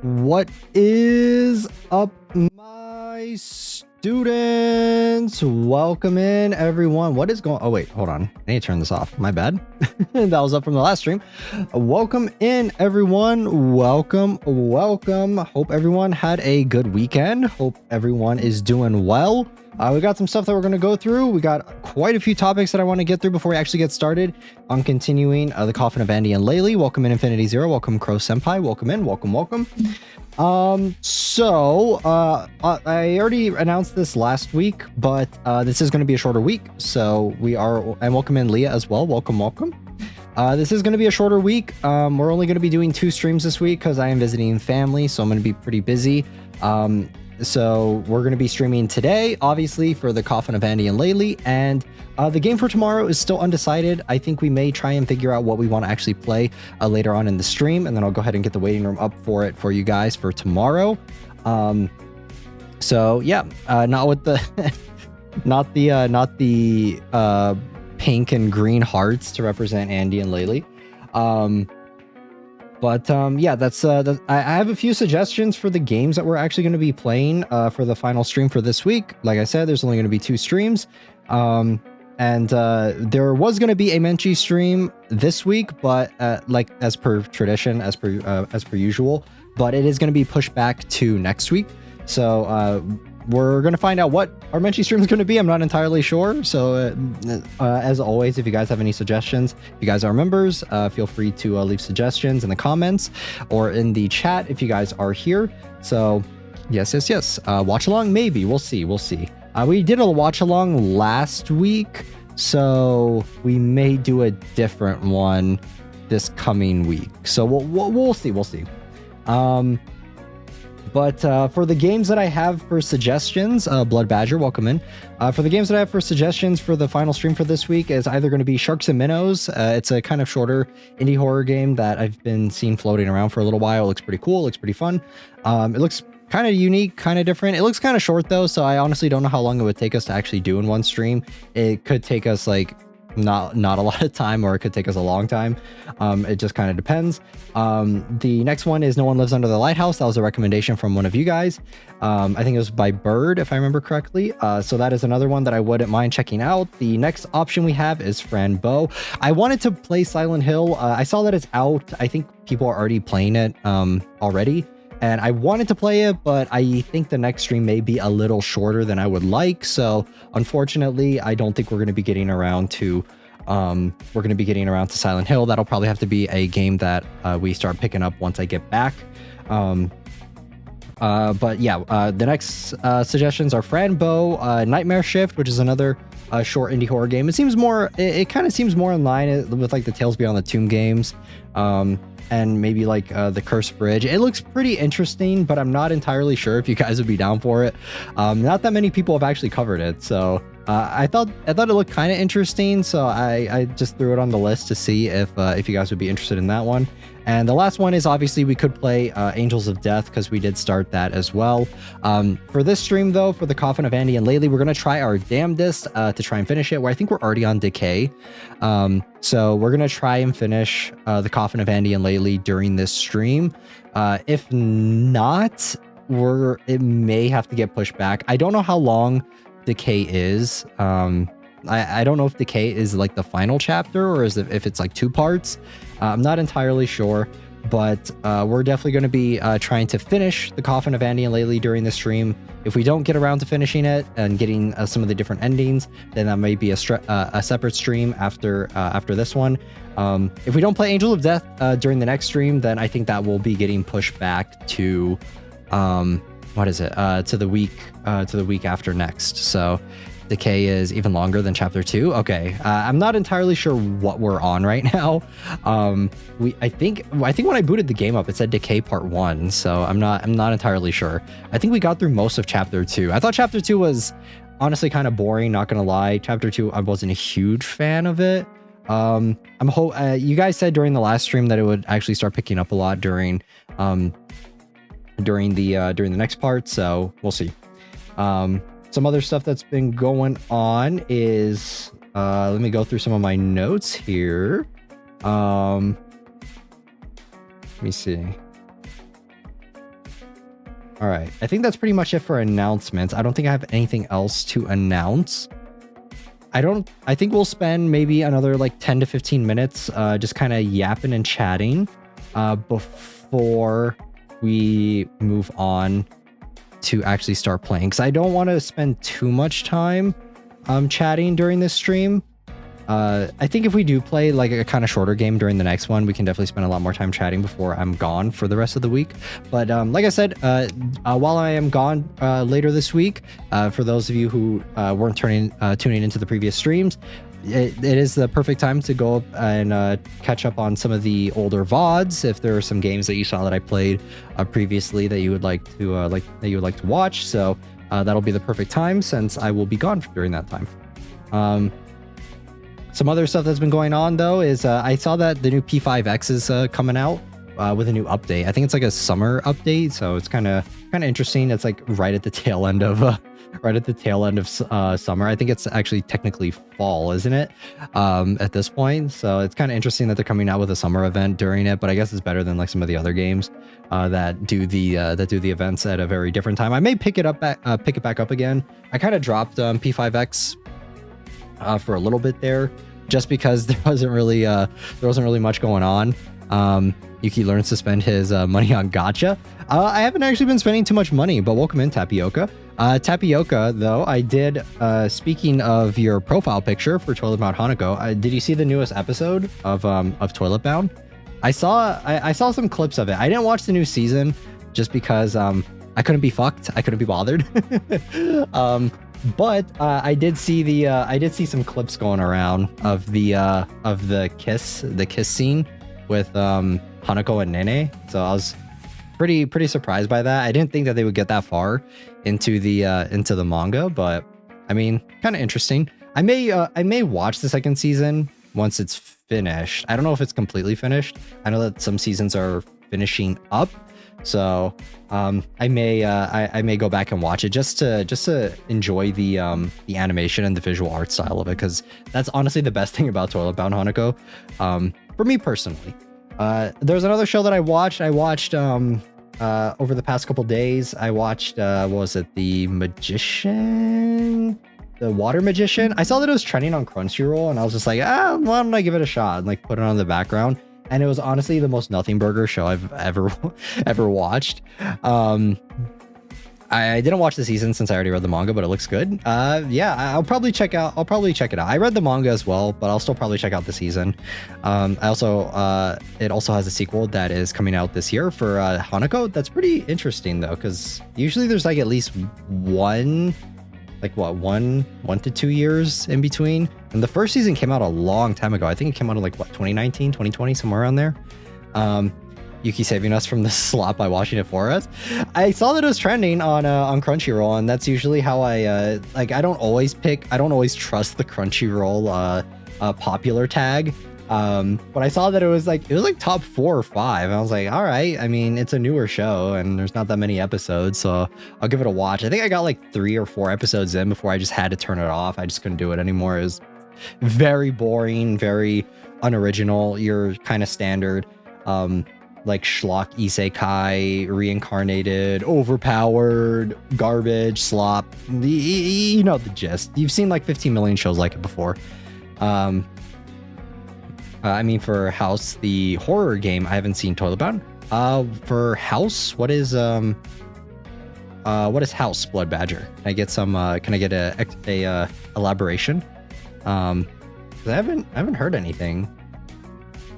What is up, my students? Welcome in, everyone. What is going... Oh, wait, hold on. I need to turn this off. My bad. That was up from the last stream. Welcome in, everyone. Welcome. Hope everyone had a good weekend. Hope everyone is doing well. We got some stuff that we're going to go through. We got quite a few topics that I want to get through before we actually get started on continuing the Coffin of Andy and Leyley. Welcome in Infinity Zero. Welcome Crow Senpai. Welcome in. Welcome. I already announced this last week, but this is going to be a shorter week. So we are, and welcome in Leah as well. Welcome. This is going to be a shorter week. We're only going to be doing 2 streams this week because I am visiting family, so I'm going to be pretty busy. So we're going to be streaming today, obviously, for the Coffin of Andy and Leyley, and the game for tomorrow is still undecided. I think we may try and figure out what we want to actually play later on in the stream, and then I'll go ahead and get the waiting room up for it for you guys for tomorrow. So yeah, not with the not the pink and green hearts to represent Andy and Leyley. Yeah, that's I have a few suggestions for the games that we're actually going to be playing for the final stream for this week. Like I said, there's only going to be 2 streams. There was going to be a Menchie stream this week, but like as per tradition, as per usual, but it is going to be pushed back to next week. So we're going to find out what our Menchie stream is going to be. I'm not entirely sure. So as always, if you guys have any suggestions, if you guys are members, feel free to leave suggestions in the comments or in the chat if you guys are here. So yes. Watch along, maybe. We'll see. We did a watch along last week, so we may do a different one this coming week. So we'll see. But for the games that I have for suggestions, Blood Badger, welcome in. For the games that I have for suggestions for the final stream for this week is either going to be Sharks and Minnows. It's a kind of shorter indie horror game that I've been seeing floating around for a little while. It looks pretty cool. It looks pretty fun. It looks kind of unique, kind of different. It looks kind of short though, so I honestly don't know how long it would take us to actually do in one stream. It could take us like not a lot of time, or it could take us a long time. It just kind of depends. The next one is No One Lives Under the Lighthouse. That was a recommendation from one of you guys. I think it was by Bird, if I remember correctly. So that is another one that I wouldn't mind checking out. The next option we have is Fran Bow. I wanted to play Silent Hill. I saw that it's out. I think people are already playing it already. And I wanted to play it, but I think the next stream may be a little shorter than I would like. So unfortunately, I don't think we're going to be getting around to Silent Hill. That'll probably have to be a game that we start picking up once I get back. But yeah, the next suggestions are Fran Bow, Nightmare Shift, which is another short indie horror game. It seems more, it kind of seems more in line with like the Tales Beyond the Tomb games. And maybe like the Cursed Bridge. It looks pretty interesting, but I'm not entirely sure if you guys would be down for it. Not that many people have actually covered it, so I thought it looked kind of interesting, so I just threw it on the list to see if you guys would be interested in that one. And the last one is obviously we could play Angels of Death, because we did start that as well. For this stream though, for the Coffin of Andy and Leyley, we're gonna try our damnedest to try and finish it, where I think we're already on Decay. So we're gonna try and finish the Coffin of Andy and Leyley during this stream. If not, it may have to get pushed back. I don't know how long Decay is. I don't know if Decay is like the final chapter, or if it's like 2 parts. I'm not entirely sure, but we're definitely going to be trying to finish the Coffin of Andy and Leyley during the stream. If we don't get around to finishing it and getting some of the different endings, then that may be a separate stream after this one. If we don't play Angel of Death during the next stream, then I think that will be getting pushed back to what is it? To the week after next. So Decay is even longer than chapter 2. Okay, I'm not entirely sure what we're on right now. I think when I booted the game up, it said Decay Part 1, so I'm not entirely sure. I think we got through most of chapter 2. I thought chapter 2 was honestly kind of boring, not gonna lie. Chapter 2, I wasn't a huge fan of it. You guys said during the last stream that it would actually start picking up a lot during the next part, so we'll see. Some other stuff that's been going on is let me go through some of my notes here. Let me see. All right, I think that's pretty much it for announcements. I don't think I have anything else to announce. I think we'll spend maybe another like 10 to 15 minutes just kind of yapping and chatting before we move on to actually start playing, because I don't want to spend too much time chatting during this stream. I think if we do play like a kind of shorter game during the next one, we can definitely spend a lot more time chatting before I'm gone for the rest of the week. But like I said, while I am gone later this week, for those of you who weren't tuning into the previous streams, it is the perfect time to go up and catch up on some of the older VODs. If there are some games that you saw that I played previously that you would like to watch, so that'll be the perfect time since I will be gone during that time. Some other stuff that's been going on though is I saw that the new P5X is coming out with a new update. I think it's like a summer update, so it's kind of interesting. It's like right at the tail end of summer. I think it's actually technically fall, isn't it? At this point, so it's kind of interesting that they're coming out with a summer event during it. But I guess it's better than like some of the other games that do the events at a very different time. I may pick it back up again. I kind of dropped P5X for a little bit there, just because there wasn't really much going on. Yuki learns to spend his money on gacha. I haven't actually been spending too much money, but welcome in, Tapioca. Tapioca, though, I did, speaking of your profile picture for Toilet Bound Hanako, did you see the newest episode of Toilet Bound? I saw some clips of it. I didn't watch the new season just because I couldn't be fucked. I couldn't be bothered. But I did see some clips going around of the kiss scene with Hanako and Nene. So I was pretty surprised by that. I didn't think that they would get that far into the manga, but I mean, kind of interesting. I may watch the second season once it's finished. I don't know if it's completely finished. I know that some seasons are finishing up, so I may go back and watch it just to enjoy the animation and the visual art style of it, because that's honestly the best thing about Toilet Bound Hanako, for me personally. There's another show that I watched over the past couple days. I watched what was it, the Water Magician. I saw that it was trending on Crunchyroll, and I was just like, why don't I give it a shot and like put it on the background. And it was honestly the most nothing burger show I've ever watched. I didn't watch the season since I already read the manga, but it looks good. Yeah, I'll probably check it out. I read the manga as well, but I'll still probably check out the season. It also has a sequel that is coming out this year for Hanako. That's pretty interesting though, because usually there's like at least one to 2 years in between. And the first season came out a long time ago. I think it came out in like 2019, 2020, somewhere around there. Yuki saving us from the slop by watching it for us. I saw that it was trending on Crunchyroll, and that's usually how I I don't always trust the Crunchyroll popular tag. But I saw that it was like top 4 or 5, and I was like, all right. I mean, it's a newer show and there's not that many episodes, so I'll give it a watch. I think I got like 3 or 4 episodes in before I just had to turn it off. I just couldn't do it anymore. It was very boring, very unoriginal, your kind of standard like schlock isekai, reincarnated, overpowered, garbage, slop. You know the gist. You've seen like 15 million shows like it before. I mean, for House, the horror game, I haven't seen Toilet Bound. For House, what is House Blood Badger? Can I get some? Can I get a elaboration? 'Cause I haven't heard anything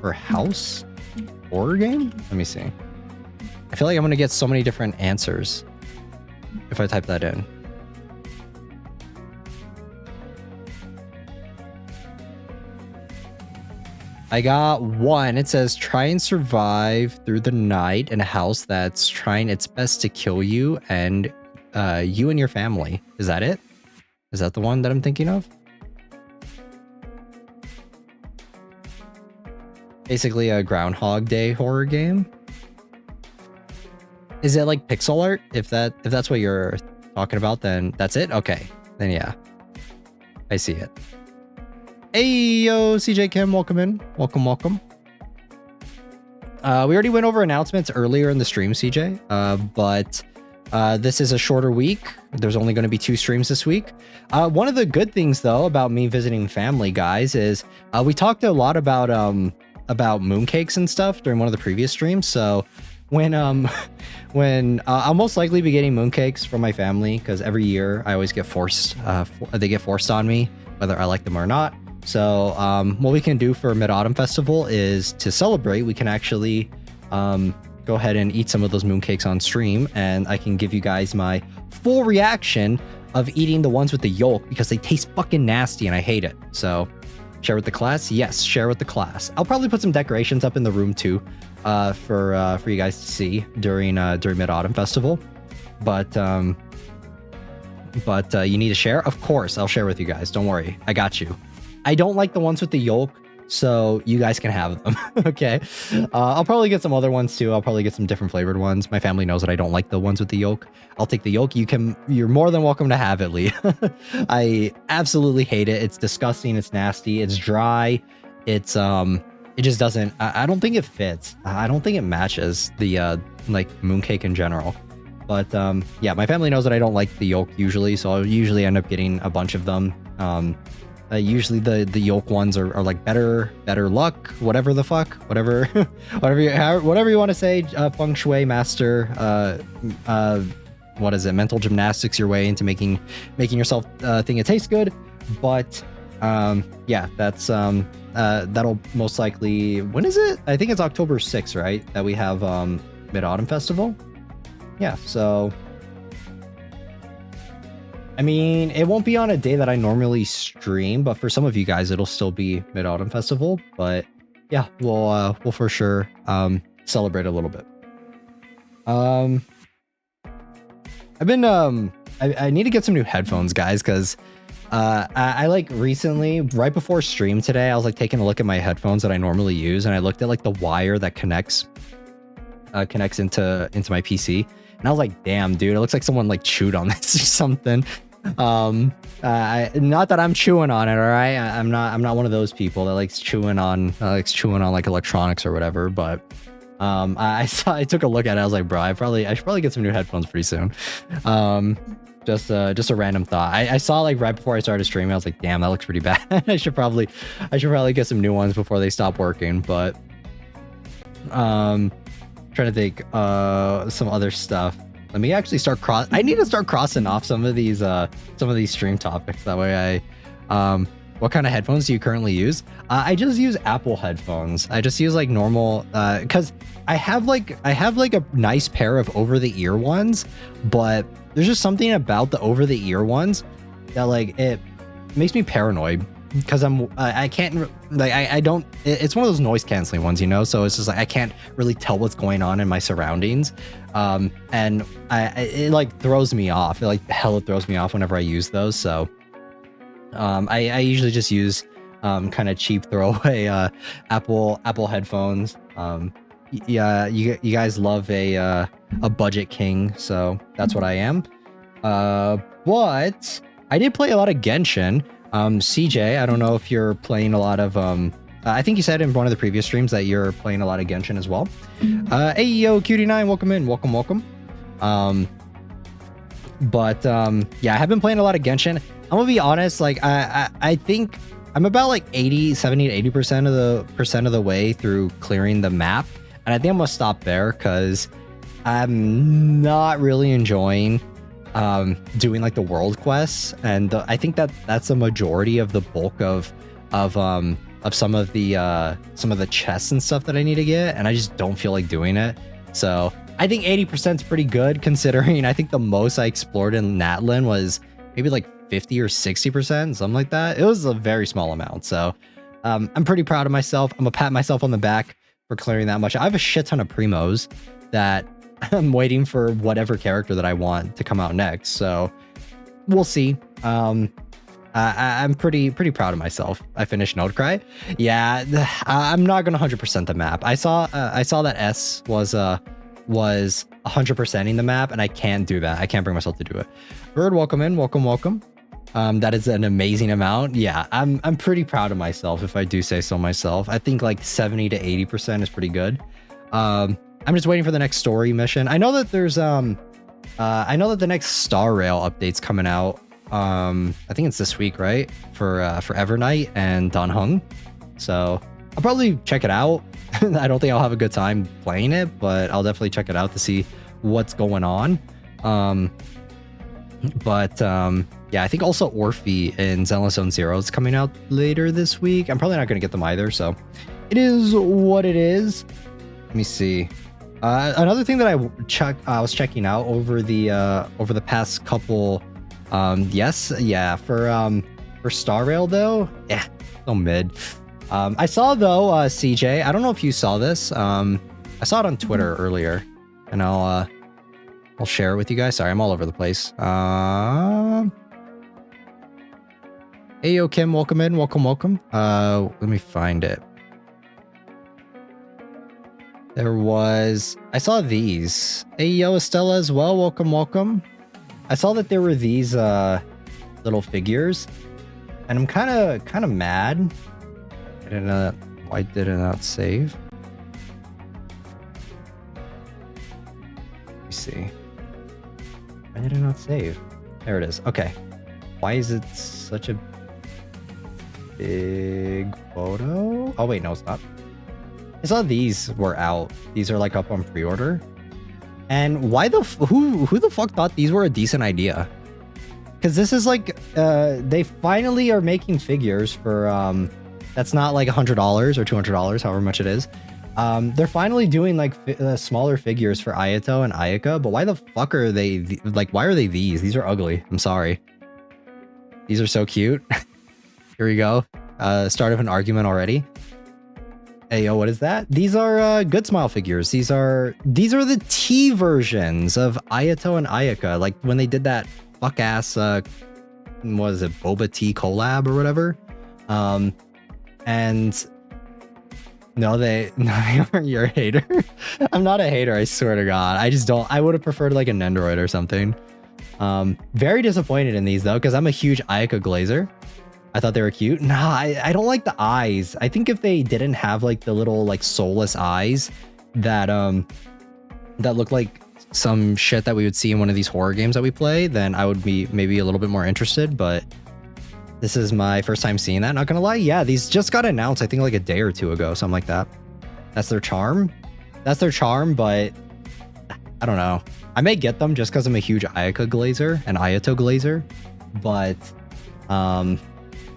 for House horror game. Let me see. I feel like I'm gonna get so many different answers if I type that in. I got one. It says, try and survive through the night in a house that's trying its best to kill you and you and your family. Is that it? Is that the one that I'm thinking of? Basically a Groundhog Day horror game. Is it like pixel art? If that's what you're talking about, then that's it? Okay. Then yeah. I see it. Hey, yo, CJ Kim, welcome in. Welcome, welcome. We already went over announcements earlier in the stream, CJ, but this is a shorter week. There's only going to be 2 streams this week. One of the good things, though, about me visiting family, guys, is we talked a lot about mooncakes and stuff during one of the previous streams. So when I'll most likely be getting mooncakes from my family, because every year I always get forced, they get forced on me, whether I like them or not. So what we can do for Mid-Autumn Festival is to celebrate, we can actually go ahead and eat some of those mooncakes on stream, and I can give you guys my full reaction of eating the ones with the yolk, because they taste fucking nasty and I hate it. So share with the class? Yes, share with the class. I'll probably put some decorations up in the room too for you guys to see during Mid-Autumn Festival. But you need to share? Of course, I'll share with you guys. Don't worry. I got you. I don't like the ones with the yolk, so you guys can have them. Okay. I'll probably get some other ones too. I'll probably get some different flavored ones. My family knows that I don't like the ones with the yolk. I'll take the yolk. You're more than welcome to have it, Lee. I absolutely hate it. It's disgusting. It's nasty. It's dry. It just doesn't, I don't think it fits. I don't think it matches the like mooncake in general. But yeah, my family knows that I don't like the yolk usually, so I'll usually end up getting a bunch of them. Usually the yolk ones are like better luck, whatever the fuck, whatever whatever you want to say, feng shui master, what is it, mental gymnastics your way into making yourself think it tastes good. But yeah, that's that'll most likely, when is it? I think it's October 6th, right, that we have Mid-Autumn Festival. Yeah, so I mean, it won't be on a day that I normally stream, but for some of you guys, it'll still be Mid-Autumn Festival. But yeah, we'll for sure celebrate a little bit. I've been I need to get some new headphones, guys, because I like recently, right before stream today, I was like taking a look at my headphones that I normally use, and I looked at like the wire that connects into my PC, and I was like, damn, dude, it looks like someone like chewed on this or something. Not that I'm chewing on it, all right? I'm not one of those people that likes chewing on like electronics or whatever. But I took a look at it. I was like, bro, I should probably get some new headphones pretty soon. Just a random thought. I saw like right before I started streaming, I was like, damn, that looks pretty bad. I should probably get some new ones before they stop working. But trying to think some other stuff. Let me actually start I need to start crossing off some of these stream topics. That way what kind of headphones do you currently use? I just use Apple headphones. I just use like normal, cause I have like a nice pair of over-the-ear ones, but there's just something about the over-the-ear ones that like, it makes me paranoid. Because I can't, like, I don't, it's one of those noise canceling ones, you know? So it's just like, I can't really tell what's going on in my surroundings. And it like throws me off. It like hella throws me off whenever I use those. So I usually just use kind of cheap throwaway Apple headphones. Yeah, you guys love a budget king, so that's what I am. But I did play a lot of Genshin. CJ, I don't know if you're playing a lot of, I think you said in one of the previous streams that you're playing a lot of Genshin as well. Hey, yo, Cutie9, welcome in, welcome. But yeah, I have been playing a lot of Genshin. I'm gonna be honest, like, I think I'm about like 70 to 80% of the way through clearing the map, and I think I'm gonna stop there because I'm not really enjoying doing like the world quests, and I think that's a majority of the bulk of some of the chests and stuff that I need to get, and I just don't feel like doing it. So I think 80% is pretty good, considering I think the most I explored in Natlan was maybe like 50 or 60%, something like that. It was a very small amount. So I'm pretty proud of myself. I'm gonna pat myself on the back for clearing that much. I have a shit ton of primos that I'm waiting for whatever character that I want to come out next. So we'll see. I'm pretty proud of myself. I finished Notecry. Yeah, I'm not gonna 100% the map. I saw that S was 100%ing the map, and I can't do that. I can't bring myself to do it. Bird, welcome in, welcome. That is an amazing amount. Yeah, I'm pretty proud of myself, if I do say so myself. I think like 70 to 80% is pretty good. I'm just waiting for the next story mission. I know that there's I know that the next Star Rail update's coming out. I think it's this week, right? For Evernight and Dan Heng. So I'll probably check it out. I don't think I'll have a good time playing it, but I'll definitely check it out to see what's going on. Yeah, I think also Orphe and Zenless Zone Zero is coming out later this week. I'm probably not going to get them either, so it is what it is. Let me see. Another thing that I was checking out over the past couple, for Star Rail though, yeah, so mid. I saw though, CJ, I don't know if you saw this. I saw it on Twitter earlier, and I'll share it with you guys. Sorry, I'm all over the place. Hey, yo, Kim, welcome in, welcome. Let me find it. I saw these. Hey, yo, Estella as well, welcome. I saw that there were these little figures, and I'm kind of mad. Why did it not save? Let me see. Why did it not save? There it is. Okay. Why is it such a big photo? Oh wait, no, it's not. I saw these were out. These are like up on pre-order. And why who the fuck thought these were a decent idea? Because this is like they finally are making figures for that's not like $100 or $200, however much it is. They're finally doing like smaller figures for Ayato and Ayaka, but why the fuck are they like, why are they these? These are ugly. I'm sorry. These are so cute. Here we go. Start of an argument already. Hey, yo, what is that? These are Good Smile figures. These are the T versions of Ayato and Ayaka, like when they did that fuck ass what is it, Boba Tea collab or whatever. And no, you're a hater. I'm not a hater, I swear to God. I just don't. I would have preferred like a Nendoroid or something. Very disappointed in these though, because I'm a huge Ayaka glazer. I thought they were cute. Nah, I don't like the eyes. I think if they didn't have like the little like soulless eyes that that look like some shit that we would see in one of these horror games that we play, then I would be maybe a little bit more interested. But this is my first time seeing that, not gonna lie. Yeah, these just got announced, I think like a day or two ago, something like that. That's their charm. But I don't know. I may get them just because I'm a huge Ayaka glazer and Ayato glazer, but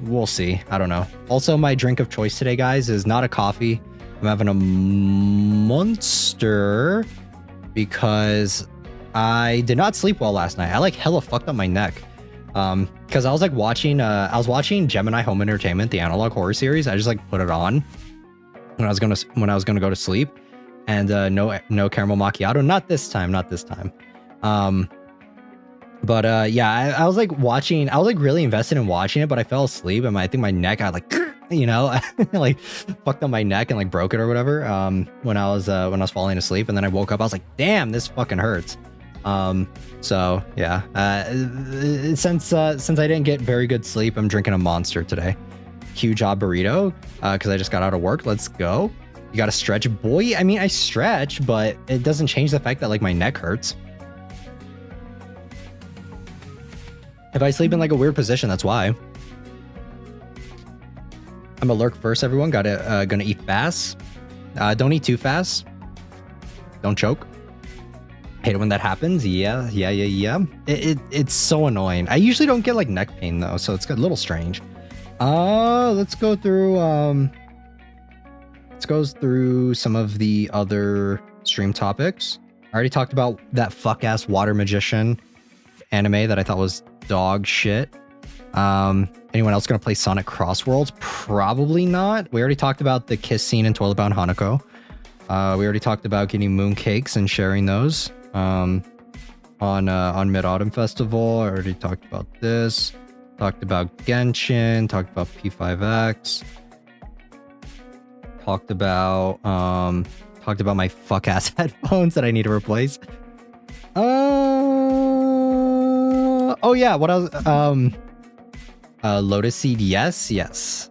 we'll see. I don't know. Also, my drink of choice today, guys, is not a coffee. I'm having a Monster because I did not sleep well last night. I like hella fucked up my neck. Because I was like watching Gemini Home Entertainment, the analog horror series. I just like put it on when I was gonna go to sleep, and no caramel macchiato. Not this time. Yeah, I was like watching. I was like really invested in watching it, but I fell asleep, and I think my neck, I like, you know, like fucked up my neck and like broke it or whatever. When I was falling asleep, and then I woke up, I was like, damn, this fucking hurts. So yeah, since I didn't get very good sleep, I'm drinking a Monster today. Huge job burrito, because I just got out of work. Let's go. You gotta stretch, boy. I mean, I stretch, but it doesn't change the fact that like my neck hurts. If I sleep in like a weird position, that's why. I'm gonna lurk first, everyone. Gonna eat fast. Don't eat too fast. Don't choke. Hate it when that happens. Yeah. It's so annoying. I usually don't get like neck pain though, so it's a little strange. Let's go through some of the other stream topics. I already talked about that fuck ass water magician anime that I thought was dog shit. Anyone else gonna play Sonic Crossworlds? Probably not. We already talked about the kiss scene in Toilet Bound Hanako. We already talked about getting mooncakes and sharing those on Mid-Autumn Festival. I already talked about this. Talked about Genshin. Talked about P5X. Talked about my fuck ass headphones that I need to replace. Oh yeah, what else? Lotus Seed, yes. Since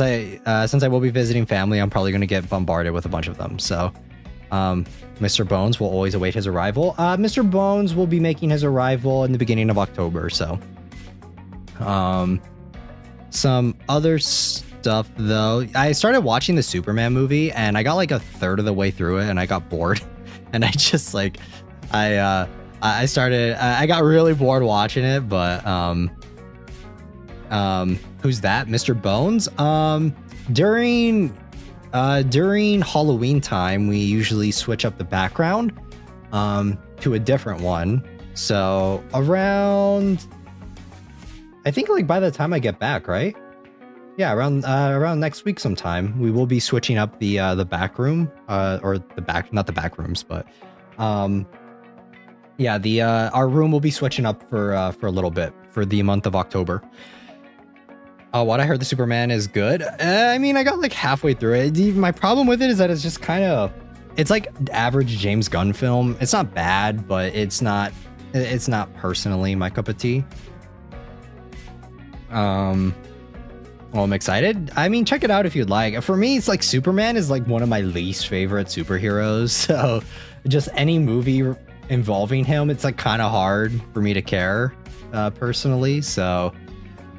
I will be visiting family, I'm probably gonna get bombarded with a bunch of them. So, Mr. Bones will always await his arrival. Mr. Bones will be making his arrival in the beginning of October. So, some other stuff though. I started watching the Superman movie, and I got like a third of the way through it, and I got bored, and I just like, I got really bored watching it, but who's that? Mr. Bones? During Halloween time, we usually switch up the background to a different one. So around, I think like by the time I get back, right? Yeah, around next week sometime, we will be switching up the back room, or not the back rooms, but yeah, our room will be switching up for a little bit for the month of October. What I heard the Superman is good. I mean, I got like halfway through it. My problem with it is that it's just kind of, it's like average James Gunn film. It's not bad, but it's not personally my cup of tea. Well, I'm excited. I mean, check it out if you'd like. For me, it's like Superman is like one of my least favorite superheroes. So just any movie involving him, it's like kind of hard for me to care personally. So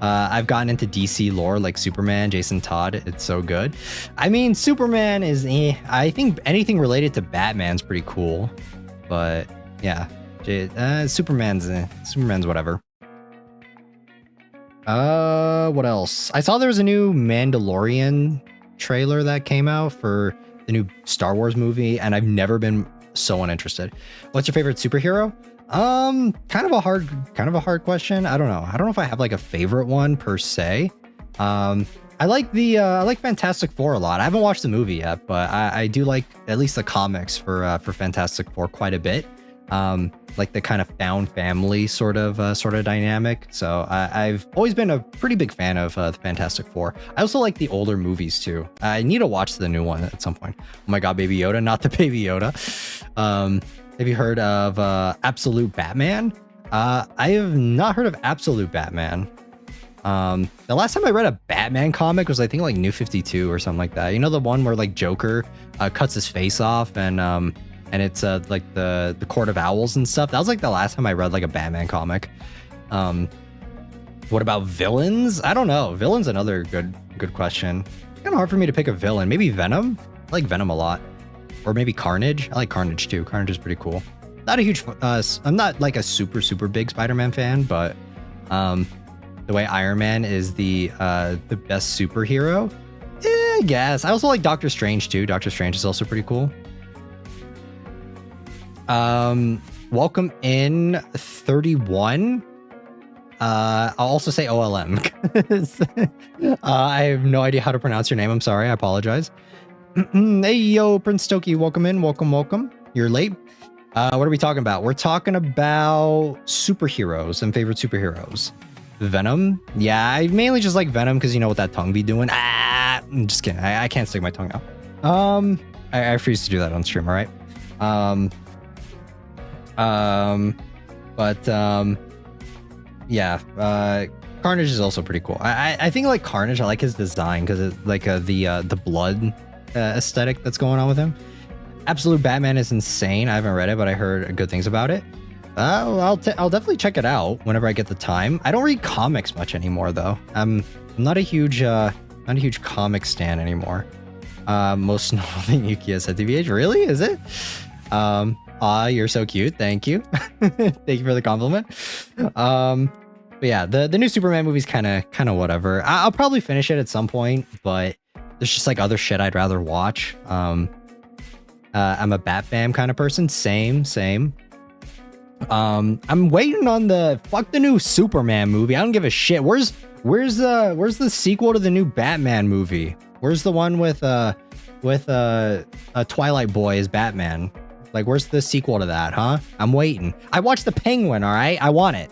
I've gotten into DC lore like Superman, Jason Todd. It's so good. I mean, Superman is I think anything related to Batman's pretty cool, but yeah, Superman's whatever. What else? I saw there was a new Mandalorian trailer that came out for the new Star Wars movie, and I've never been so uninterested. What's your favorite superhero? Kind of a hard question. I don't know if I have like a favorite one per se. I like Fantastic Four a lot. I haven't watched the movie yet, but I do like at least the comics for Fantastic Four quite a bit. Like the kind of found family sort of dynamic. So I've always been a pretty big fan of the Fantastic Four. I also like the older movies too. I need to watch the new one at some point. Oh my god, Baby Yoda, not the Baby Yoda. Have you heard of Absolute Batman? I have not heard of Absolute Batman. The last time I read a Batman comic was I think like New 52 or something like that. You know, the one where like Joker cuts his face off and it's like the Court of Owls and stuff. That was like the last time I read like a Batman comic. What about villains? I don't know. Villains, another good question. It's kind of hard for me to pick a villain. Maybe Venom. I like Venom a lot. Or maybe Carnage. I like Carnage too. Carnage is pretty cool. Not a huge. I'm not like a super big Spider-Man fan, but the way Iron Man is the best superhero, I guess. I also like Doctor Strange too. Doctor Strange is also pretty cool. Welcome in 31. I'll also say OLM. I have no idea how to pronounce your name. I'm sorry. I apologize. Hey, yo, Prince Toki, welcome in. Welcome. You're late. What are we talking about? We're talking about superheroes and favorite superheroes. Venom. Yeah, I mainly just like Venom because you know what that tongue be doing. I'm just kidding. I can't stick my tongue out. I refuse to do that on stream, all right? Yeah, Carnage is also pretty cool. I think like Carnage, I like his design because it's like the blood aesthetic that's going on with him. Absolute Batman is insane. I haven't read it, but I heard good things about it. I'll definitely check it out whenever I get the time. I don't read comics much anymore though. I'm not a huge Not a huge comic stan anymore. Most notable thing Yuki has said TBH. Really? Is it? You're so cute. Thank you. Thank you for the compliment. But yeah, the new Superman movie's kind of whatever. I'll probably finish it at some point, but there's just like other shit I'd rather watch. I'm a Batman kind of person. Same. I'm waiting on the new Superman movie. I don't give a shit. Where's the sequel to the new Batman movie? Where's the one with Twilight Boy as Batman? Like, where's the sequel to that, huh? I'm waiting. I watched The Penguin, all right? I want it.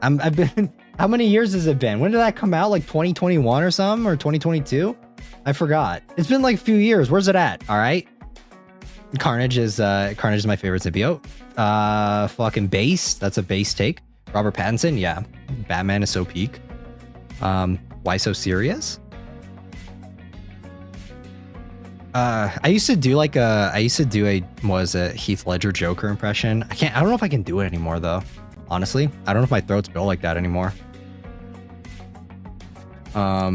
I've been... How many years has it been? When did that come out? Like 2021 or something? Or 2022? I forgot. It's been like a few years. Where's it at? All right? Carnage is my favorite symbiote. Fucking base. That's a base take. Robert Pattinson. Yeah. Batman is so peak. Why so serious? I used to do a Heath Ledger Joker impression. I don't know if I can do it anymore though. Honestly, I don't know if my throat's built like that anymore. Let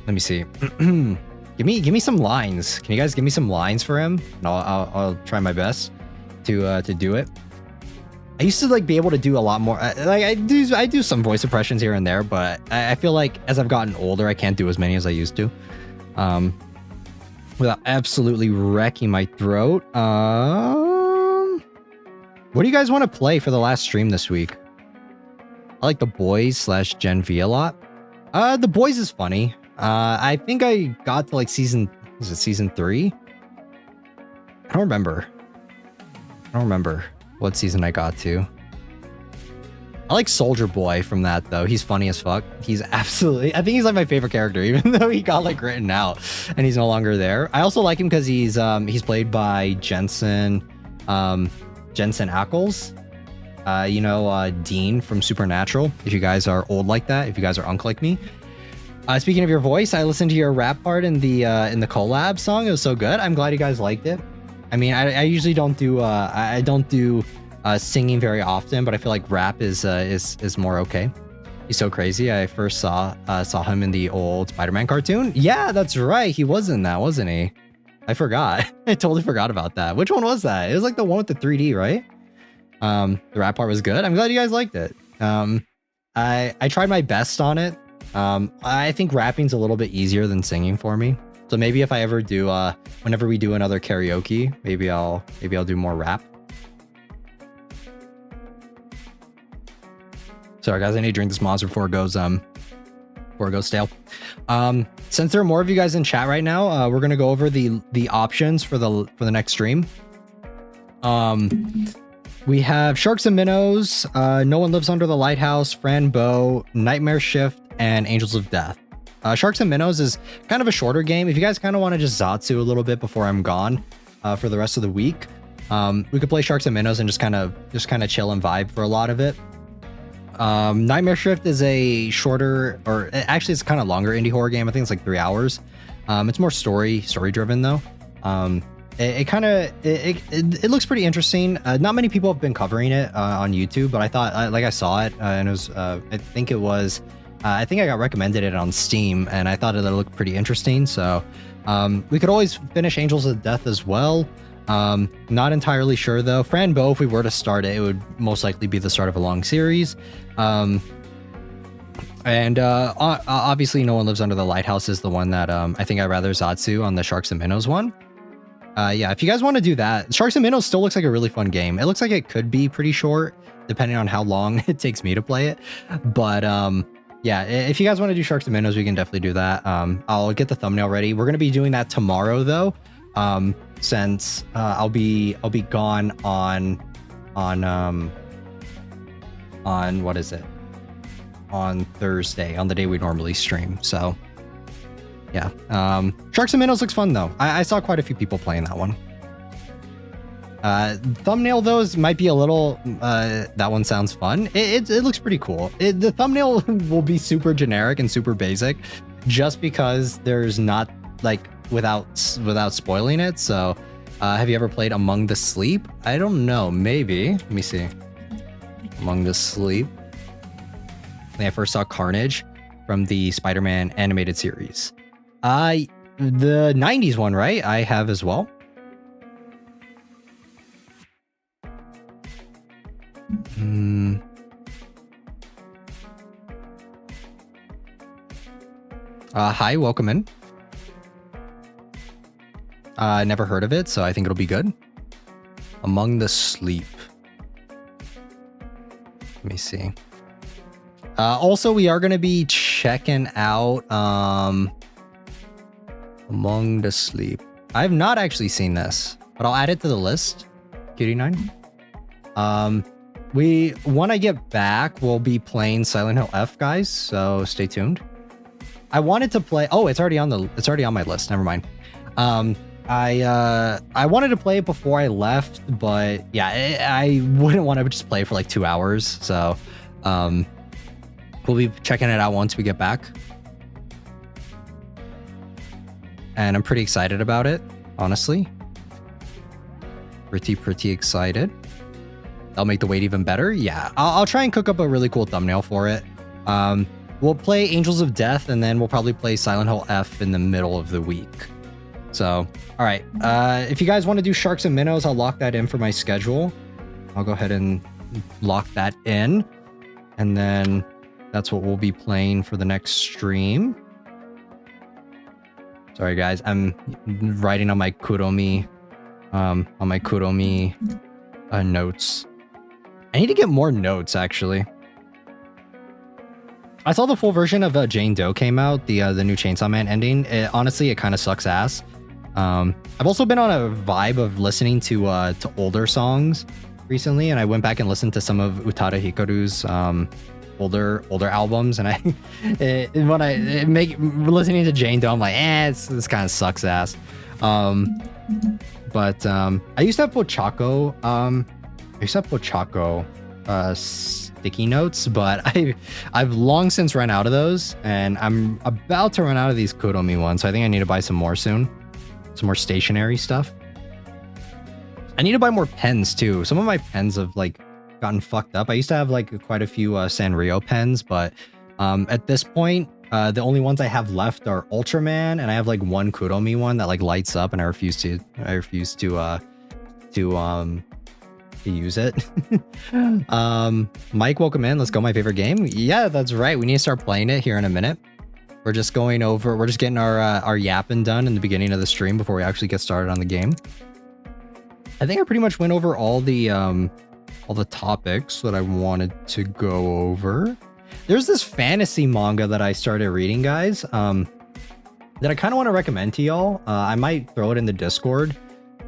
me see. give me some lines. Can you guys give me some lines for him? And I'll try my best to do it. I used to like be able to do a lot more. Like I do some voice impressions here and there, but I feel like as I've gotten older, I can't do as many as I used to. Without absolutely wrecking my throat. What do you guys want to play for the last stream this week? I like The Boys / Gen V a lot. The Boys is funny. I think I got to like season 3? I don't remember what season I got to. I like Soldier Boy from that though. He's funny as fuck. I think he's like my favorite character, even though he got like written out and he's no longer there. I also like him because he's played by Jensen Ackles. Dean from Supernatural. If you guys are old like that, if you guys are unk like me. Speaking of your voice, I listened to your rap part in the collab song. It was so good. I'm glad you guys liked it. I mean, I usually don't do singing very often, but I feel like rap is more okay. He's so crazy. I first saw him in the old Spider-Man cartoon. Yeah, that's right. He was in that, wasn't he? I forgot. I totally forgot about that. Which one was that? It was like the one with the 3D, right? The rap part was good. I'm glad you guys liked it. I tried my best on it. I think rapping's a little bit easier than singing for me. So maybe if I ever do, whenever we do another karaoke, maybe I'll do more rap. Sorry guys, I need to drink this monster before it goes stale. Since there are more of you guys in chat right now, we're gonna go over the options for the next stream. We have Sharks and Minnows, No One Lives Under the Lighthouse, Fran Bow, Nightmare Shift, and Angels of Death. Sharks and Minnows is kind of a shorter game. If you guys kind of want to just Zatsu a little bit before I'm gone for the rest of the week, we could play Sharks and Minnows and just kind of chill and vibe for a lot of it. Nightmare Shift is a shorter, or actually it's kind of longer indie horror game. I think it's like 3 hours. It's more story driven though. It looks pretty interesting. Not many people have been covering it on YouTube, but I thought I saw it and it was I think I got recommended it on Steam and I thought it looked pretty interesting. So we could always finish Angels of Death as well. Not entirely sure though. Fran Bow, if we were to start it, it would most likely be the start of a long series. Obviously No One Lives Under the Lighthouse is the one that I think I'd rather Zatsu on the Sharks and Minnows one. Yeah, if you guys want to do that, Sharks and Minnows still looks like a really fun game. It looks like it could be pretty short depending on how long it takes me to play it. But yeah, if you guys want to do Sharks and Minnows, we can definitely do that. I'll get the thumbnail ready. We're going to be doing that tomorrow though. Since I'll be gone on what is it? On Thursday, on the day we normally stream. So yeah, Sharks and Minnows looks fun though. I saw quite a few people playing that one. Thumbnail though might be a little that one sounds fun. It looks pretty cool. The thumbnail will be super generic and super basic just because there's not like without spoiling it. So have you ever played Among the Sleep? I don't know, maybe. Let me see. Among the Sleep. I think I first saw Carnage. from the Spider-Man animated series. The 90s one, right? I have as well. Hi, welcome in. Never heard of it, so I think it'll be good. Among the Sleep. Let me see. Also, we are going to be checking out Among the Sleep. I have not actually seen this, but I'll add it to the list. Cutie9. When I get back, we'll be playing Silent Hill F, guys, so stay tuned. I wanted to play. Oh, it's already on my list. Never mind. I wanted to play it before I left, but yeah, I wouldn't want to just play for like 2 hours. So, we'll be checking it out once we get back. And I'm pretty excited about it, honestly. Pretty excited. That'll make the wait even better. Yeah, I'll try and cook up a really cool thumbnail for it. We'll play Angels of Death, and then we'll probably play Silent Hill F in the middle of the week. So, all right. If you guys want to do Sharks and Minnows, I'll lock that in for my schedule. I'll go ahead and lock that in. And then that's what we'll be playing for the next stream. Sorry, guys. I'm writing on my Kuromi, notes. I need to get more notes, actually. I saw the full version of Jane Doe came out, the new Chainsaw Man ending. Honestly, it kind of sucks ass. I've also been on a vibe of listening to older songs recently, and I went back and listened to some of Utada Hikaru's older albums, and listening to Jane Doe, I'm like, this kind of sucks ass. But I used to have Pochaco. Sticky notes, but I've long since run out of those, and I'm about to run out of these Kuromi ones, so I think I need to buy some more soon. Some more stationary stuff. I need to buy more pens too. Some of my pens have like gotten fucked up. I used to have like quite a few Sanrio pens, but at this point, the only ones I have left are Ultraman, and I have like one Kuromi one that like lights up, and I refuse to use it. Mike, welcome in. Let's go. My favorite game. Yeah, that's right. We need to start playing it here in a minute. We're just getting our yapping done in the beginning of the stream before we actually get started on the game. I think I pretty much went over all the topics that I wanted to go over. There's this fantasy manga that I started reading, guys, that I kind of want to recommend to y'all. I might throw it in the Discord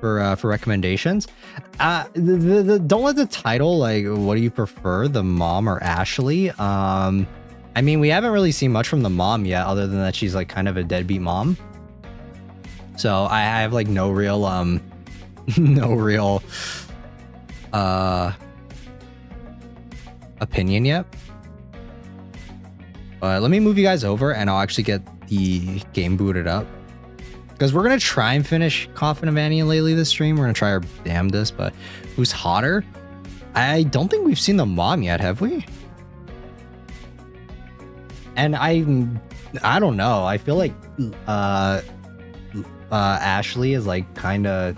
for recommendations. Don't let the title, like, what do you prefer, the mom or Ashley? I mean, we haven't really seen much from the mom yet, other than that she's like kind of a deadbeat mom. So I have like no real opinion yet. But let me move you guys over, and I'll actually get the game booted up, because we're gonna try and finish Coffin of Annie and Leyley this stream. We're gonna try our damnedest, but who's hotter? I don't think we've seen the mom yet, have we? And I don't know. I feel like Ashley is like kind of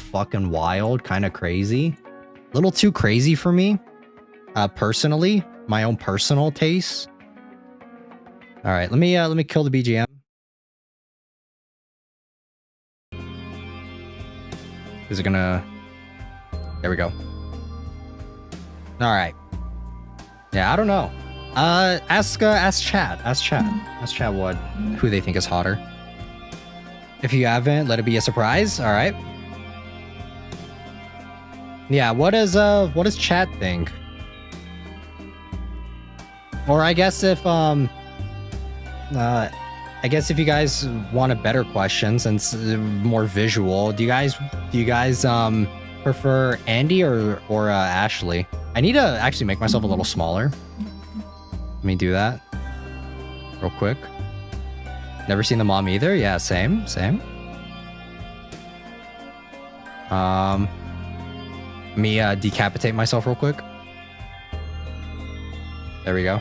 fucking wild, kind of crazy, a little too crazy for me. Personally, my own personal taste. All right, let me kill the BGM. Is it gonna? There we go. All right. Yeah, I don't know. Ask chat who they think is hotter. If you haven't, let it be a surprise. All right. Yeah, what does chat think? Or I guess if if you guys want a better question, since more visual, do you guys prefer Andy or Ashley? I need to actually make myself a little smaller. Let me do that real quick. Never seen the mom either. Yeah, same. Me decapitate myself real quick. There we go.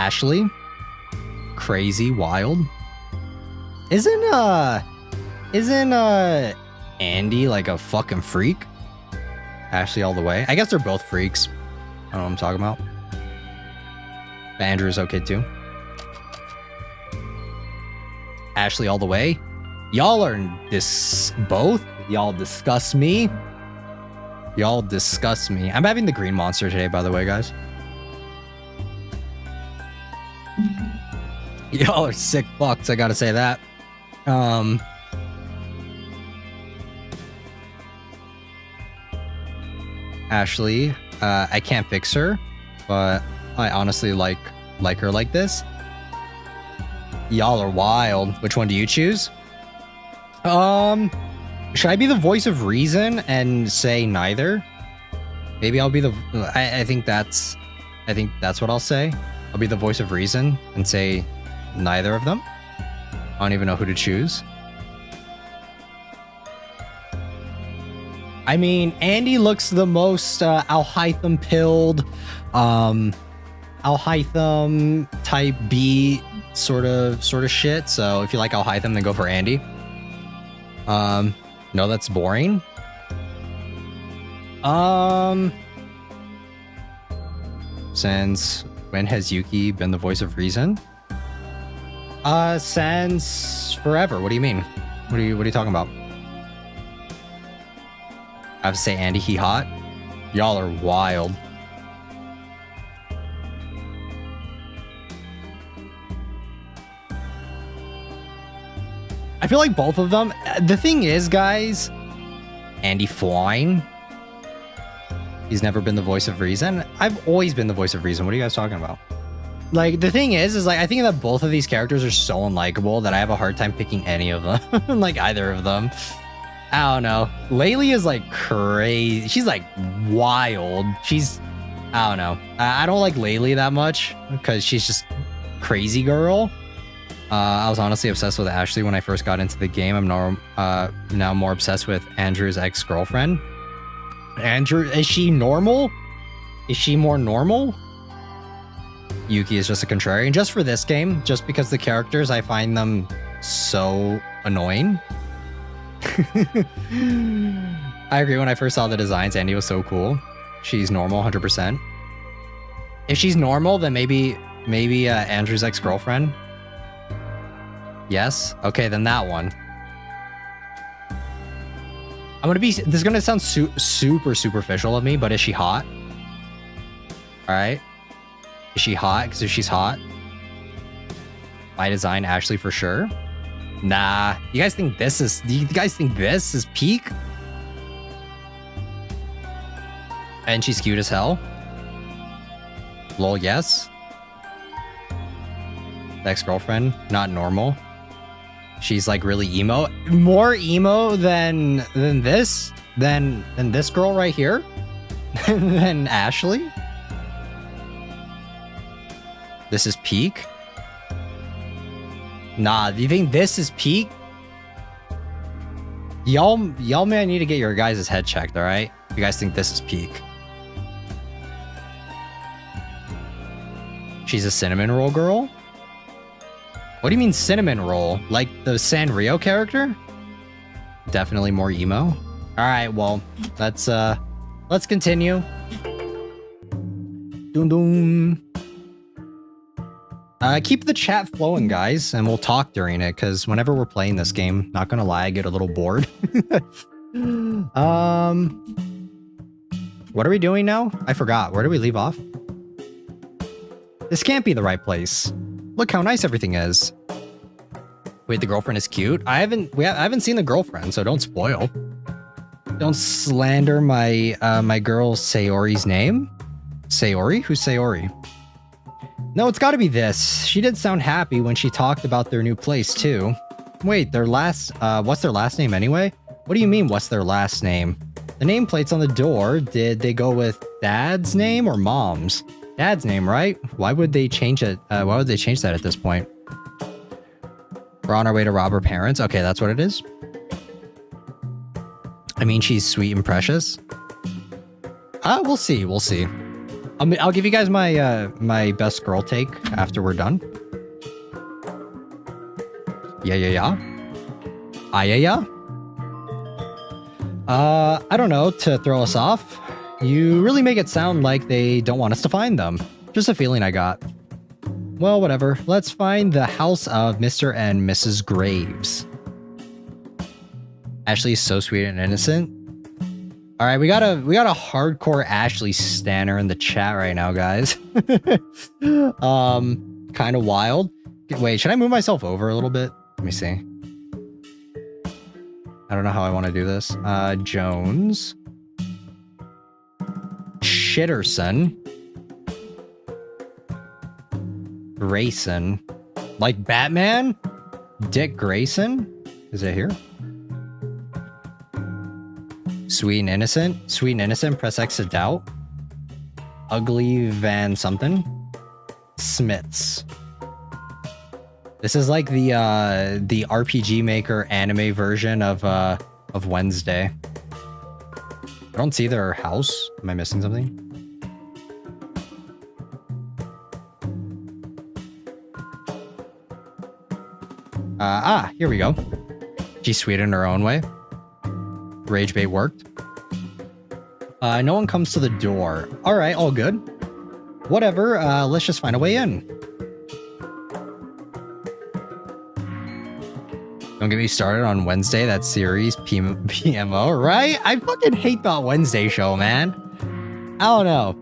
Ashley. Crazy, wild. Isn't Andy like a fucking freak? Ashley all the way. I guess they're both freaks. I don't know what I'm talking about. But Andrew's okay too. Ashley all the way. Y'all are both. Y'all disgust me. Y'all disgust me. I'm having the green monster today, by the way, guys. Y'all are sick fucks, I gotta say that. Ashley, I can't fix her, but I honestly like her like this. Y'all are wild. Which one do you choose? Should I be the voice of reason and say neither? Maybe I'll be the. I think that's what I'll say. I'll be the voice of reason and say neither of them. I don't even know who to choose. I mean, Andy looks the most Alhaitham pilled, Alhaitham type B sort of shit. So if you like Alhaitham, then go for Andy. No, that's boring. Since when has Yuki been the voice of reason? Since forever. What do you mean? What are you talking about? I have to say Andy, he hot. Y'all are wild. I feel like both of them. The thing is, guys, Andy fine. He's never been the voice of reason. I've always been the voice of reason. What are you guys talking about? Like, the thing is like, I think that both of these characters are so unlikable that I have a hard time picking any of them. Like, either of them. I don't know. Leyley is like crazy. She's like wild. I don't know. I don't like Leyley that much because she's just crazy girl. I was honestly obsessed with Ashley when I first got into the game. I'm now more obsessed with Andrew's ex-girlfriend. Andrew, is she normal? Is she more normal? Yuki is just a contrarian. Just for this game, just because the characters, I find them so annoying. I agree. When I first saw the designs, Andy was so cool. She's normal, 100%. If she's normal, then maybe Andrew's ex-girlfriend. Yes. Okay, then that one. This is gonna sound super superficial of me, but is she hot? All right. Is she hot? Because if she's hot, by design, Ashley for sure. Nah. Do you guys think this is peak? And she's cute as hell. Lol, yes. Ex-girlfriend, not normal. She's like really emo. More emo than this girl right here. Than Ashley. This is peak. Nah, do you think this is peak? Y'all may need to get your guys' head checked, all right? You guys think this is peak? She's a cinnamon roll girl? What do you mean cinnamon roll? Like the Sanrio character? Definitely more emo. All right, well, let's continue. Doom doom. Keep the chat flowing, guys, and we'll talk during it, because whenever we're playing this game, not gonna lie, I get a little bored. What are we doing now? I forgot. Where did we leave off? This can't be the right place. Look how nice everything is. Wait, the girlfriend is cute? I haven't seen the girlfriend, so don't spoil. Don't slander my my girl Sayori's name. Sayori? Who's Sayori? No, it's got to be this. She did sound happy when she talked about their new place too. Wait, what's their last name anyway? What do you mean, what's their last name? The nameplates on the door, did they go with dad's name or mom's? Dad's name, right? Why would they change it? Why would they change that at this point? We're on our way to rob her parents. Okay, that's what it is. I mean, she's sweet and precious. We'll see. We'll see. I'll give you guys my my best girl take after we're done. Yeah. Yeah. I don't know, to throw us off, you really make it sound like they don't want us to find them. Just a feeling I got. Well, whatever. Let's find the house of Mr. and Mrs. Graves. Ashley is so sweet and innocent. All right, we got a hardcore Ashley stanner in the chat right now, guys. Kind of wild. Wait, should I move myself over a little bit? Let me see. I don't know how I want to do this. Jones. Shitterson. Grayson. Like Batman? Dick Grayson? Is it here? Sweet and innocent. Sweet and innocent. Press X to doubt. Ugly Van something. Smiths. This is like the RPG Maker anime version of Wednesday. I don't see their house. Am I missing something? Here we go. She's sweet in her own way. Rage bait worked. No one comes to the door. All right, all good. Whatever. Let's just find a way in. Don't get me started on Wednesday, that series, PMO, right? I fucking hate that Wednesday show, man. I don't know.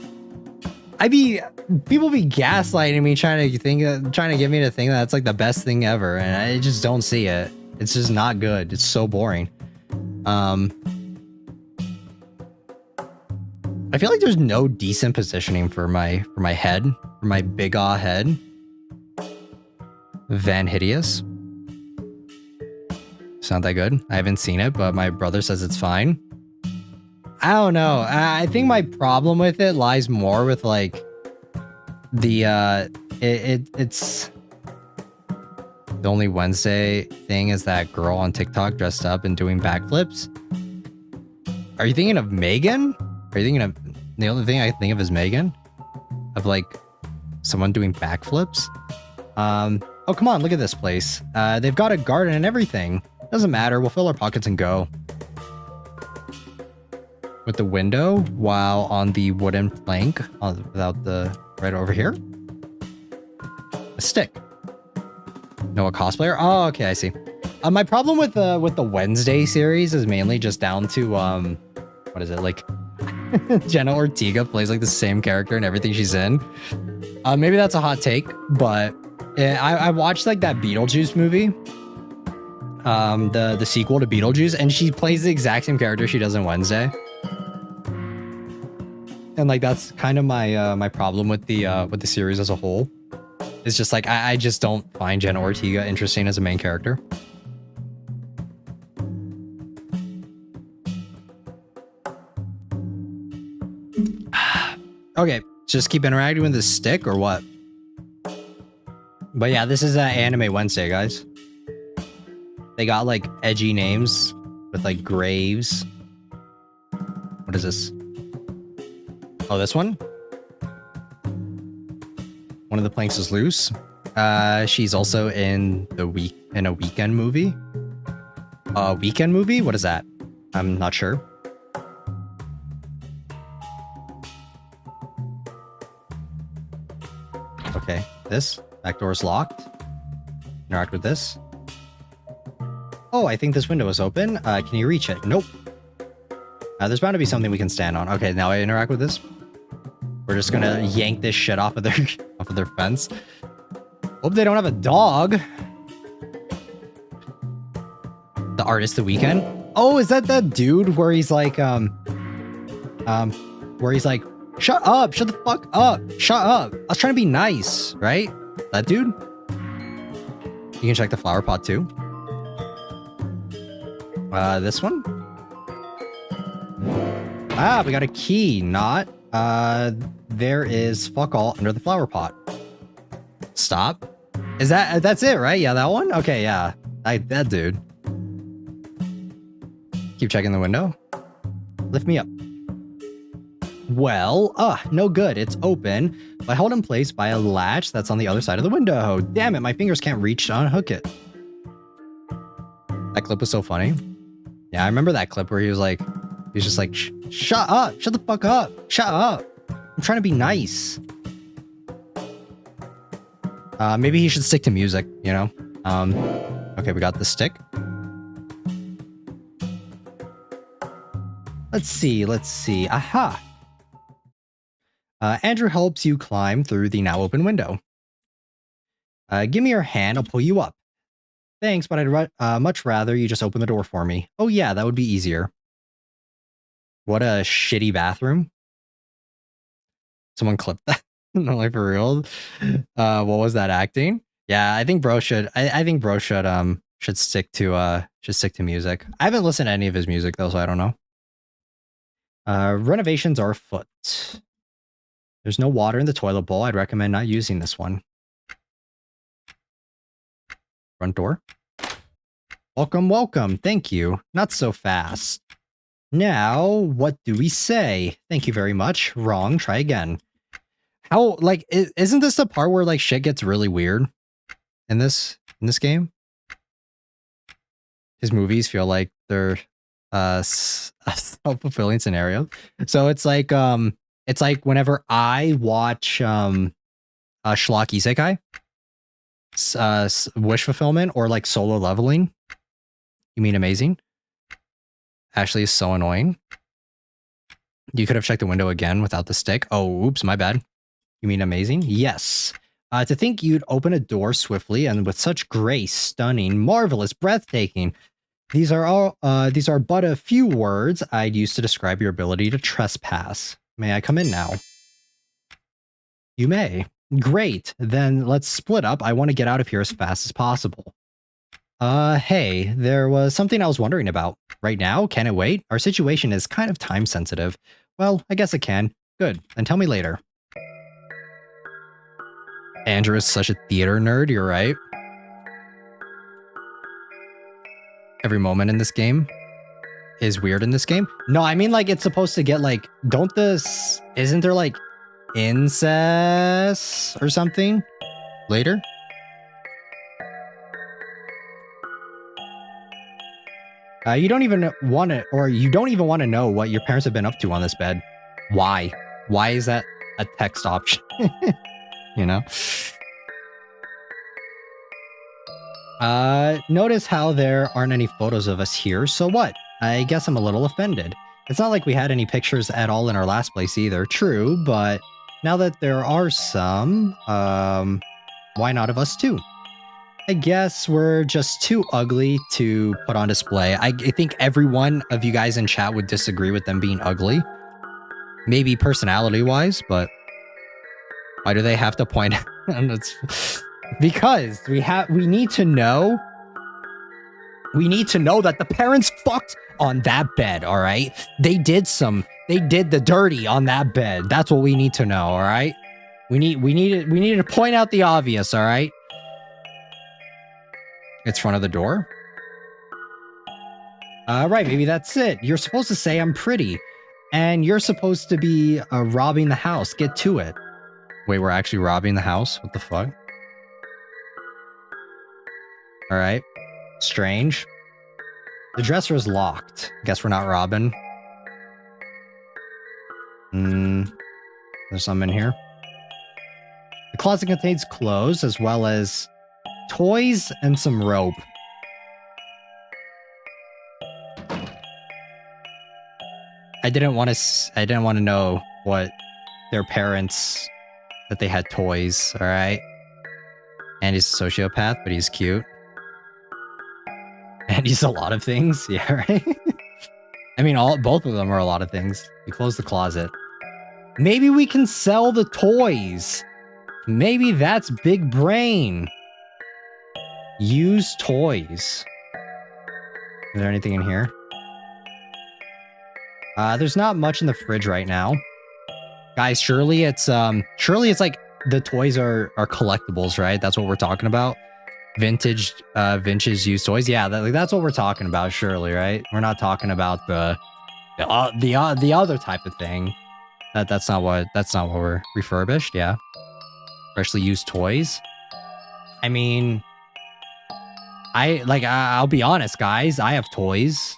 People be gaslighting me, trying to get me to think that it's like the best thing ever, and I just don't see it. It's just not good. It's so boring. I feel like there's no decent positioning for my head, for my big head. Van Hideous. It's not that good. I haven't seen it, but my brother says it's fine. I don't know. I think my problem with it lies more with like the it's the only Wednesday thing is that girl on TikTok dressed up and doing backflips. Are you thinking of Megan? Are you thinking of the only thing I think of is Megan? Of like someone doing backflips? Oh, come on, look at this place. They've got a garden and everything. Doesn't matter, we'll fill our pockets and go. With the window, while on the wooden plank, without the, right over here. A stick. No, a cosplayer? Oh, okay, I see. My problem with the Wednesday series is mainly just down to, what is it, like, Jenna Ortega plays like the same character in everything she's in. Maybe that's a hot take, but I watched like that Beetlejuice movie. The sequel to Beetlejuice, and she plays the exact same character she does in Wednesday. And like that's kind of my problem with the series as a whole. It's just like I just don't find Jenna Ortega interesting as a main character. Okay, just keep interacting with the stick or what? But yeah, this is Anime Wednesday, guys. They got like edgy names with like Graves. What is this? Oh, this one? One of the planks is loose. She's also in a weekend movie. Weekend movie? What is that? I'm not sure. Okay, this back door is locked. Interact with this. Oh, I think this window is open. Can you reach it? Nope. There's bound to be something we can stand on. Okay, now I interact with this. We're just gonna yank this shit off of their fence. Hope they don't have a dog. The artist, The Weeknd. Oh, is that dude where he's like, where he's like, shut up, shut the fuck up, shut up. I was trying to be nice, right? That dude. You can check the flower pot too. This one. Ah, we got a key. Not. There is fuck all under the flower pot. Stop. Is that's it, right? Yeah, that one? Okay, yeah. That dude. Keep checking the window. Lift me up. well. No good. It's open, but held in place by a latch that's on the other side of the window. Damn it, my fingers can't reach to unhook it. That clip was so funny. Yeah, I remember that clip where he was just like, shut up, shut the fuck up, shut up. I'm trying to be nice. Maybe he should stick to music, you know? Okay, we got the stick. Let's see. Aha. Andrew helps you climb through the now open window. Give me your hand, I'll pull you up. Thanks, but I'd much rather you just open the door for me. Oh yeah, that would be easier. What a shitty bathroom. Someone clipped that. No, like for real. What was that acting? Yeah, I think bro should. I think bro should stick to music. I haven't listened to any of his music though, so I don't know. Renovations are afoot. There's no water in the toilet bowl. I'd recommend not using this one. Front door. Welcome, welcome. Thank you. Not so fast. Now, what do we say? Thank you very much. Wrong. Try again. How, like, isn't this the part where, like, shit gets really weird in this game? His movies feel like they're a self-fulfilling scenario. So it's like whenever I watch schlock isekai, wish fulfillment, or like solo leveling. You mean amazing? Ashley is so annoying. You could have checked the window again without the stick. Oh, oops, my bad. You mean amazing? Yes. To think you'd open a door swiftly and with such grace, stunning, marvelous, breathtaking. These are but a few words I'd use to describe your ability to trespass. May I come in now? You may. Great. Then let's split up. I want to get out of here as fast as possible. Hey, there was something I was wondering about. Right now, can it wait? Our situation is kind of time sensitive. Well, I guess it can. Good. Then tell me later. Andrew is such a theater nerd, you're right. Every moment in this game is weird in this game. No, I mean, like, it's supposed to get, like, isn't there, like, incest or something later? You don't even want to know what your parents have been up to on this bed. Why? Why is that a text option? You know? Notice how there aren't any photos of us here, so what? I guess I'm a little offended. It's not like we had any pictures at all in our last place either. True, but now that there are some, why not of us too? I guess we're just too ugly to put on display. I think every one of you guys in chat would disagree with them being ugly. Maybe personality-wise, but why do they have to point out? Because we need to know that the parents fucked on that bed, all right? They did the dirty on that bed. That's what we need to know, all right? We need to point out the obvious, all right? It's front of the door. Right, maybe that's it. You're supposed to say I'm pretty, and you're supposed to be robbing the house. Get to it. Wait, we're actually robbing the house? What the fuck? All right. Strange. The dresser is locked. Guess we're not robbing. There's some in here. The closet contains clothes as well as toys and some rope. I didn't want to know what their parents, that they had toys, all right? And he's a sociopath, but he's cute. And he's a lot of things, yeah, right? I mean, both of them are a lot of things. We close the closet. Maybe we can sell the toys. Maybe that's big brain. Use toys. Is there anything in here? There's not much in the fridge right now. Guys, surely it's like the toys are collectibles, right? That's what we're talking about. Vintage used toys. Yeah, that's what we're talking about, surely, right? We're not talking about the other type of thing. That's not what we're refurbished. Yeah, freshly used toys. I mean, I'll be honest, guys. I have toys.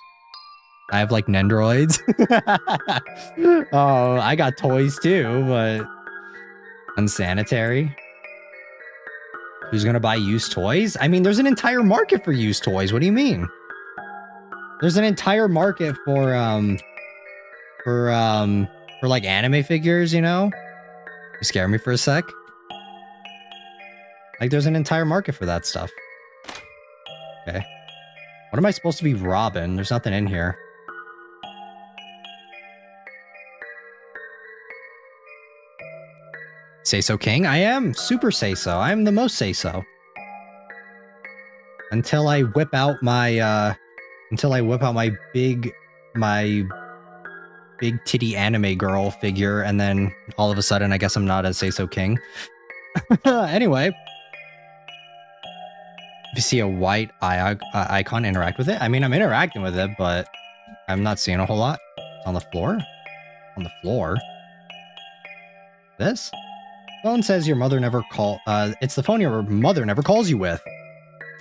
I have like Nendroids. Oh, I got toys too, but unsanitary. Who's gonna buy used toys? I mean, there's an entire market for used toys. What do you mean? There's an entire market for like anime figures, you know? You scare me for a sec. Like, there's an entire market for that stuff. Okay. What am I supposed to be robbing? There's nothing in here. Say so king? I am super say so. I am the most say so. Until I whip out my big titty anime girl figure, and then all of a sudden I guess I'm not a say so king. Anyway, if you see a white icon, interact with it. I mean, I'm interacting with it, but I'm not seeing a whole lot. It's on the floor. On the floor. This phone says your mother never it's the phone your mother never calls you with.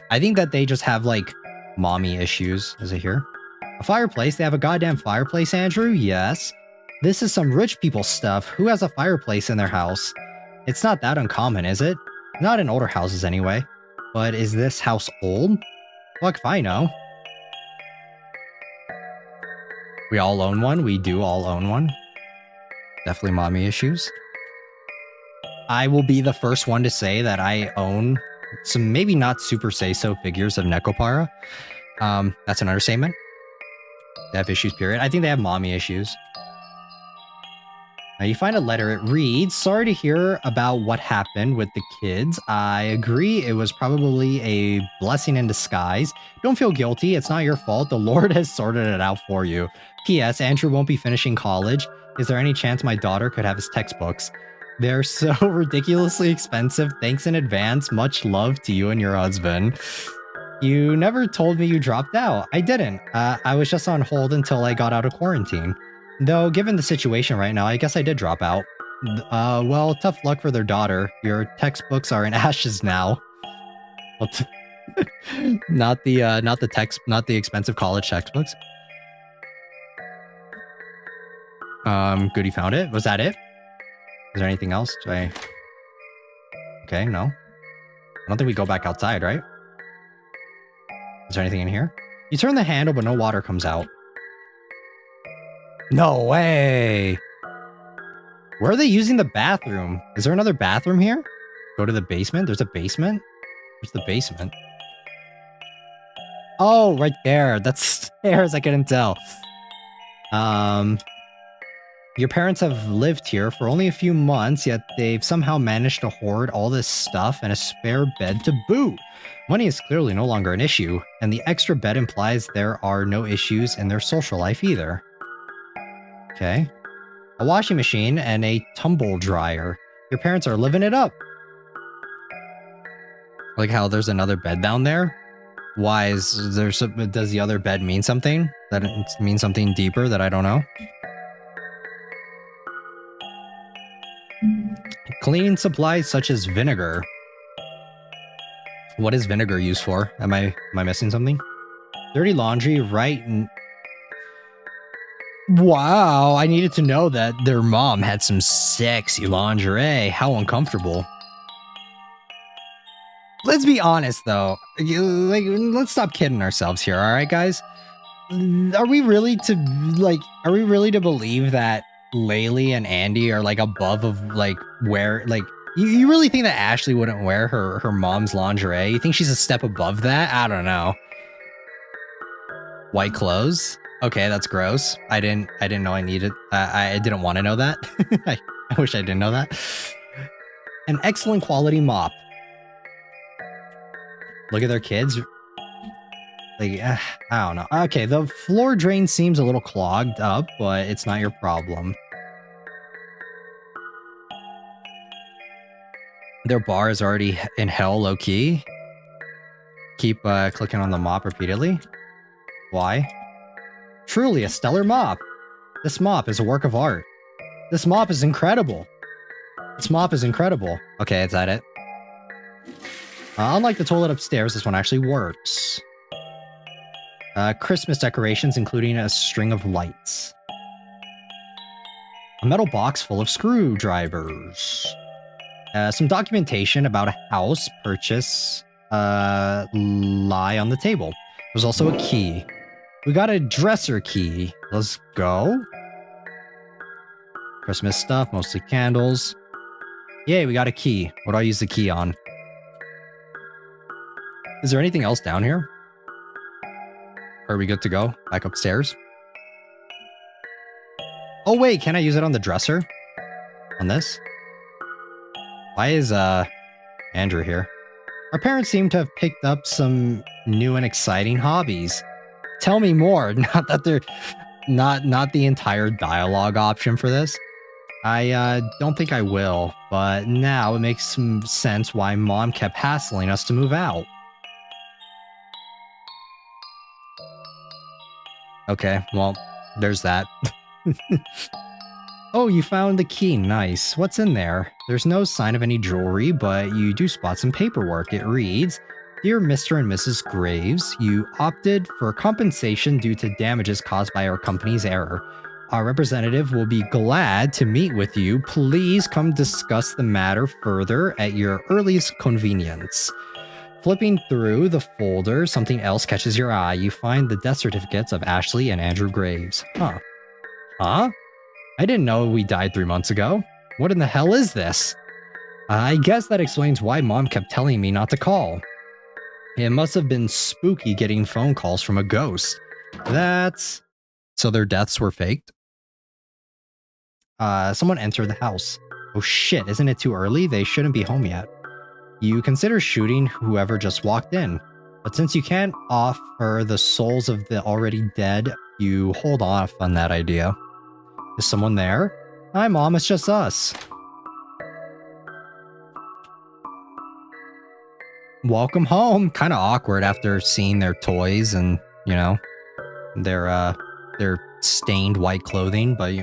I think that they just have like mommy issues. Is it here? A fireplace? They have a goddamn fireplace, Andrew? Yes. This is some rich people stuff. Who has a fireplace in their house? It's not that uncommon, is it? Not in older houses anyway. But is this house old? Fuck if I know. We all own one. We do all own one. Definitely mommy issues. I will be the first one to say that I own some maybe not super say-so figures of Nekopara. That's an understatement. They have issues, period. I think they have mommy issues. Now you find a letter. It reads, sorry to hear about what happened with the kids. I agree it was probably a blessing in disguise. Don't feel guilty. It's not your fault. The Lord has sorted it out for you. P.S. Andrew won't be finishing college. Is there any chance my daughter could have his textbooks? They're so ridiculously expensive. Thanks in advance. Much love to you and your husband. You never told me you dropped out. I didn't. I was just on hold until I got out of quarantine. Though, given the situation right now, I guess I did drop out. Well, tough luck for their daughter. Your textbooks are in ashes now. Well, not the expensive college textbooks. Good, you found it. Was that it? Is there anything else? Okay, no. I don't think we go back outside, right? Is there anything in here? You turn the handle, but no water comes out. No way! Where are they using the bathroom? Is there another bathroom here? Go to the basement? There's a basement? Where's the basement? Oh, right there. That's stairs, I couldn't tell. Your parents have lived here for only a few months, yet they've somehow managed to hoard all this stuff and a spare bed to boot. Money is clearly no longer an issue, and the extra bed implies there are no issues in their social life either. Okay. A washing machine and a tumble dryer. Your parents are living it up. Like how there's another bed down there. Why is there does the other bed mean something? That it means something deeper that I don't know? Cleaning supplies such as vinegar. What is vinegar used for? Am I missing something? Dirty laundry, right? Wow, I needed to know that their mom had some sexy lingerie. How uncomfortable. Let's be honest, though. Let's stop kidding ourselves here, all right, guys? Are we really to believe that Leyley and Andy are like above of like where like you really think that Ashley wouldn't wear her mom's lingerie? You think she's a step above that? I don't know. White clothes? Okay, that's gross. I didn't know I needed. I didn't want to know that. I wish I didn't know that. An excellent quality mop. Look at their kids. Like, I don't know. Okay, the floor drain seems a little clogged up, but it's not your problem. Their bar is already in hell, low-key. Keep clicking on the mop repeatedly. Why? Truly a stellar mop. This mop is a work of art. This mop is incredible. This mop is incredible. Okay, is that it? Unlike the toilet upstairs, this one actually works. Christmas decorations, including a string of lights. A metal box full of screwdrivers. Some documentation about a house purchase lie on the table. There's also a key. We got a dresser key. Let's go. Christmas stuff, mostly candles. Yay, we got a key. What do I use the key on? Is there anything else down here? Are we good to go? Back upstairs? Oh wait, can I use it on the dresser? On this? Why is Andrew here? Our parents seem to have picked up some new and exciting hobbies. Tell me more. Not that they're not the entire dialogue option for this. I don't think I will, but now it makes some sense why Mom kept hassling us to move out. Okay, well, there's that. Oh, you found the key. Nice. What's in there? There's no sign of any jewelry, but you do spot some paperwork. It reads, Dear Mr. and Mrs. Graves, you opted for compensation due to damages caused by our company's error. Our representative will be glad to meet with you. Please come discuss the matter further at your earliest convenience. Flipping through the folder, something else catches your eye. You find the death certificates of Ashley and Andrew Graves. Huh? I didn't know we died 3 months ago. What in the hell is this? I guess that explains why Mom kept telling me not to call. It must have been spooky getting phone calls from a ghost. That's... So their deaths were faked? Someone entered the house. Oh shit, isn't it too early? They shouldn't be home yet. You consider shooting whoever just walked in. But since you can't offer the souls of the already dead, you hold off on that idea. Is someone there? Hi, Mom, it's just us. Welcome home. Kind of awkward after seeing their toys and, you know, their stained white clothing, but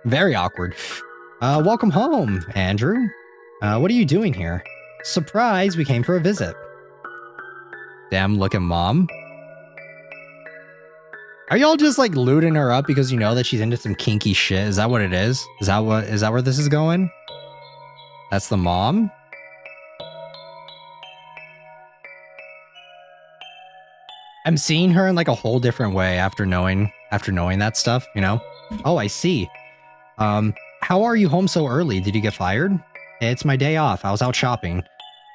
very awkward. Welcome home, Andrew. What are you doing here? Surprise, we came for a visit. Damn, look at Mom. Are y'all just like looting her up because you know that she's into some kinky shit? Is that what it is? Is that where this is going? That's the mom? I'm seeing her in like a whole different way after knowing that stuff, you know? Oh, I see. How are you home so early? Did you get fired? It's my day off. I was out shopping.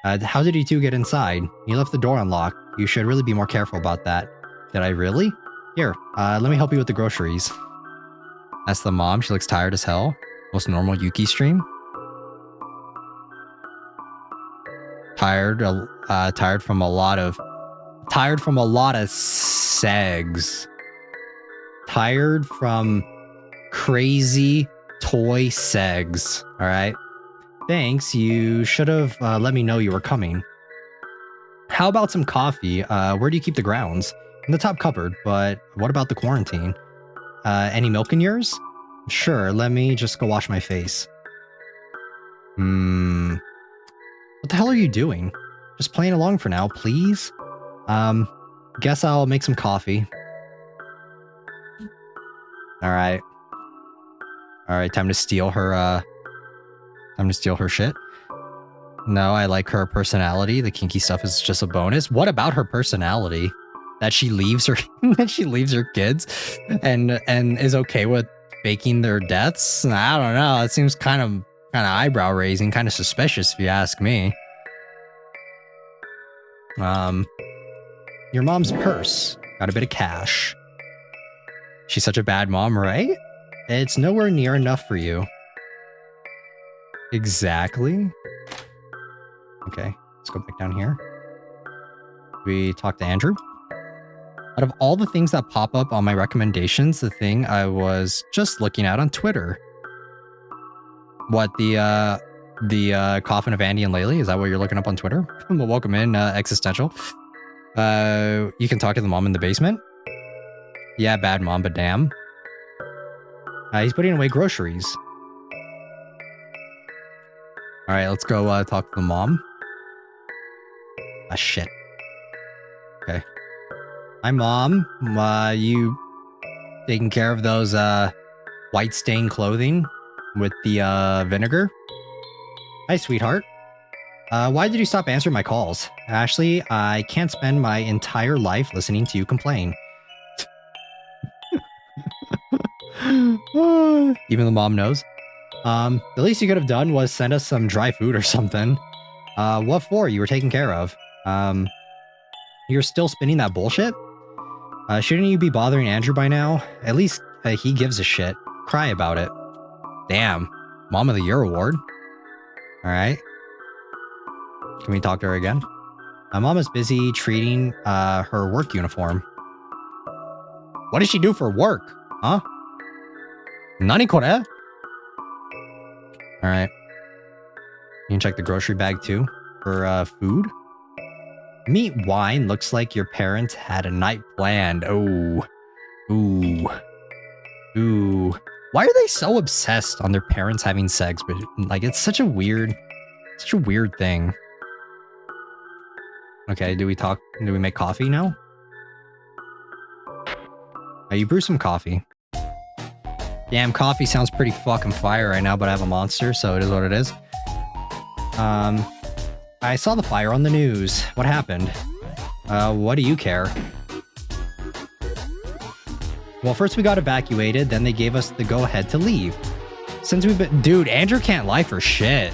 How did you two get inside? You left the door unlocked. You should really be more careful about that. Did I really? Here, let me help you with the groceries. That's the mom. She looks tired as hell. Most normal Yuki stream. Tired from a lot of segs. Tired from crazy toy segs. All right. Thanks. You should have let me know you were coming. How about some coffee? Where do you keep the grounds? In the top cupboard, but what about the quarantine? Any milk in yours? Sure, let me just go wash my face. What the hell are you doing? Just playing along for now, please? Guess I'll make some coffee. Alright. Alright, time to steal her, shit. No, I like her personality. The kinky stuff is just a bonus. What about her personality? That she leaves her kids and is okay with faking their deaths? I don't know. It seems kind of eyebrow raising, kind of suspicious if you ask me. Your mom's purse. Got a bit of cash. She's such a bad mom, right? It's nowhere near enough for you. Exactly. Okay, let's go back down here. We talk to Andrew. Out of all the things that pop up on my recommendations, the thing I was just looking at on Twitter. What, the Coffin of Andy and Leyley? Is that what you're looking up on Twitter? Well, welcome in, Existential. You can talk to the mom in the basement. Yeah, bad mom, but damn. He's putting away groceries. All right, let's go talk to the mom. Ah, shit. Okay. Hi, Mom. You taking care of those white stained clothing with the vinegar? Hi, sweetheart. Why did you stop answering my calls? Ashley, I can't spend my entire life listening to you complain. Even the mom knows. The least you could have done was send us some dry food or something. What for? You were taken care of. You're still spinning that bullshit? Shouldn't you be bothering Andrew by now? At least he gives a shit. Cry about it. Damn. Mom of the Year award. Alright. Can we talk to her again? My mom is busy treating her work uniform. What does she do for work? Huh? Nani kore? Alright. You can check the grocery bag too for food. Meat wine looks like your parents had a night planned. Oh. Ooh. Ooh. Why are they so obsessed on their parents having sex? But like, it's such a weird thing. Okay, do we make coffee now? You brew some coffee. Damn, coffee sounds pretty fucking fire right now, but I have a monster, so it is what it is. I saw the fire on the news. What happened? What do you care? Well, first we got evacuated, then they gave us the go-ahead to leave. Since we've been... Dude, Andrew can't lie for shit.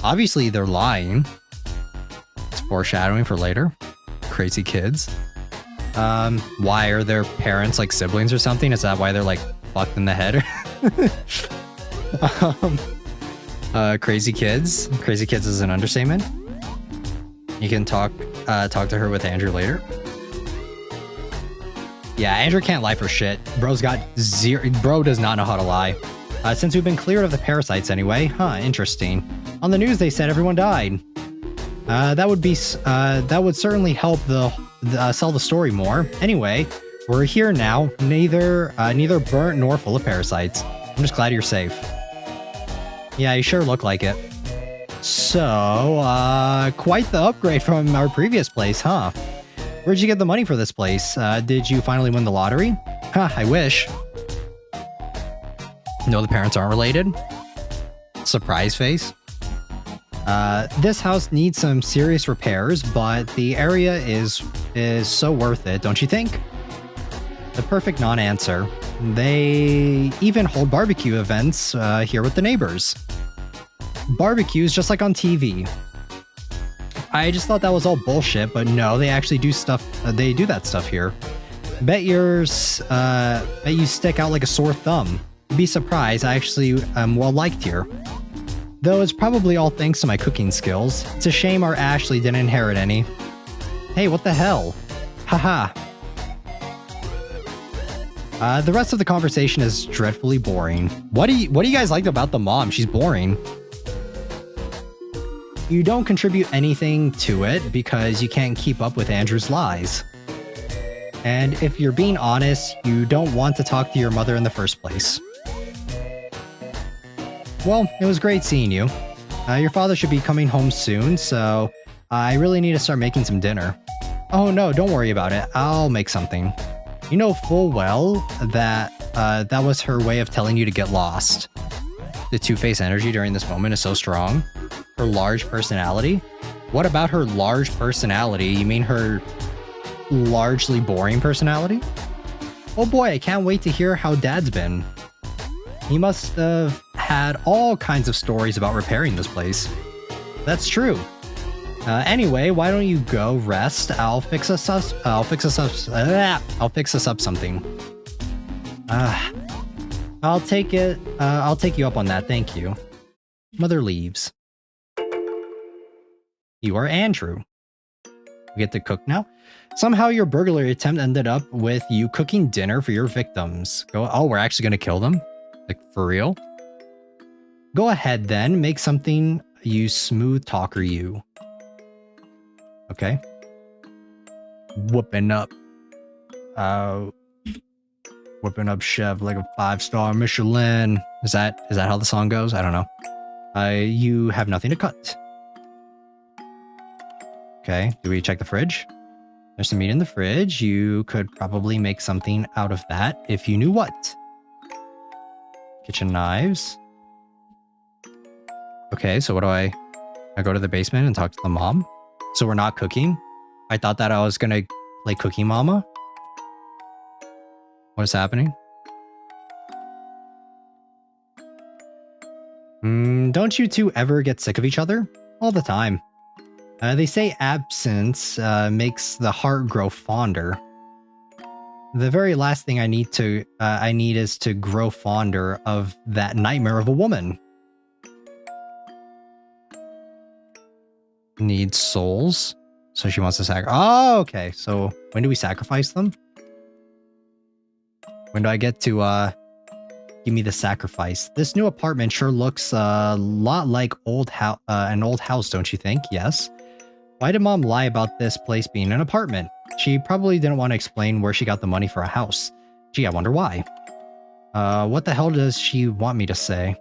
Obviously, they're lying. It's foreshadowing for later. Crazy kids. Why are their parents like siblings or something? Is that why they're like fucked in the head? Crazy kids. Crazy kids is an understatement. You can talk to her with Andrew later. Yeah, Andrew can't lie for shit. Bro's got zero. Bro does not know how to lie. Since we've been cleared of the parasites anyway. Huh, interesting. On the news, they said everyone died. That would certainly help sell the story more. Anyway, we're here now. Neither burnt nor full of parasites. I'm just glad you're safe. Yeah, you sure look like it. So, quite the upgrade from our previous place, huh? Where'd you get the money for this place? Did you finally win the lottery? Huh, I wish. No, the parents aren't related. Surprise face. This house needs some serious repairs, but the area is so worth it, don't you think? The perfect non-answer. They even hold barbecue events here with the neighbors. Barbecues just like on TV. I just thought that was all bullshit, but no, they actually do stuff. They do that stuff here. Bet you stick out like a sore thumb. You'd be surprised, I actually am well liked here. Though it's probably all thanks to my cooking skills. It's a shame our Ashley didn't inherit any. Hey, what the hell? Haha. The rest of the conversation is dreadfully boring. What do you guys like about the mom? She's boring. You don't contribute anything to it because you can't keep up with Andrew's lies. And if you're being honest, you don't want to talk to your mother in the first place. Well, it was great seeing you. Your father should be coming home soon, so I really need to start making some dinner. Oh no, don't worry about it. I'll make something. You know full well that that was her way of telling you to get lost. The two-face energy during this moment is so strong. Her large personality? What about her large personality? You mean her largely boring personality? Oh boy, I can't wait to hear how Dad's been. He must have had all kinds of stories about repairing this place. That's true. Anyway, why don't you go rest? I'll fix us up something. I'll take you up on that, thank you. Mother leaves. You are Andrew. We get to cook now? Somehow your burglary attempt ended up with you cooking dinner for your victims. Oh, we're actually gonna kill them? Like, for real? Go ahead then, make something, you smooth talker you. Okay. Whooping up. whipping up chef like a 5-star Michelin. Is that how the song goes? I don't know. You have nothing to cut. Okay, do we check the fridge? There's some meat in the fridge. You could probably make something out of that if you knew what. Kitchen knives. Okay, so what do I go to the basement and talk to the mom? So we're not cooking? I thought that I was gonna play Cookie Mama. What is happening? Don't you two ever get sick of each other? All the time. They say absence makes the heart grow fonder. The very last thing I need is to grow fonder of that nightmare of a woman. Needs souls. So she wants to sacrifice. Oh, okay. So when do we sacrifice them? When do I get to give me the sacrifice? This new apartment sure looks a lot like an old house, don't you think? Yes. Why did Mom lie about this place being an apartment? She probably didn't want to explain where she got the money for a house. Gee, I wonder why. What the hell does she want me to say?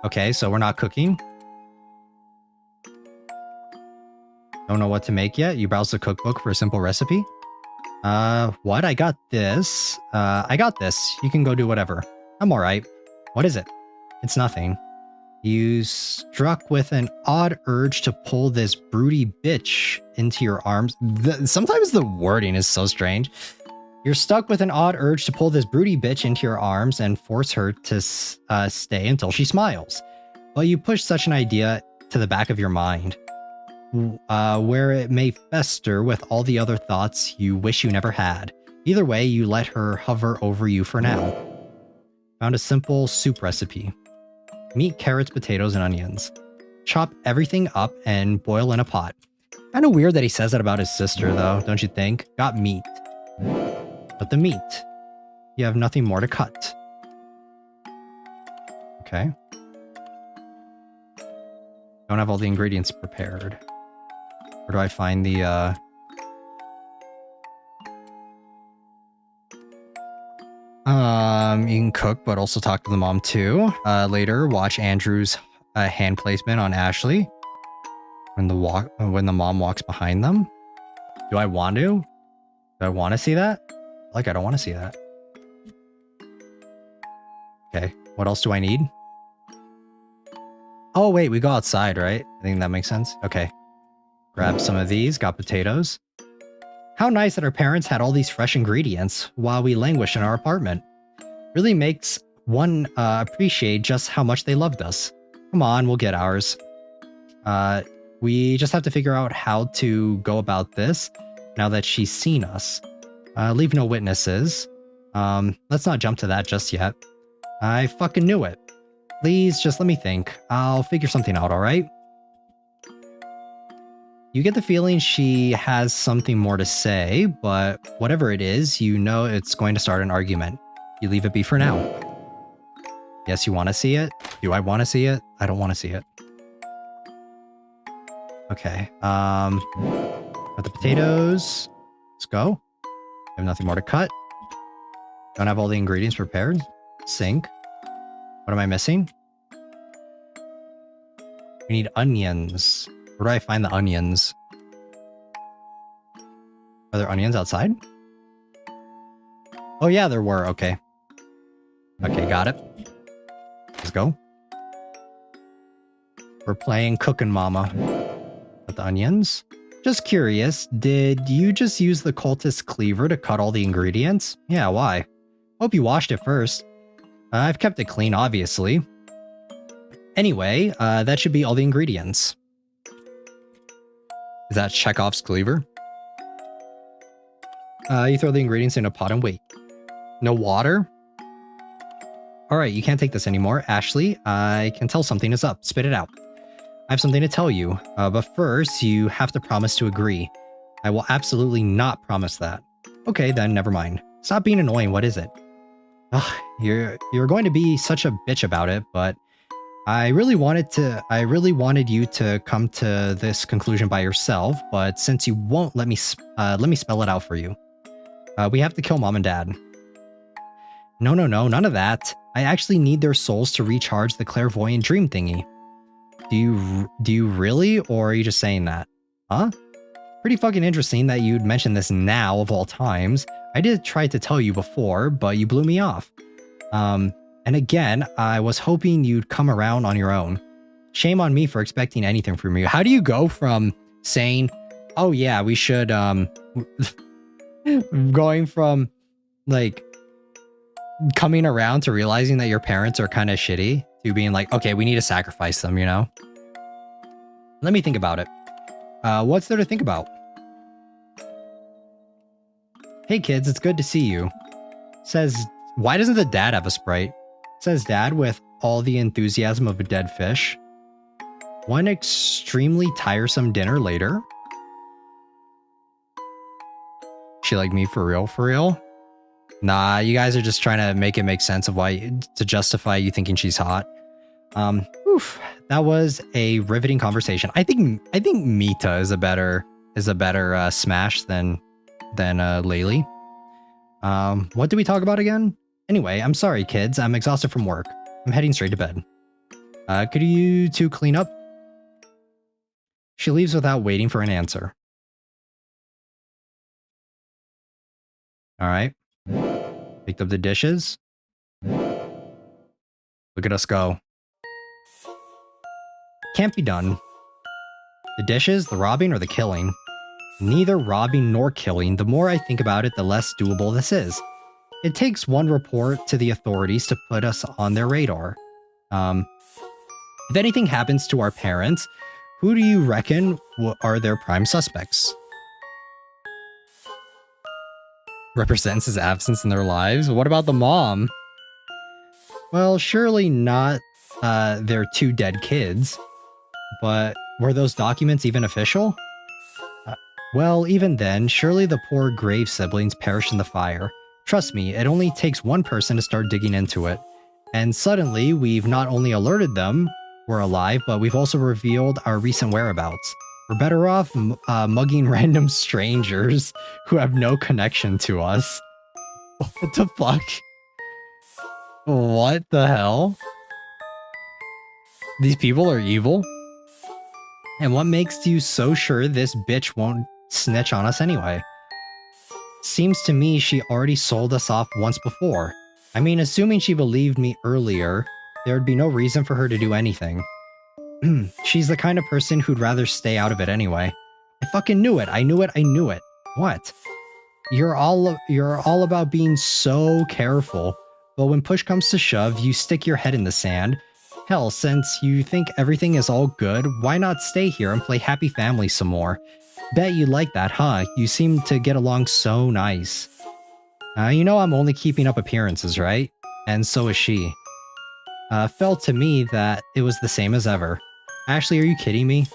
Okay, so we're not cooking. Don't know what to make yet. You browse the cookbook for a simple recipe. What? I got this. I got this. You can go do whatever. I'm alright. What is it? It's nothing. You struck with an odd urge to pull this broody bitch into your arms. Sometimes the wording is so strange. You're stuck with an odd urge to pull this broody bitch into your arms and force her to stay until she smiles. But you push such an idea to the back of your mind, where it may fester with all the other thoughts you wish you never had. Either way, you let her hover over you for now. Found a simple soup recipe. Meat, carrots, potatoes, and onions. Chop everything up and boil in a pot. Kind of weird that he says that about his sister, though, don't you think? Got meat. But the meat. You have nothing more to cut. Okay. Don't have all the ingredients prepared. Where do I find the, you can cook, but also talk to the mom too. Later, watch Andrew's hand placement on Ashley when the mom walks behind them. Do I want to? Do I want to see that? Like, I don't want to see that. Okay, what else do I need? Oh wait, we go outside, right? I think that makes sense. Okay, grab some of these. Got potatoes. How nice that our parents had all these fresh ingredients while we languish in our apartment. Really makes one appreciate just how much they loved us. Come on, we'll get ours. We just have to figure out how to go about this now that she's seen us. Leave no witnesses. Let's not jump to that just yet. I fucking knew it. Please, just let me think. I'll figure something out, alright? You get the feeling she has something more to say, but whatever it is, you know it's going to start an argument. You leave it be for now. Yes, you want to see it? Do I want to see it? I don't want to see it. Okay, got the potatoes. Let's go. I have nothing more to cut. Don't have all the ingredients prepared. Sink. What am I missing? We need onions. Where do I find the onions? Are there onions outside? Oh yeah, there were. Okay. Okay, got it. Let's go. We're playing Cookin' Mama. With the onions. Just curious, did you just use the cultist cleaver to cut all the ingredients? Yeah, why? Hope you washed it first. I've kept it clean, obviously. Anyway, that should be all the ingredients. Is that Chekhov's cleaver? You throw the ingredients in a pot and wait. No water? Alright, you can't take this anymore. Ashley, I can tell something is up. Spit it out. I have something to tell you, but first, you have to promise to agree. I will absolutely not promise that. Okay, then, never mind. Stop being annoying, what is it? Ugh, you're going to be such a bitch about it, but I really wanted you to come to this conclusion by yourself, but since you won't let me spell it out for you. We have to kill mom and dad. No, none of that. I actually need their souls to recharge the clairvoyant dream thingy. Do you really, or are you just saying that? Huh? Pretty fucking interesting that you'd mention this now of all times. I did try to tell you before, but you blew me off. And again, I was hoping you'd come around on your own. Shame on me for expecting anything from you. How do you go from saying, oh yeah, we should, going from, like, coming around to realizing that your parents are kind of shitty to being like, okay, we need to sacrifice them, you know? Let me think about it. What's there to think about? Hey kids, it's good to see you. Says, why doesn't the dad have a Sprite? Says dad with all the enthusiasm of a dead fish. One extremely tiresome dinner later. She like me for real, for real? Nah, you guys are just trying to make it make sense of why, to justify you thinking she's hot. Oof, that was a riveting conversation. I think Mita is a better smash than Leyley. What did we talk about again? Anyway, I'm sorry, kids. I'm exhausted from work. I'm heading straight to bed. Could you two clean up? She leaves without waiting for an answer. All right. Picked up the dishes. Look at us go. Can't be done. The dishes, the robbing, or the killing? Neither robbing nor killing. The more I think about it, the less doable this is. It takes one report to the authorities to put us on their radar. If anything happens to our parents, who do you reckon are their prime suspects? Represents his absence in their lives? What about the mom? Well, surely not their two dead kids. But were those documents even official? Well, even then, surely the poor grave siblings perished in the fire. Trust me, it only takes one person to start digging into it. And suddenly, we've not only alerted them we're alive, but we've also revealed our recent whereabouts. We're better off mugging random strangers who have no connection to us. What the fuck? What the hell? These people are evil? And what makes you so sure this bitch won't snitch on us anyway? Seems to me she already sold us off once before. I mean, assuming she believed me earlier, there'd be no reason for her to do anything. She's the kind of person who'd rather stay out of it anyway. I fucking knew it. I knew it. What? You're all about being so careful, but when push comes to shove, you stick your head in the sand. Hell, since you think everything is all good, why not stay here and play Happy Family some more? Bet you like that, huh? You seem to get along so nice. You know I'm only keeping up appearances, right? And so is she. Felt to me that it was the same as ever. Ashley, are you kidding me?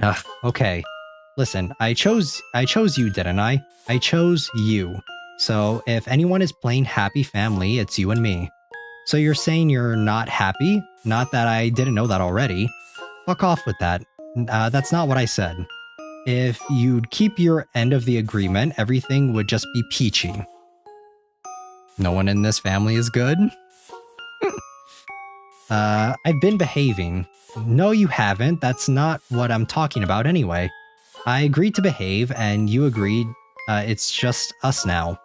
Ugh, okay. Listen, I chose you, didn't I? I chose you. So if anyone is playing Happy Family, it's you and me. So you're saying you're not happy? Not that I didn't know that already. Fuck off with that. That's not what I said. If you'd keep your end of the agreement, everything would just be peachy. No one in this family is good? I've been behaving. No, you haven't. That's not what I'm talking about anyway. I agreed to behave, and you agreed. It's just us now.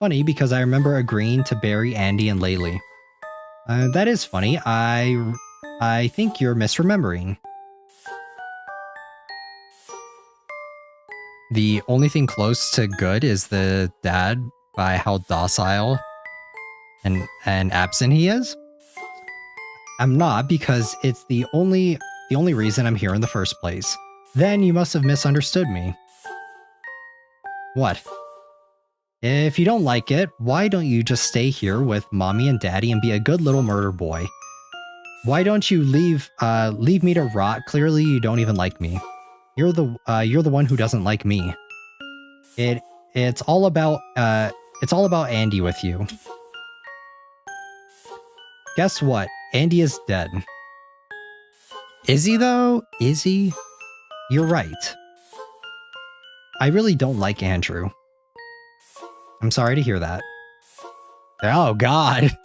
Funny, because I remember agreeing to bury Andy and Leyley. That is funny. I think you're misremembering. The only thing close to good is the dad by how docile and absent he is. I'm not, because it's the only reason I'm here in the first place. Then you must have misunderstood me. What? If you don't like it, why don't you just stay here with mommy and daddy and be a good little murder boy? Why don't you leave me to rot? Clearly you don't even like me. You're the one who doesn't like me. It's all about Andy with you. Guess what? Andy is dead. Is he though? Is he? You're right. I really don't like Andrew. I'm sorry to hear that. Oh God.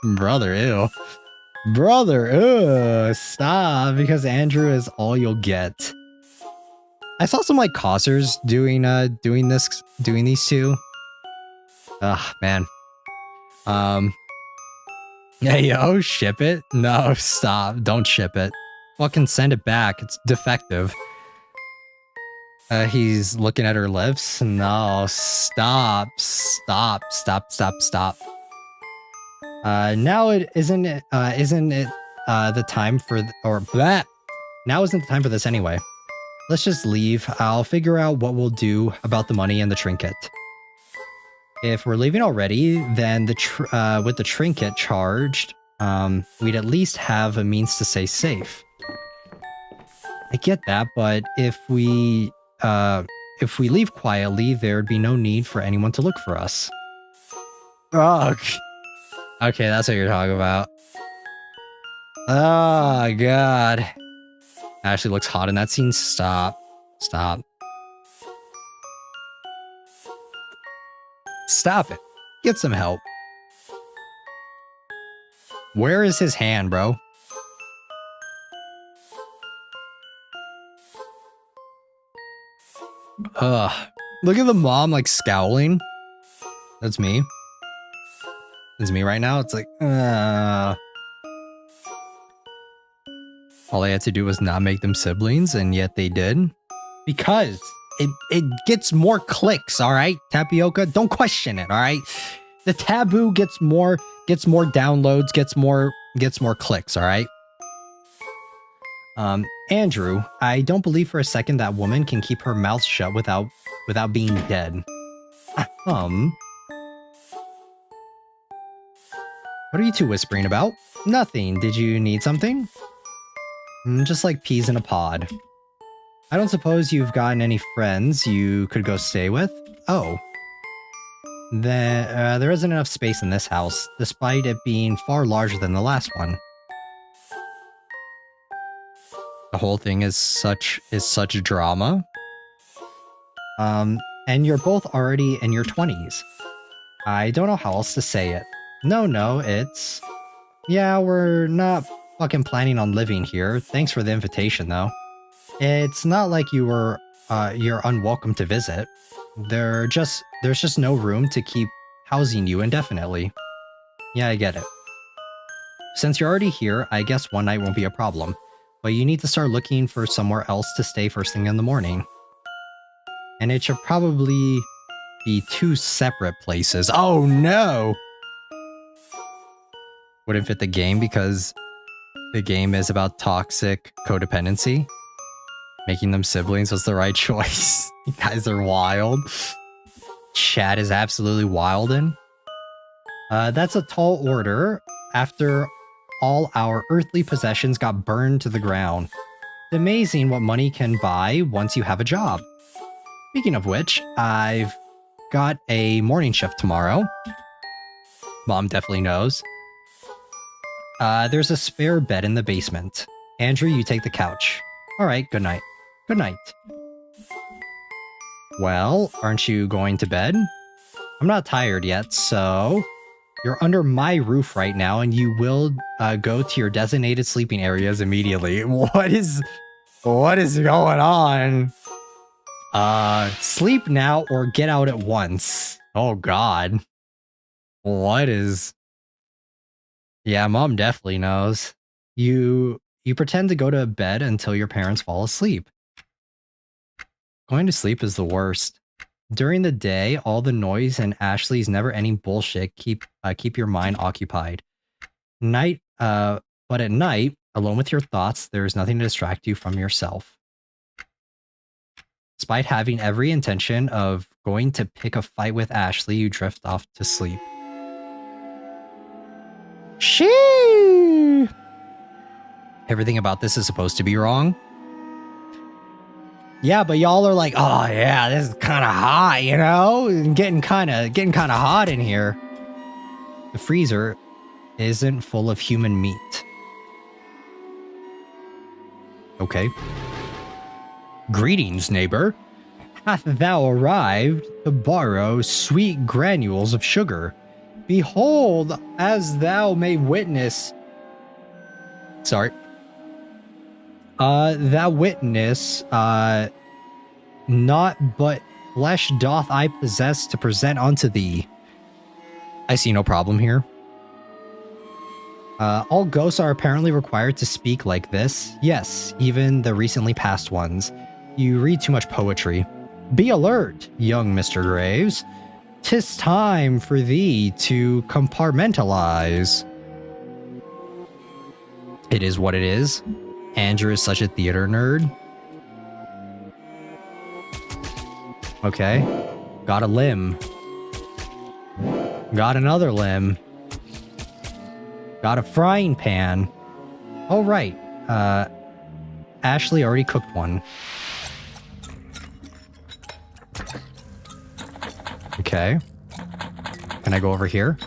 Brother, ew. Brother, ew. Stop, because Andrew is all you'll get. I saw some like causers doing these two. Ugh, man. Hey, yo, ship it? No, stop. Don't ship it. Fucking send it back. It's defective. He's looking at her lips. No, stop. Stop. Stop. Stop. Stop. Now isn't it the time for, or bleh. Now isn't the time for this anyway. Let's just leave. I'll figure out what we'll do about the money and the trinket. If we're leaving already, then with the trinket charged, we'd at least have a means to stay safe. I get that, but if we leave quietly, there'd be no need for anyone to look for us. Oh, okay, that's what you're talking about. Oh, God. Ashley looks hot in that scene. Stop. Stop. Stop it. Get some help. Where is his hand, bro? Ugh. Look at the mom, like, scowling. That's me. It's me right now. It's like, all I had to do was not make them siblings, and yet they did. Because it gets more clicks, all right? Tapioca, don't question it, all right? The taboo gets more downloads, gets more clicks, all right? Andrew, I don't believe for a second that woman can keep her mouth shut without being dead. What are you two whispering about? Nothing. Did you need something? Just like peas in a pod. I don't suppose you've gotten any friends you could go stay with? Oh. There isn't enough space in this house, despite it being far larger than the last one. The whole thing is such drama. And you're both already in your 20s. I don't know how else to say it. No, it's... Yeah, we're not fucking planning on living here. Thanks for the invitation, though. It's not like you're unwelcome to visit. There's just no room to keep housing you indefinitely. Yeah, I get it. Since you're already here, I guess one night won't be a problem. But you need to start looking for somewhere else to stay first thing in the morning. And it should probably be 2 separate places. Oh no! Wouldn't fit the game because the game is about toxic codependency. Making them siblings was the right choice. You guys are wild. Chat is absolutely wildin'. That's a tall order after all our earthly possessions got burned to the ground. It's amazing what money can buy once you have a job. Speaking of which, I've got a morning shift tomorrow. Mom definitely knows. There's a spare bed in the basement. Andrew, you take the couch. Alright, good night. Good night. Well, aren't you going to bed? I'm not tired yet, so... You're under my roof right now, and you will go to your designated sleeping areas immediately. What is going on? Sleep now or get out at once. Oh God. What is... Yeah, Mom definitely knows. You pretend to go to bed until your parents fall asleep. Going to sleep is the worst. During the day, all the noise and Ashley's never-ending bullshit keep your mind occupied. But at night, alone with your thoughts, there is nothing to distract you from yourself. Despite having every intention of going to pick a fight with Ashley, you drift off to sleep. Shee! Everything about this is supposed to be wrong. Yeah, but y'all are like, oh yeah, this is kind of hot, you know? Getting kind of hot in here. The freezer isn't full of human meat. Okay. Greetings, neighbor. Hath thou arrived to borrow sweet granules of sugar? Behold, as thou may witness... Sorry. Thou witness, not but flesh doth I possess to present unto thee. I see no problem here. All ghosts are apparently required to speak like this. Yes, even the recently passed ones. You read too much poetry. Be alert, young Mr. Graves. 'Tis time for thee to compartmentalize. It is what it is. Andrew is such a theater nerd. Okay. Got a limb. Got another limb. Got a frying pan. Oh, right. Ashley already cooked one. Okay. Can I go over here?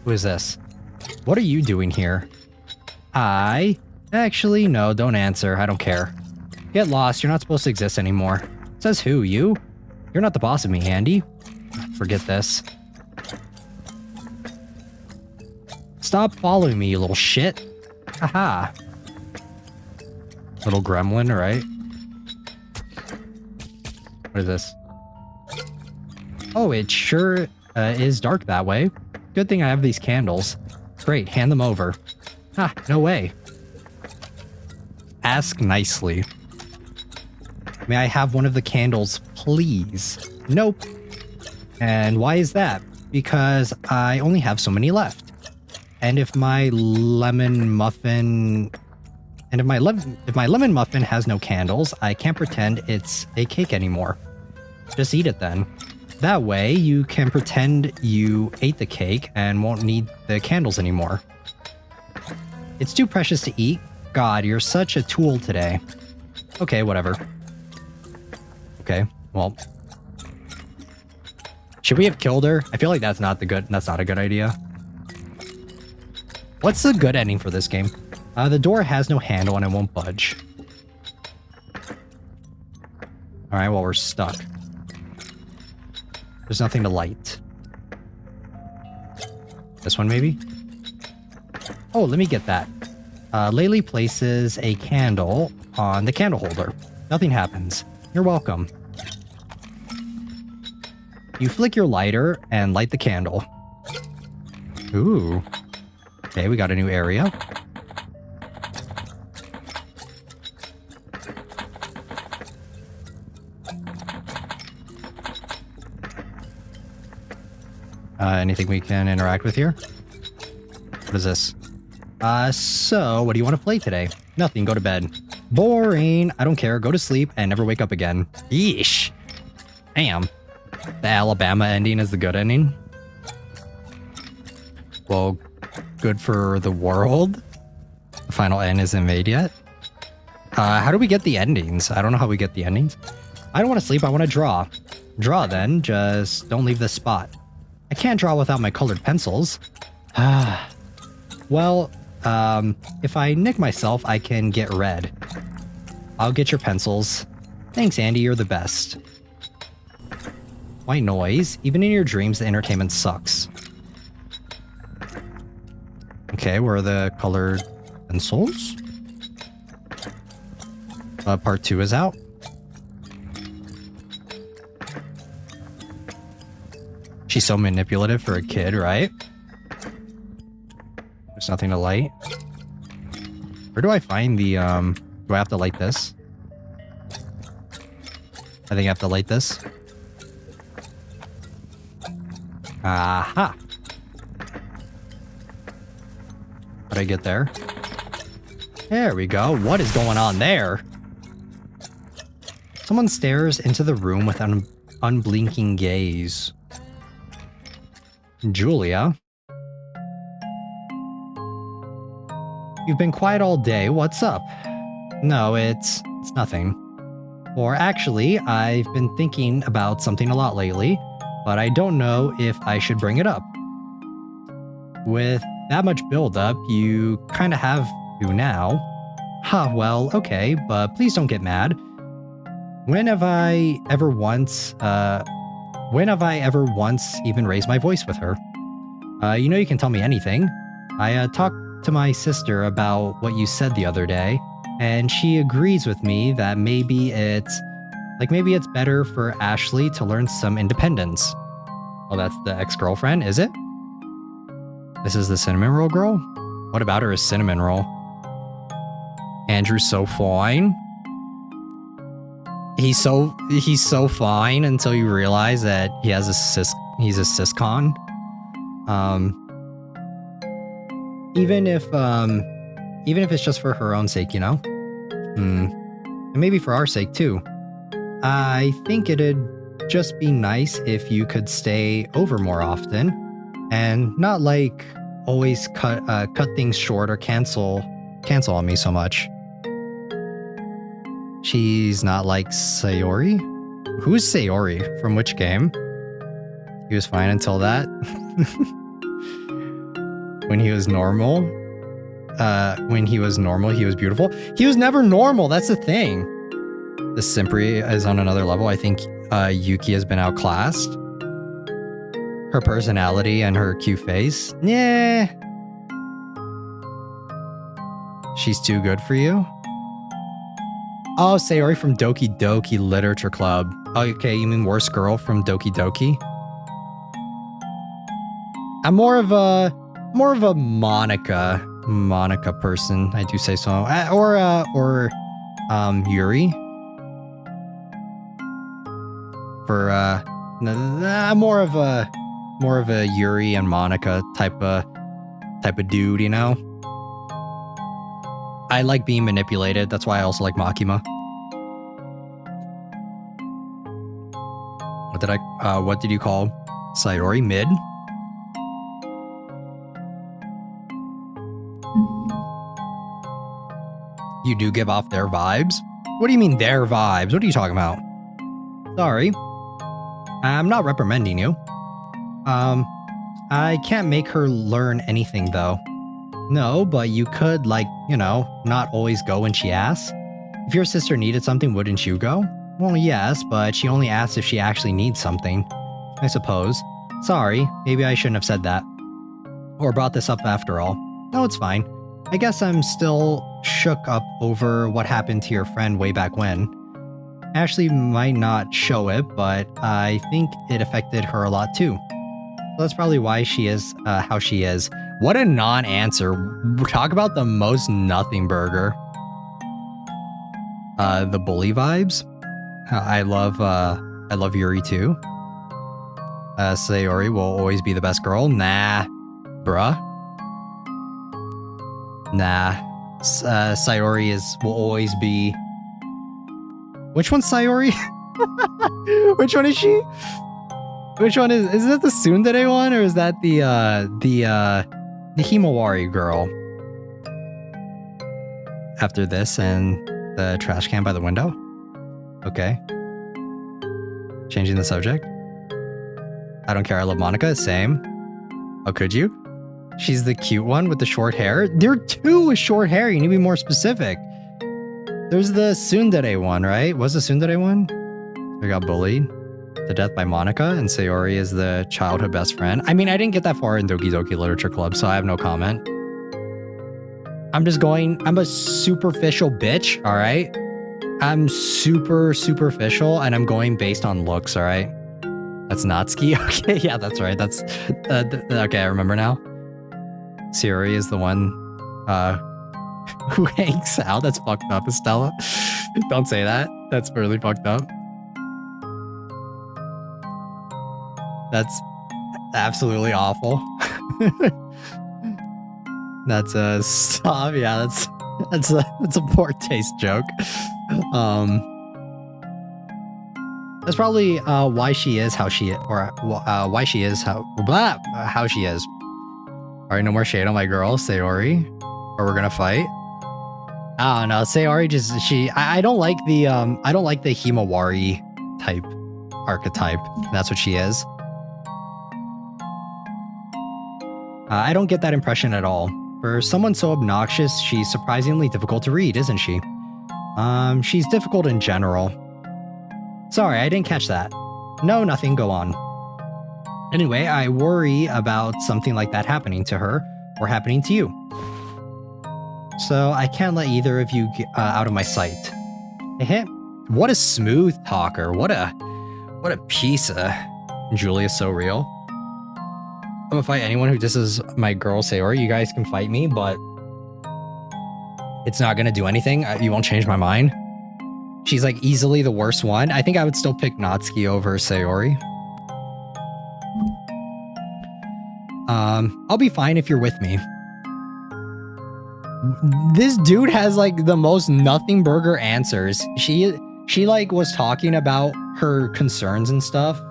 Who is this? What are you doing here? Actually, no, don't answer. I don't care. Get lost. You're not supposed to exist anymore. Says who? You? You're not the boss of me, Andy. Forget this. Stop following me, you little shit. Haha. Little gremlin, right? What is this? Oh, it sure is dark that way. Good thing I have these candles. Great, hand them over. Ah, no way. Ask nicely. May I have one of the candles, please? Nope. And why is that? Because I only have so many left. And if my lemon muffin... And if my lemon muffin has no candles, I can't pretend it's a cake anymore. Just eat it then. That way, you can pretend you ate the cake and won't need the candles anymore. It's too precious to eat. God, you're such a tool today. Okay, whatever. Okay, well... Should we have killed her? I feel like that's not a good idea. What's the good ending for this game? The door has no handle and it won't budge. Alright, well, we're stuck. There's nothing to light. This one, maybe? Oh, let me get that. Leyley places a candle on the candle holder. Nothing happens. You're welcome. You flick your lighter and light the candle. Ooh. Okay, we got a new area. Anything we can interact with here? What is this? So, what do you want to play today? Nothing, go to bed. Boring. I don't care, go to sleep and never wake up again. Yeesh. Damn. The Alabama ending is the good ending. Well, good for the world. The final end isn't made yet. How do we get the endings? I don't know how we get the endings. I don't want to sleep, I want to draw. Draw then, just don't leave this spot. I can't draw without my colored pencils. Well, if I nick myself, I can get red. I'll get your pencils. Thanks, Andy, you're the best. White noise. Even in your dreams, the entertainment sucks. Okay, where are the colored pencils? Part 2 is out. She's so manipulative for a kid, right? There's nothing to light. Where do I find the, do I have to light this? I think I have to light this. Aha! How'd I get there? There we go. What is going on there? Someone stares into the room with an unblinking gaze. Julia? You've been quiet all day. What's up? No, it's nothing. Or actually, I've been thinking about something a lot lately, but I don't know if I should bring it up. With that much buildup, you kind of have to now. Huh, well, okay, but please don't get mad. When have I ever once even raised my voice with her? You know you can tell me anything. I talked to my sister about what you said the other day, and she agrees with me that maybe it's better for Ashley to learn some independence. Oh, that's the ex-girlfriend, is it? This is the cinnamon roll girl? What about her is cinnamon roll? Andrew's so fine. He's so fine until you realize that he's a siscon. Even if it's just for her own sake, you know? And maybe for our sake too. I think it'd just be nice if you could stay over more often and not like always cut things short or cancel on me so much. She's not like Sayori? Who's Sayori? From which game? He was fine until that. When he was normal, he was beautiful. He was never normal, that's the thing. The Simpri is on another level. I think Yuki has been outclassed. Her personality and her cute face. Yeah. She's too good for you? Oh, Sayori from Doki Doki Literature Club. Oh, okay, you mean Worst Girl from Doki Doki? I'm more of a Monica person, I do say so. Or Yuri. For more of a Yuri and Monica type of dude, you know? I like being manipulated. That's why I also like Makima. What did you call Sayori? Mid? You do give off their vibes? What do you mean their vibes? What are you talking about? Sorry. I'm not reprimanding you. I can't make her learn anything though. No, but you could, like, you know, not always go when she asks. If your sister needed something, wouldn't you go? Well, yes, but she only asks if she actually needs something. I suppose. Sorry, maybe I shouldn't have said that. Or brought this up after all. No, it's fine. I guess I'm still shook up over what happened to your friend way back when. Ashley might not show it, but I think it affected her a lot too. So that's probably why she is how she is. What a non-answer. Talk about the most nothing burger. The bully vibes. I love Yuri too. Sayori will always be the best girl. Nah, bruh. Nah. Sayori will always be. Which one's Sayori? Which one is she? Which one is that the tsundere one, or is that the Himawari girl? After this and the trash can by the window? Okay. Changing the subject? I don't care, I love Monica, same. Oh, could you? She's the cute one with the short hair? There are two with short hair, you need to be more specific. There's the tsundere one, right? What's the tsundere one? I got bullied to death by Monica, and Sayori is the childhood best friend. I mean, I didn't get that far in Doki Doki Literature Club, so I have no comment. I'm a superficial bitch, all right? I'm super superficial, and I'm going based on looks, all right? That's Natsuki? Okay, yeah, that's right. That's, okay, I remember now. Sayori is the one, who hangs out. That's fucked up, Estella. Don't say that. That's really fucked up. That's absolutely awful. That's a stop. Yeah, that's a poor taste joke. That's probably why she is how she is, or why she is how she is. All right, no more shade on my girl, Sayori, or we're gonna fight. I don't know. Sayori I don't like the Himawari type archetype. That's what she is. I don't get that impression at all. For someone so obnoxious, she's surprisingly difficult to read, isn't she? She's difficult in general. Sorry, I didn't catch that. No, nothing, go on. Anyway, I worry about something like that happening to her, or happening to you. So I can't let either of you get out of my sight. Heh. What a smooth talker. What a piece of... Julia's so real. I'm gonna fight anyone who disses my girl Sayori. You guys can fight me, but it's not gonna do anything. You won't change my mind. She's like easily the worst one. I think I would still pick Natsuki over Sayori. I'll be fine if you're with me. This dude has like the most nothing burger answers. She like was talking about her concerns and stuff,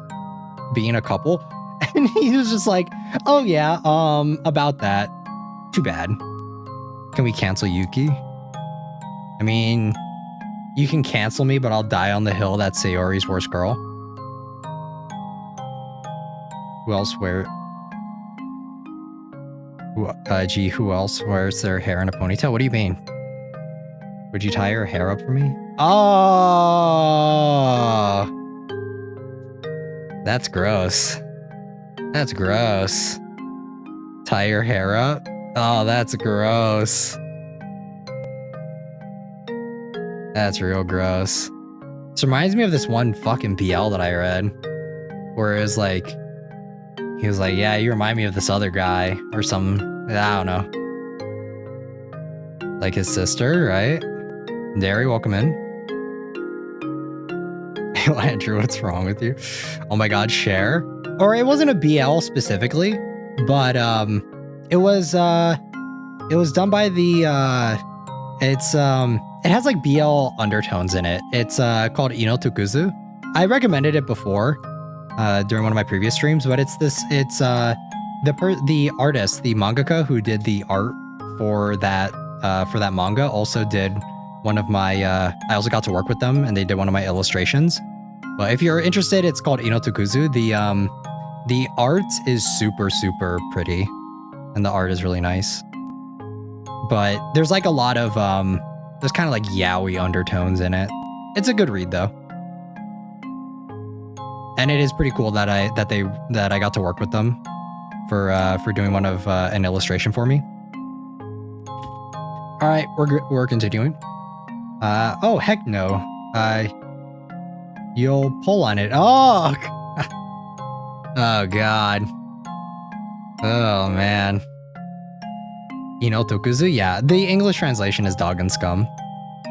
being a couple, and he was just like, oh yeah, about that. Too bad. Can we cancel Yuki? I mean, you can cancel me, but I'll die on the hill that's Sayori's worst girl. Who else who else wears their hair in a ponytail? What do you mean? Would you tie your hair up for me? Oh! That's gross. That's gross. Tie your hair up? Oh, that's gross. That's real gross. This reminds me of this one fucking BL that I read, where it was like, he was like, yeah, you remind me of this other guy or something. I don't know. Like his sister, right? Derry, welcome in. Andrew, what's wrong with you? Oh my god, Cher. Or it wasn't a BL specifically, but it was done by the it has like BL undertones in it. It's called envtuber. I recommended it before during one of my previous streams, but it's the artist, the mangaka who did the art for that manga also did one of my I also got to work with them and they did one of my illustrations. But if you're interested, it's called envtuber. The art is super pretty and the art is really nice. But there's like a lot of there's kind of like yaoi undertones in it. It's a good read though. And it is pretty cool that I got to work with them for doing one of an illustration for me. All right, we're continuing. Oh heck no. You'll pull on it. Oh. Oh god. Oh man. Envtuber, yeah. The English translation is Dog and Scum.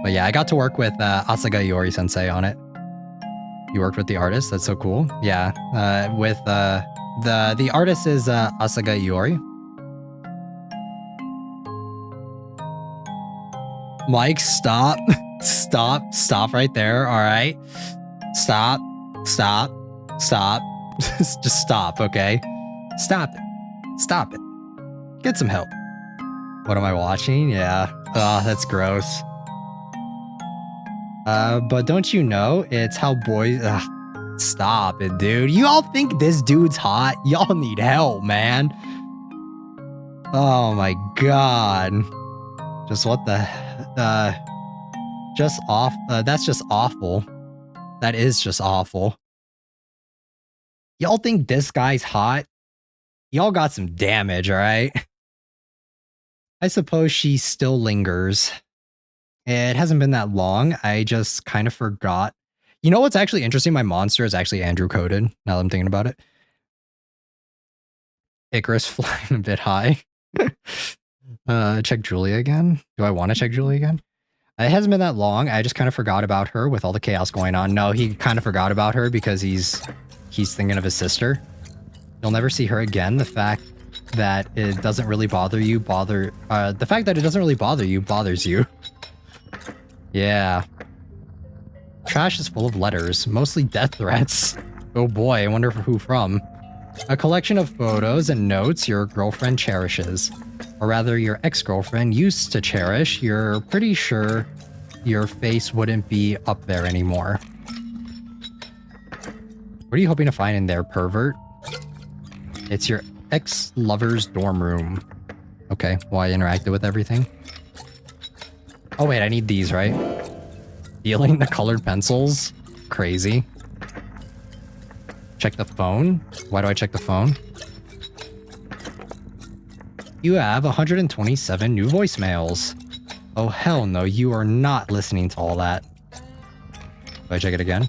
But yeah, I got to work with Asaga Iori sensei on it. You worked with the artist? That's so cool. Yeah. With the artist is Asaga Iori. Mike, stop. Stop right there, alright? Stop. Just stop, okay? Stop it. Get some help. What am I watching? Yeah. Oh, that's gross. But don't you know, it's how boys... Stop it, dude. You all think this dude's hot? Y'all need help, man. Oh my god. Just what the... just off... that's just awful. That is just awful. Y'all think this guy's hot? Y'all got some damage, alright? I suppose she still lingers. It hasn't been that long. I just kind of forgot. You know what's actually interesting? My monster is actually Andrew coded, now that I'm thinking about it. Icarus flying a bit high. Check Julia again. Do I want to check Julia again? It hasn't been that long. I just kind of forgot about her with all the chaos going on. No, he kind of forgot about her because he's thinking of his sister. You'll never see her again. The fact that it doesn't really bother you bothers you. Yeah. Trash is full of letters, mostly death threats. Oh boy, I wonder who from. A collection of photos and notes your girlfriend cherishes. Or rather, your ex-girlfriend used to cherish. You're pretty sure your face wouldn't be up there anymore. What are you hoping to find in there, pervert? It's your Ex-lover's dorm room. Okay, well, I interacted with everything. Oh, wait, I need these, right? Stealing the colored pencils? Crazy. Check the phone? Why do I check the phone? You have 127 new voicemails. Oh, hell no, you are not listening to all that. Do I check it again?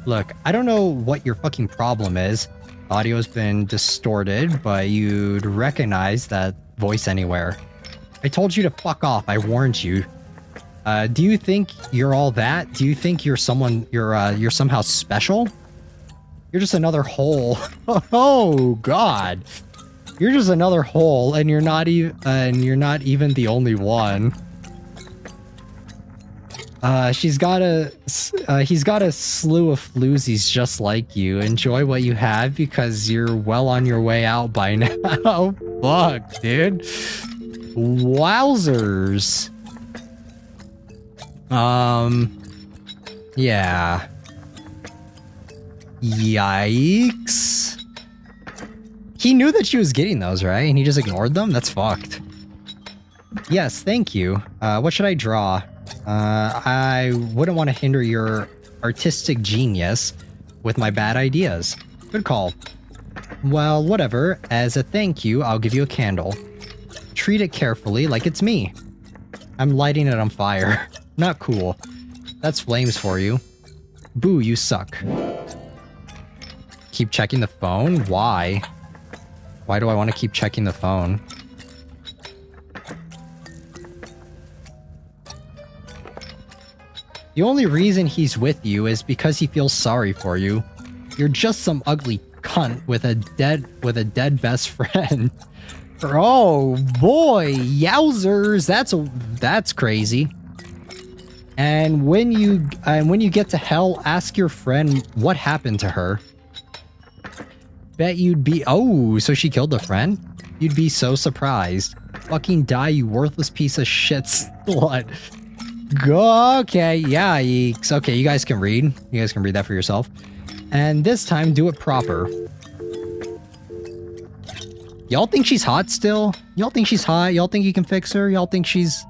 Look, I don't know what your fucking problem is. Audio's been distorted, but you'd recognize that voice anywhere. I told you to fuck off. I warned you. Do you think you're all that? Do you think you're someone, you're somehow special? You're just another hole. Oh God. You're just another hole, and you're not even the only one. He's got a slew of floozies just like you. Enjoy what you have because you're well on your way out by now. Fuck, dude. Wowzers. Yeah. Yikes. He knew that she was getting those, right? And he just ignored them? That's fucked. Yes, thank you. What should I draw? I wouldn't want to hinder your artistic genius with my bad ideas. Good call. Well, whatever. As a thank you, I'll give you a candle. Treat it carefully like it's me. I'm lighting it on fire. Not cool. That's flames for you. Boo, you suck. Keep checking the phone? Why? Why do I want to keep checking the phone? The only reason he's with you is because he feels sorry for you. You're just some ugly cunt with a dead best friend. Oh boy, yowzers, that's crazy. And when you get to hell, ask your friend what happened to her. Bet you'd be, oh, so she killed a friend? You'd be so surprised. Fucking die, you worthless piece of shit slut. Go, okay, yeah, yeeks. Okay, you guys can read. You guys can read that for yourself. And this time, do it proper. Y'all think she's hot still? Y'all think she's hot? Y'all think you can fix her? Y'all think she's...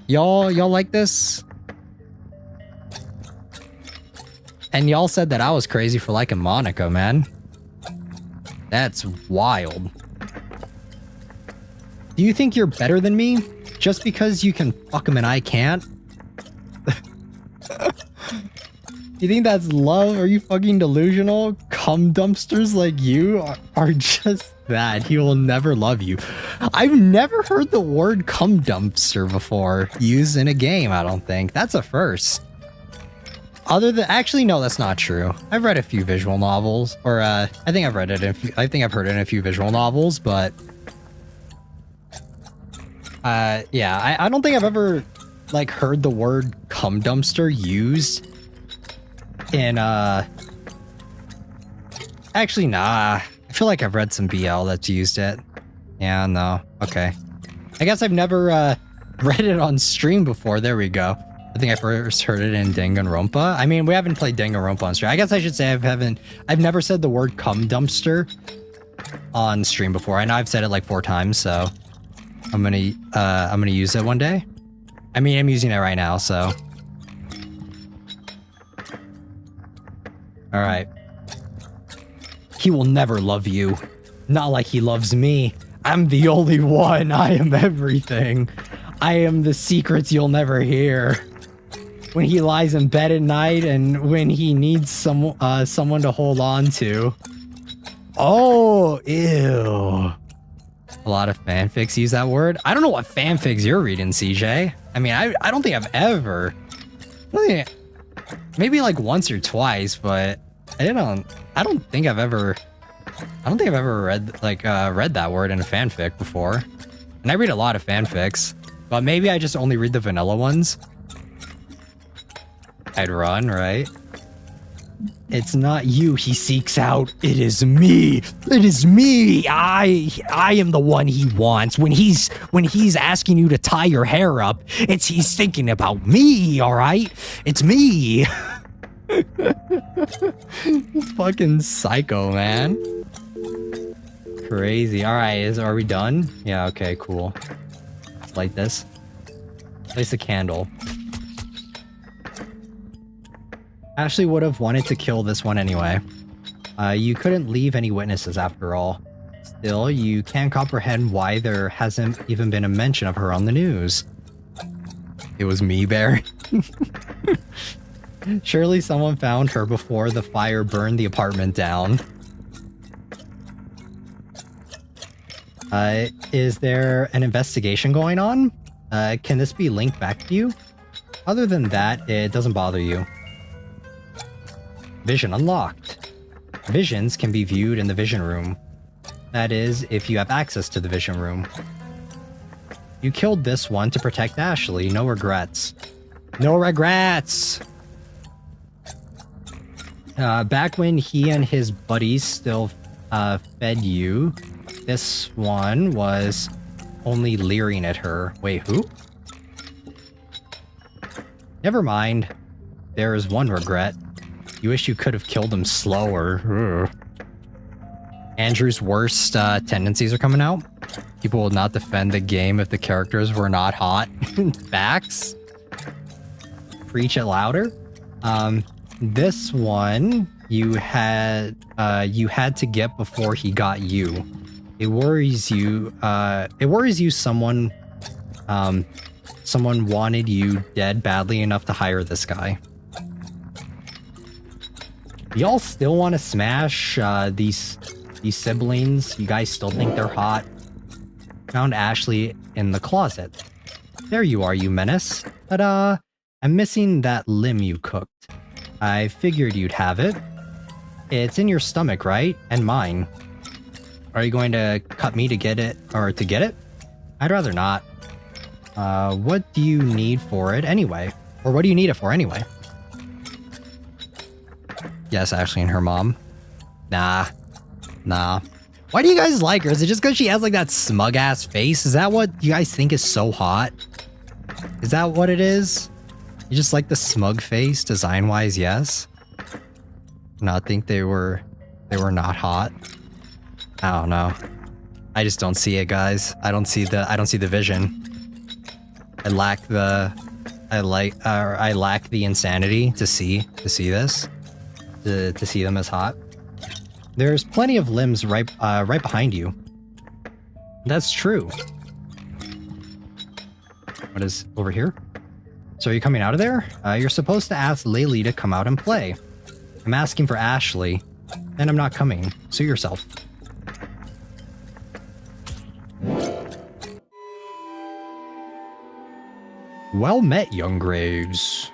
Y'all like this? And y'all said that I was crazy for liking Monica, man. That's wild. Do you think you're better than me? Just because you can fuck him and I can't? You think that's love? Are you fucking delusional? Cum dumpsters like you are just that. He will never love you. I've never heard the word cum dumpster before used in a game, I don't think. That's a first. Other than, actually, no, that's not true. I've read a few visual novels, or I think I've read it. I think I've heard it in a few visual novels, but yeah, I don't think I've ever like heard the word cum dumpster used in actually, nah. I feel like I've read some BL that's used it. Yeah, no. Okay. I guess I've never read it on stream before. There we go. I think I first heard it in Danganronpa. I mean, we haven't played Danganronpa on stream. I guess I should say I've never said the word cum dumpster on stream before. I know I've said it like 4 times, so I'm gonna use it one day. I mean, I'm using it right now, so. All right. He will never love you. Not like he loves me. I'm the only one. I am everything. I am the secrets you'll never hear. When he lies in bed at night and when he needs someone to hold on to. Oh, ew. A lot of fanfics use that word. I don't know what fanfics you're reading, CJ. I mean, I don't think I've ever... Maybe like once or twice, but I don't think I've ever read read that word in a fanfic before. And I read a lot of fanfics, but maybe I just only read the vanilla ones. I'd run, right? It's not you he seeks out. It is me. It is me. I am the one he wants. When he's asking you to tie your hair up, he's thinking about me, all right? It's me. Fucking psycho, man. Crazy. Alright, are we done? Yeah, okay, cool. Let's light this. Place a candle. Ashley would have wanted to kill this one anyway. You couldn't leave any witnesses after all. Still, you can't comprehend why there hasn't even been a mention of her on the news. It was me, Barry. Surely someone found her before the fire burned the apartment down. Is there an investigation going on? Can this be linked back to you? Other than that, it doesn't bother you. Vision unlocked. Visions can be viewed in the vision room. That is, if you have access to the vision room. You killed this one to protect Ashley. No regrets. No regrets! Back when he and his buddies still fed you, this one was only leering at her. Wait, who? Never mind. There is one regret. You wish you could have killed him slower. Ugh. Andrew's worst tendencies are coming out. People will not defend the game if the characters were not hot. Facts. Preach it louder. This one you had to get before he got you. It worries you. Someone wanted you dead badly enough to hire this guy. Y'all still want to smash these siblings? You guys still think they're hot? Found Ashley in the closet. There you are, you menace. Ta-da! I'm missing that limb you cooked. I figured you'd have it. It's in your stomach, right? And mine. Are you going to cut me to get it, or to get it? I'd rather not. What do you need for it anyway? Or what do you need it for anyway? Yes, Ashley and her mom. Nah. Why do you guys like her? Is it just because she has like that smug ass face? Is that what you guys think is so hot? Is that what it is? You just like the smug face, design wise, yes. Not think they were not hot. I don't know. I just don't see it, guys. I don't see the vision. I lack the insanity to see this. To see them as hot. There's plenty of limbs right behind you. That's true. What is over here? So are you coming out of there? You're supposed to ask Leyley to come out and play. I'm asking for Ashley, and I'm not coming. Suit yourself. Well met, young Graves.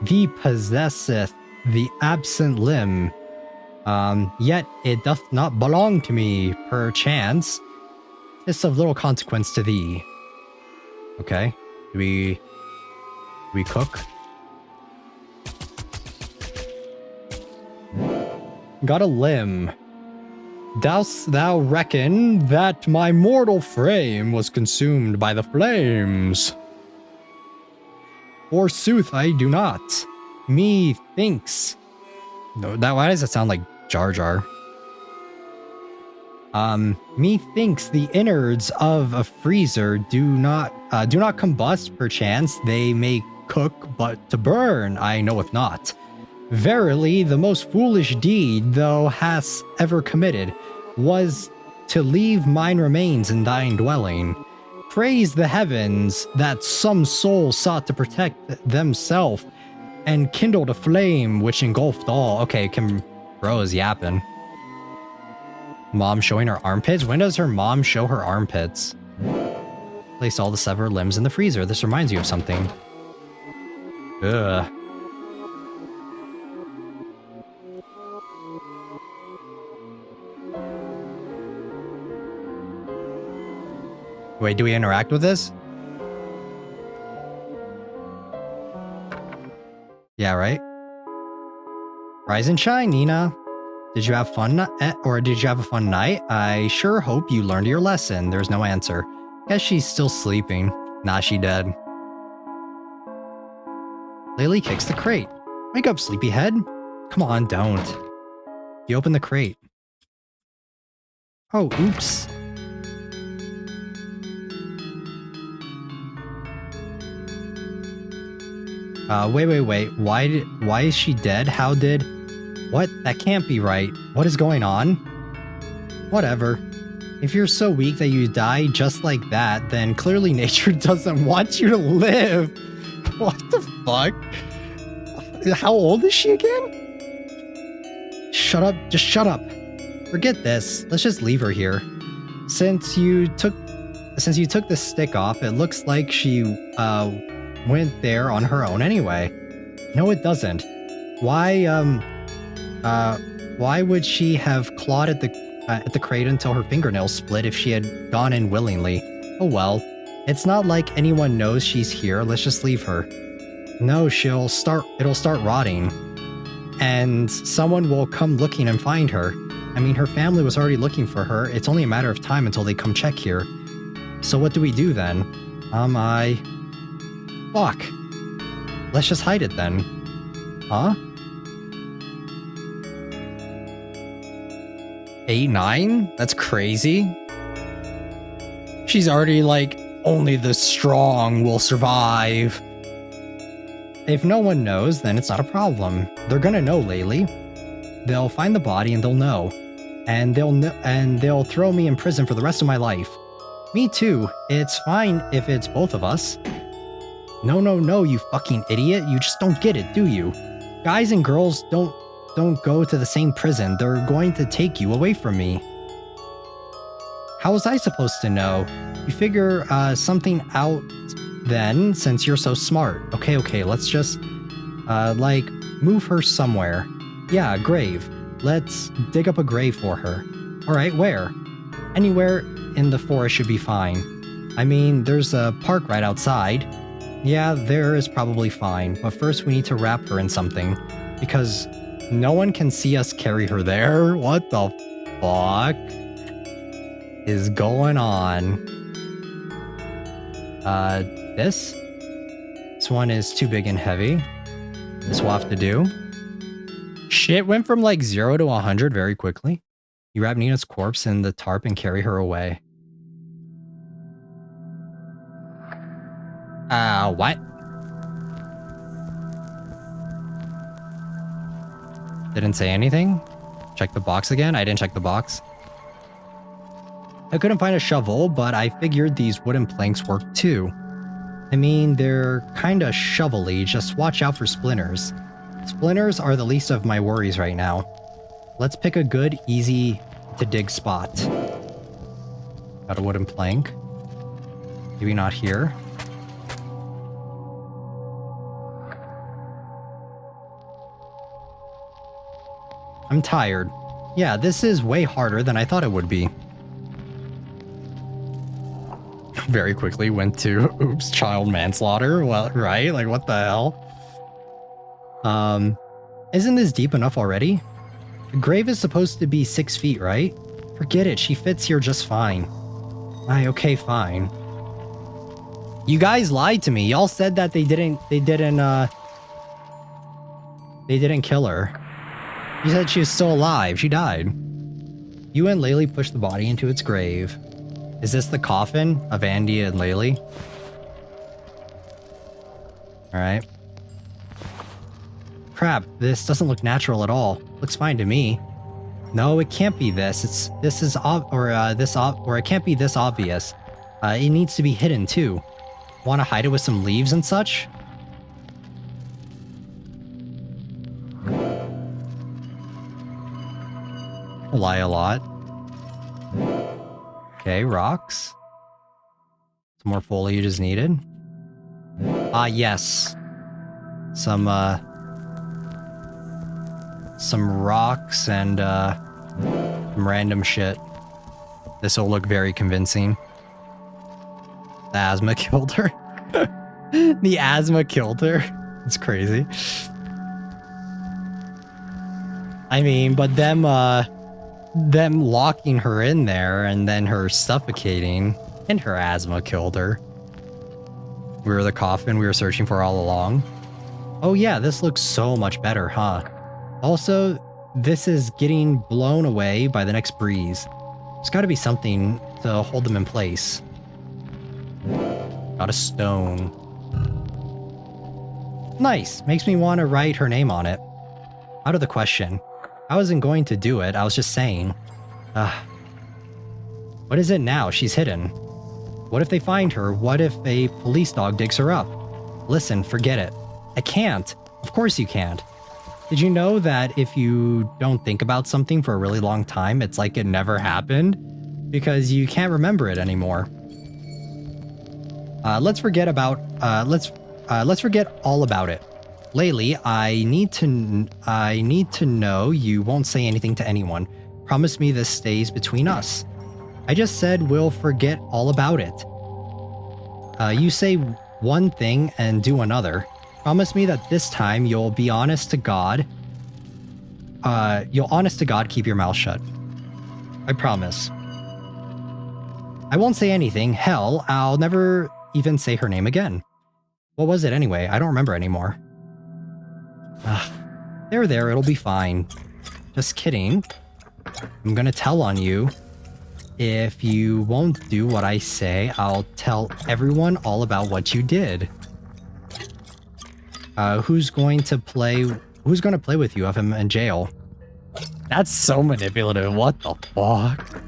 Thee possesseth the absent limb, yet it doth not belong to me, perchance. 'Tis of little consequence to thee. Okay, do we cook? Got a limb. Dost thou reckon that my mortal frame was consumed by the flames? Forsooth, I do not. Methinks. No, why does it sound like Jar Jar? Methinks the innards of a freezer do not combust. Perchance they may cook, but to burn I knoweth not. Verily, the most foolish deed thou hast ever committed was to leave mine remains in thine dwelling. Praise the heavens that some soul sought to protect themselves and kindled a flame which engulfed all. Okay, bro is yapping. Mom showing her armpits? When does her mom show her armpits? Place all the severed limbs in the freezer. This reminds you of something. Ugh. Wait, do we interact with this? Yeah, right? Rise and shine, Nina. Did you have fun, or did you have a fun night? I sure hope you learned your lesson. There's no answer. Guess she's still sleeping. Nah, she dead. Leyley kicks the crate. Wake up, sleepyhead. Come on, don't. You open the crate. Oh, oops. Wait. Why is she dead? How did... What? That can't be right. What is going on? Whatever. If you're so weak that you die just like that, then clearly nature doesn't want you to live. What the fuck? How old is she again? Shut up. Just shut up. Forget this. Let's just leave her here. Since you took the stick off, it looks like she went there on her own anyway. No, it doesn't. Why would she have clawed at the crate until her fingernails split if she had gone in willingly? Oh well. It's not like anyone knows she's here. Let's just leave her. No, it'll start rotting. And someone will come looking and find her. I mean, her family was already looking for her. It's only a matter of time until they come check here. So what do we do then? Fuck. Let's just hide it then. Huh? 8, 9? That's crazy. She's already like, only the strong will survive. If no one knows, then it's not a problem. They're gonna know, Leyley. They'll find the body and they'll know. And they'll throw me in prison for the rest of my life. Me too. It's fine if it's both of us. No, you fucking idiot. You just don't get it, do you? Guys and girls don't go to the same prison. They're going to take you away from me. How was I supposed to know? You figure something out then, since you're so smart. Okay, let's just, move her somewhere. Yeah, a grave. Let's dig up a grave for her. Alright, where? Anywhere in the forest should be fine. I mean, there's a park right outside. Yeah, there is probably fine, but first we need to wrap her in something, because no one can see us carry her there. What the fuck is going on? This one is too big and heavy. This will have to do. Shit went from like 0 to 100 very quickly. You wrap Nina's corpse in the tarp and carry her away. What? Didn't say anything? Check the box again? I didn't check the box. I couldn't find a shovel, but I figured these wooden planks work too. I mean, they're kinda shovelly, just watch out for splinters. Splinters are the least of my worries right now. Let's pick a good, easy to dig spot. Got a wooden plank. Maybe not here. I'm tired. Yeah, this is way harder than I thought it would be. Very quickly went to, oops, child manslaughter. Well, right? Like, what the hell? Isn't this deep enough already? The grave is supposed to be 6 feet, right? Forget it, she fits here just fine. Okay, fine. You guys lied to me. Y'all said that they didn't kill her. You said she was still alive. She died. You and Leyley pushed the body into its grave. Is this the coffin of Andy and Leyley? Alright. Crap, this doesn't look natural at all. Looks fine to me. No, it can't be this. It can't be this obvious. It needs to be hidden too. Want to hide it with some leaves and such? Lie a lot. Okay, rocks. Some more foliage is needed. Yes. Some rocks and some random shit. This will look very convincing. The asthma killed her. The asthma killed her. It's crazy. I mean, but them locking her in there and then her suffocating and her asthma killed her. We were the coffin we were searching for all along. Oh yeah, this looks so much better, huh? Also, this is getting blown away by the next breeze. There's gotta be something to hold them in place. Got a stone. Nice, makes me want to write her name on it. Out of the question. I wasn't going to do it, I was just saying. What is it now? She's hidden. What if they find her? What if a police dog digs her up? Listen, forget it. I can't. Of course you can't. Did you know that if you don't think about something for a really long time, it's like it never happened? Because you can't remember it anymore. Let's forget all about it. Leyley, I need to know you won't say anything to anyone. Promise me this stays between us. I just said we'll forget all about it. You say one thing and do another. Promise me that this time you'll be honest to God. You'll honest to God keep your mouth shut. I promise. I won't say anything. Hell, I'll never even say her name again. What was it anyway? I don't remember anymore. There, it'll be fine. Just kidding. I'm gonna tell on you. If you won't do what I say, I'll tell everyone all about what you did. Who's going to play with you if I'm in jail? That's so manipulative. What the fuck?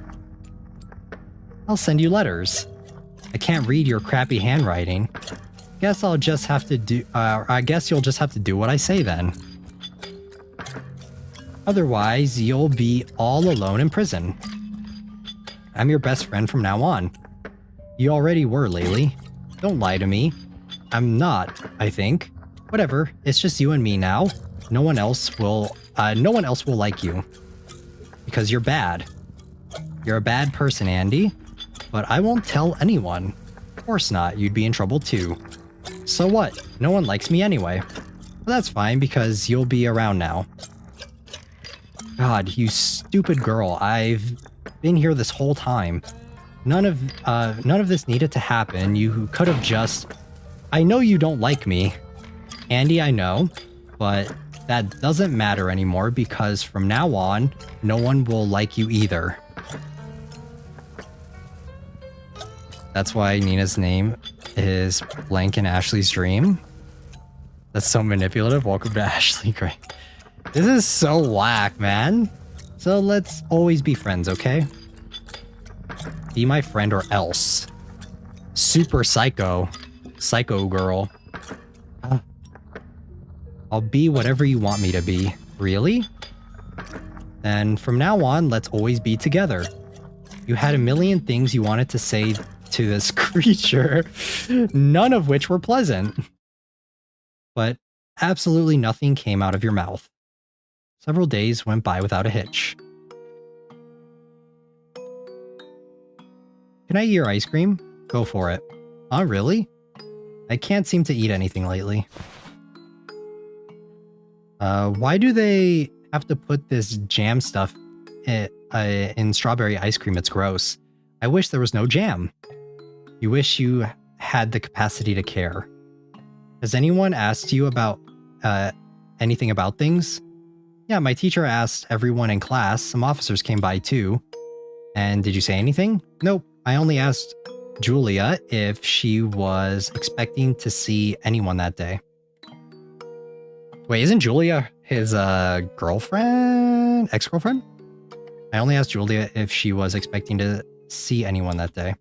I'll send you letters. I can't read your crappy handwriting. Guess I'll just have to do. I guess you'll just have to do what I say then. Otherwise, you'll be all alone in prison. I'm your best friend from now on. You already were, Leyley. Don't lie to me. I'm not, I think. Whatever, it's just you and me now. No one else will like you. Because you're bad. You're a bad person, Andy. But I won't tell anyone. Of course not, you'd be in trouble too. So what? No one likes me anyway. Well, that's fine because you'll be around now. God, you stupid girl. I've been here this whole time. None of this needed to happen. You could have just... I know you don't like me. Andy, I know. But that doesn't matter anymore because from now on, no one will like you either. That's why Nina's name is blank in Ashley's dream. That's so manipulative. Welcome to Ashley Gray. This is so whack, man. So let's always be friends, okay? Be my friend or else. Super psycho. Psycho girl. I'll be whatever you want me to be. Really? Then from now on, let's always be together. You had a million things you wanted to say to this creature, none of which were pleasant. But absolutely nothing came out of your mouth. Several days went by without a hitch. Can I eat your ice cream? Go for it. Oh, really? I can't seem to eat anything lately. Why do they have to put this jam stuff in strawberry ice cream? It's gross. I wish there was no jam. You wish you had the capacity to care. Has anyone asked you about anything about things? Yeah, my teacher asked everyone in class. Some officers came by too. And did you say anything? Nope. I only asked Julia if she was expecting to see anyone that day. Wait, isn't Julia his girlfriend? Ex-girlfriend? I only asked Julia if she was expecting to see anyone that day.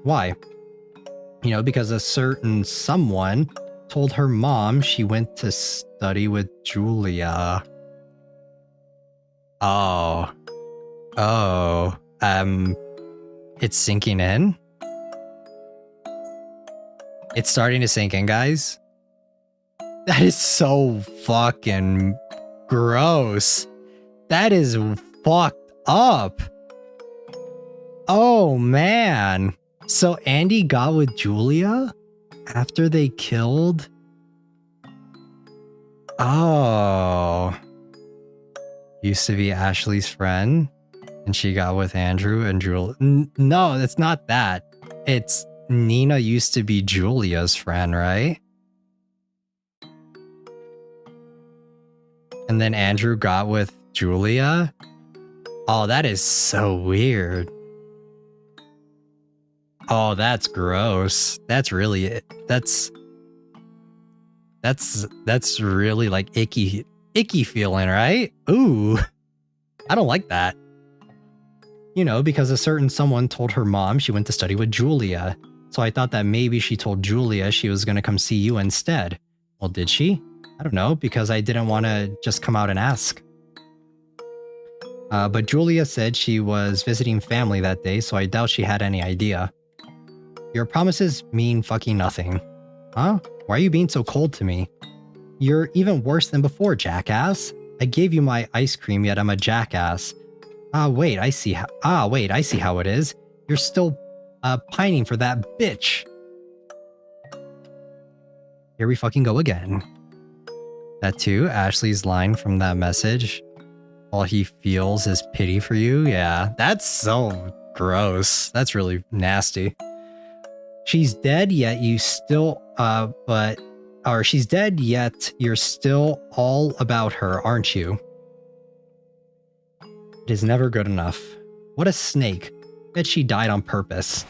Why? You know, because a certain someone told her mom she went to study with Julia. Oh. It's sinking in? It's starting to sink in, guys. That is so fucking gross. That is fucked up. Oh, man. So Andy got with Julia after they killed? Oh. Used to be Ashley's friend, and she got with Andrew and Julia. No, it's not that. It's Nina used to be Julia's friend, right? And then Andrew got with Julia? Oh, that is so weird. Oh, that's gross. That's really it. That's really like icky feeling, right? Ooh, I don't like that. You know, because a certain someone told her mom she went to study with Julia. So I thought that maybe she told Julia she was going to come see you instead. Well, did she? I don't know, because I didn't want to just come out and ask. But Julia said she was visiting family that day, so I doubt she had any idea. Your promises mean fucking nothing. Huh? Why are you being so cold to me? You're even worse than before, jackass. I gave you my ice cream, yet I'm a jackass. Wait, I see how it is. You're still, pining for that bitch. Here we fucking go again. That too, Ashley's line from that message. All he feels is pity for you. Yeah, that's so gross. That's really nasty. She's dead, yet you still, she's dead, yet you're still all about her, aren't you? It is never good enough. What a snake. Bet she died on purpose.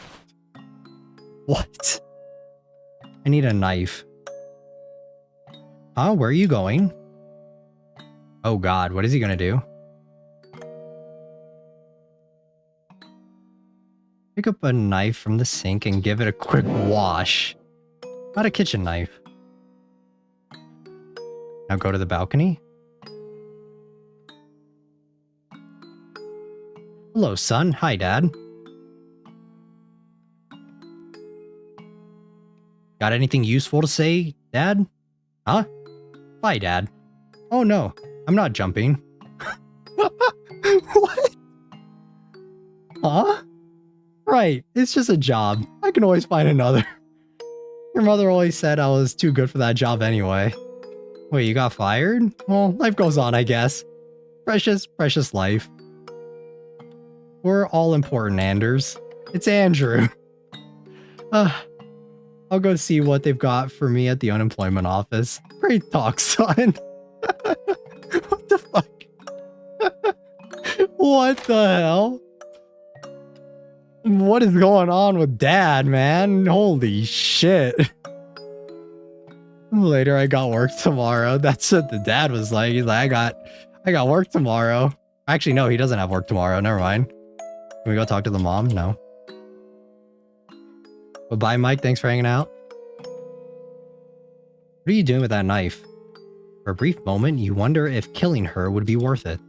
What? I need a knife. Huh? Where are you going? Oh god, what is he gonna do? Pick up a knife from the sink and give it a quick wash. Not a kitchen knife. Now go to the balcony. Hello, son. Hi, Dad. Got anything useful to say, Dad? Huh? Bye, Dad. Oh no, I'm not jumping. What? Huh? Right, it's just a job. I can always find another. Your mother always said I was too good for that job anyway. Wait, you got fired? Well, life goes on, I guess. Precious, precious life. We're all important, Anders. It's Andrew. I'll go see what they've got for me at the unemployment office. Great talk, son. What the fuck? What the hell? What is going on with Dad, man? Holy shit. Later, I got work tomorrow. That's what the dad was like. He's like, I got work tomorrow. Actually, no, he doesn't have work tomorrow. Never mind. Can we go talk to the mom? No. But bye, Mike. Thanks for hanging out. What are you doing with that knife? For a brief moment, you wonder if killing her would be worth it.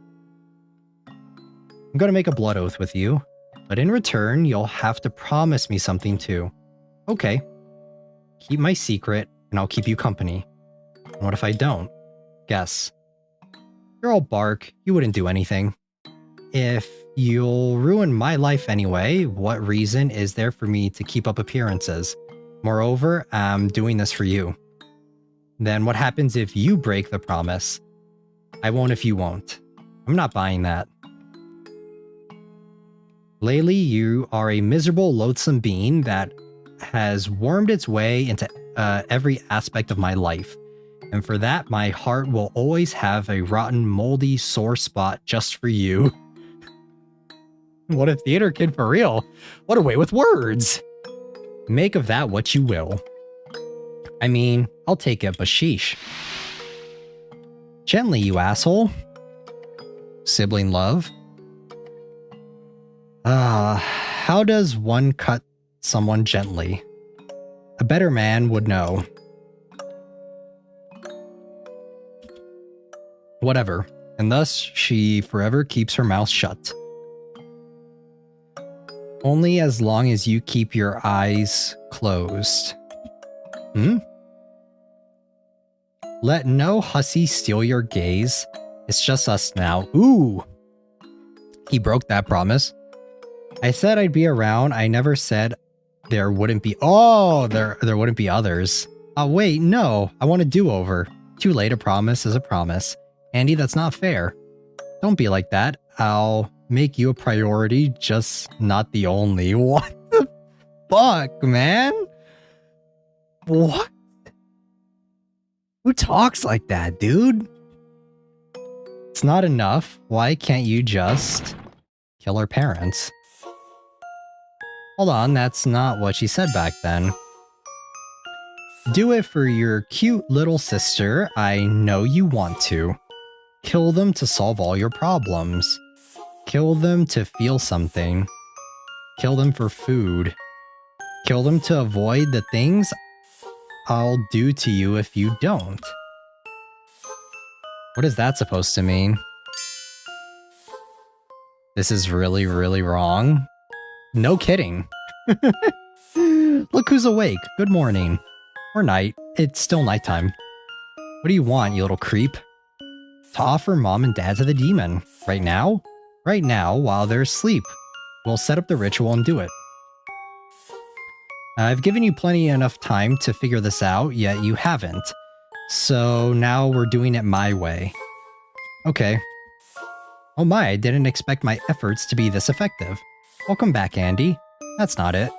I'm going to make a blood oath with you, but in return, you'll have to promise me something too. Okay. Keep my secret, and I'll keep you company. And what if I don't? Guess. You're all bark. You wouldn't do anything. If you'll ruin my life anyway, what reason is there for me to keep up appearances? Moreover, I'm doing this for you. Then what happens if you break the promise? I won't if you won't. I'm not buying that. Leyley, you are a miserable, loathsome being that has wormed its way into every aspect of my life. And for that, my heart will always have a rotten, moldy, sore spot just for you. What a theater kid for real. What a way with words. Make of that what you will. I mean, I'll take it, but sheesh. Gently, you asshole. Sibling love. How does one cut someone gently? A better man would know. Whatever. And thus, she forever keeps her mouth shut. Only as long as you keep your eyes closed. Let no hussy steal your gaze. It's just us now. Ooh! He broke that promise. I said I'd be around. I never said there wouldn't be— oh, there wouldn't be others. Wait, no. I want a do-over. Too late, a promise is a promise. Andy, that's not fair. Don't be like that. I'll make you a priority, just not the only. What the fuck, man? What? Who talks like that, dude? It's not enough. Why can't you just kill her parents? Hold on, that's not what she said back then. Do it for your cute little sister. I know you want to. Kill them to solve all your problems. Kill them to feel something. Kill them for food. Kill them to avoid the things I'll do to you if you don't. What is that supposed to mean? This is really, really wrong. No kidding. Look who's awake. Good morning. Or night. It's still nighttime. What do you want, you little creep? To offer mom and dad to the demon. Right now? Right now, while they're asleep. We'll set up the ritual and do it. I've given you plenty enough time to figure this out, yet you haven't. So now we're doing it my way. Okay. Oh my, I didn't expect my efforts to be this effective. Welcome back, Andy. That's not it.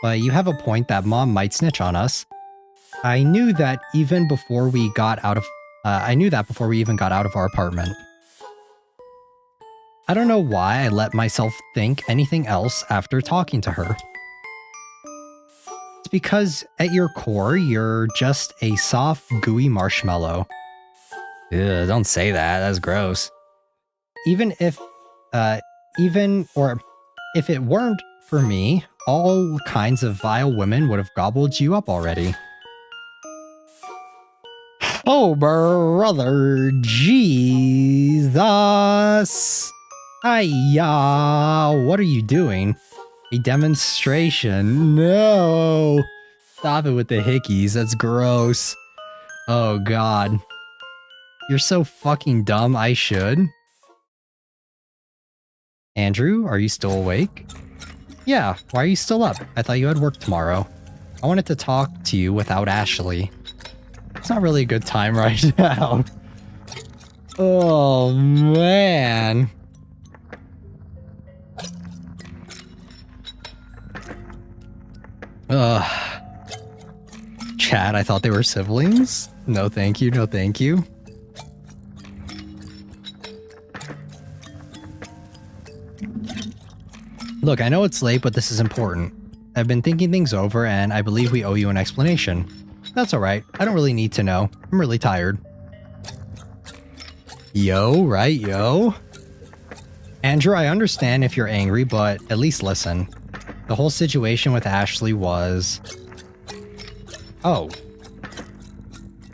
But you have a point that mom might snitch on us. I knew that even before we got out of before we even got out of our apartment. I don't know why I let myself think anything else after talking to her. It's because at your core, you're just a soft, gooey marshmallow. Ew, don't say that. That's gross. If it weren't for me, all kinds of vile women would have gobbled you up already. Oh, brother, Jesus! Hiya! What are you doing? A demonstration? No! Stop it with the hickeys, that's gross. Oh god. You're so fucking dumb, I should. Andrew, are you still awake? Yeah, why are you still up? I thought you had work tomorrow. I wanted to talk to you without Ashley. It's not really a good time right now. Oh, man. Ugh. Chat, I thought they were siblings? No thank you, no thank you. Look, I know it's late, but this is important. I've been thinking things over, and I believe we owe you an explanation. That's alright, I don't really need to know. I'm really tired. Yo, right, yo? Andrew, I understand if you're angry, but at least listen. The whole situation with Ashley was... Oh.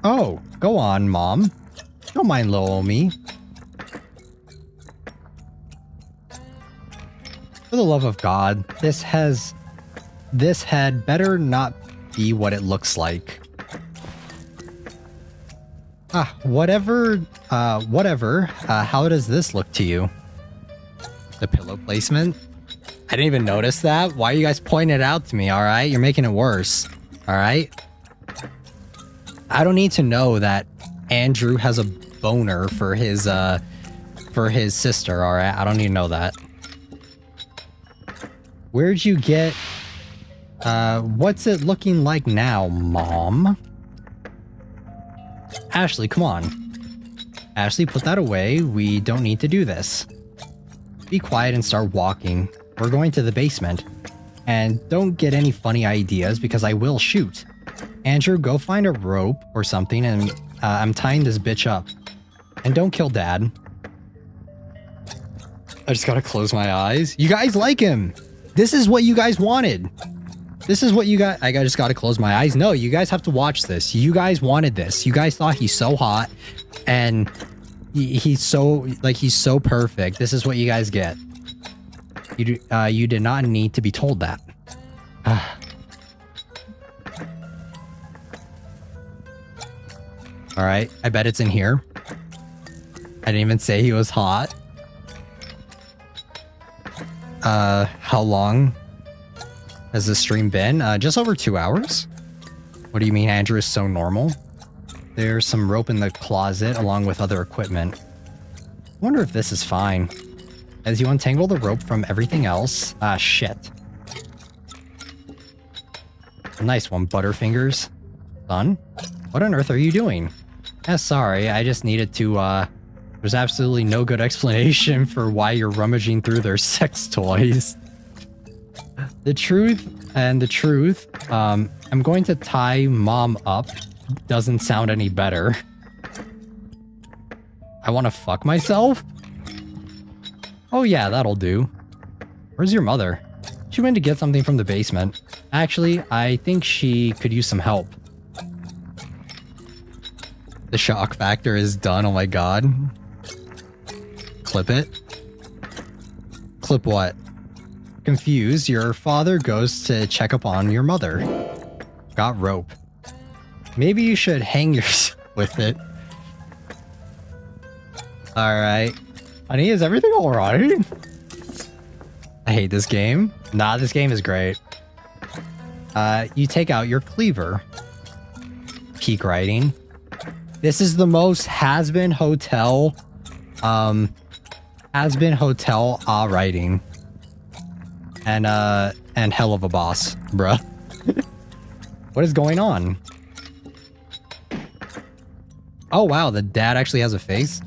Oh, go on, Mom. Don't mind little me. For the love of God, this had better not be what it looks like. Whatever, how does this look to you? The pillow placement? I didn't even notice that. Why are you guys pointing it out to me, alright? You're making it worse, alright? I don't need to know that Andrew has a boner for his sister, alright? I don't need to know that. Where'd you get... what's it looking like now, Mom? Ashley, come on. Ashley, put that away. We don't need to do this. Be quiet and start walking. We're going to the basement. And don't get any funny ideas because I will shoot. Andrew, go find a rope or something and I'm tying this bitch up. And don't kill Dad. I just gotta close my eyes. You guys like him! This is what you guys wanted. This is what you got. I just gotta close my eyes. No, you guys have to watch this. You guys wanted this. You guys thought he's so hot and he's so perfect. This is what you guys get. You did not need to be told that. All right, I bet it's in here. I didn't even say he was hot. How long has this stream been? Just over 2 hours. What do you mean Andrew is so normal? There's some rope in the closet along with other equipment. I wonder if this is fine. As you untangle the rope from everything else... Ah, shit. Nice one, Butterfingers. Son? What on earth are you doing? Sorry, I just needed to, There's absolutely no good explanation for why you're rummaging through their sex toys. The truth, I'm going to tie mom up. Doesn't sound any better. I want to fuck myself? Oh yeah, that'll do. Where's your mother? She went to get something from the basement. Actually, I think she could use some help. The shock factor is done, oh my god. Clip it. Clip what? Confused, your father goes to check up on your mother. Got rope. Maybe you should hang yourself with it. Alright. Honey, is everything alright? I hate this game. Nah, this game is great. You take out your cleaver. Peak writing. This is the most has-been hotel writing. And hell of a boss, bruh. What is going on? Oh wow, the dad actually has a face?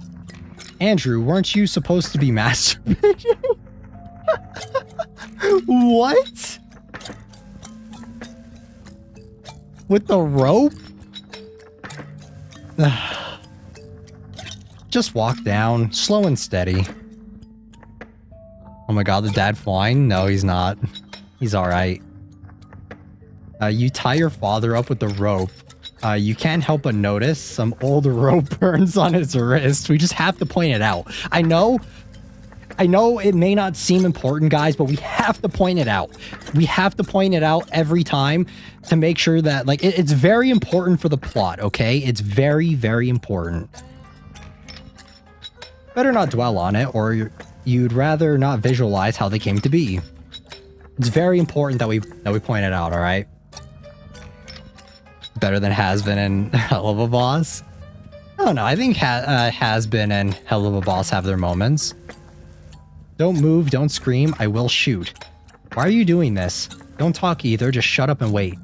Andrew, weren't you supposed to be masturbating? What? With the rope? Just walk down, slow and steady. Oh my god, the dad flying? No, he's not. He's alright. You tie your father up with the rope. You can't help but notice some old rope burns on his wrist. We just have to point it out. I know it may not seem important, guys, but we have to point it out. We have to point it out every time to make sure that, like, it's very important for the plot, okay? It's very, very important. Better not dwell on it, or you'd rather not visualize how they came to be. It's very important that we point it out, alright? Better than has-been and hell of a boss? I don't know, I think has-been and hell of a boss have their moments. Don't move, don't scream, I will shoot. Why are you doing this? Don't talk either, just shut up and wait.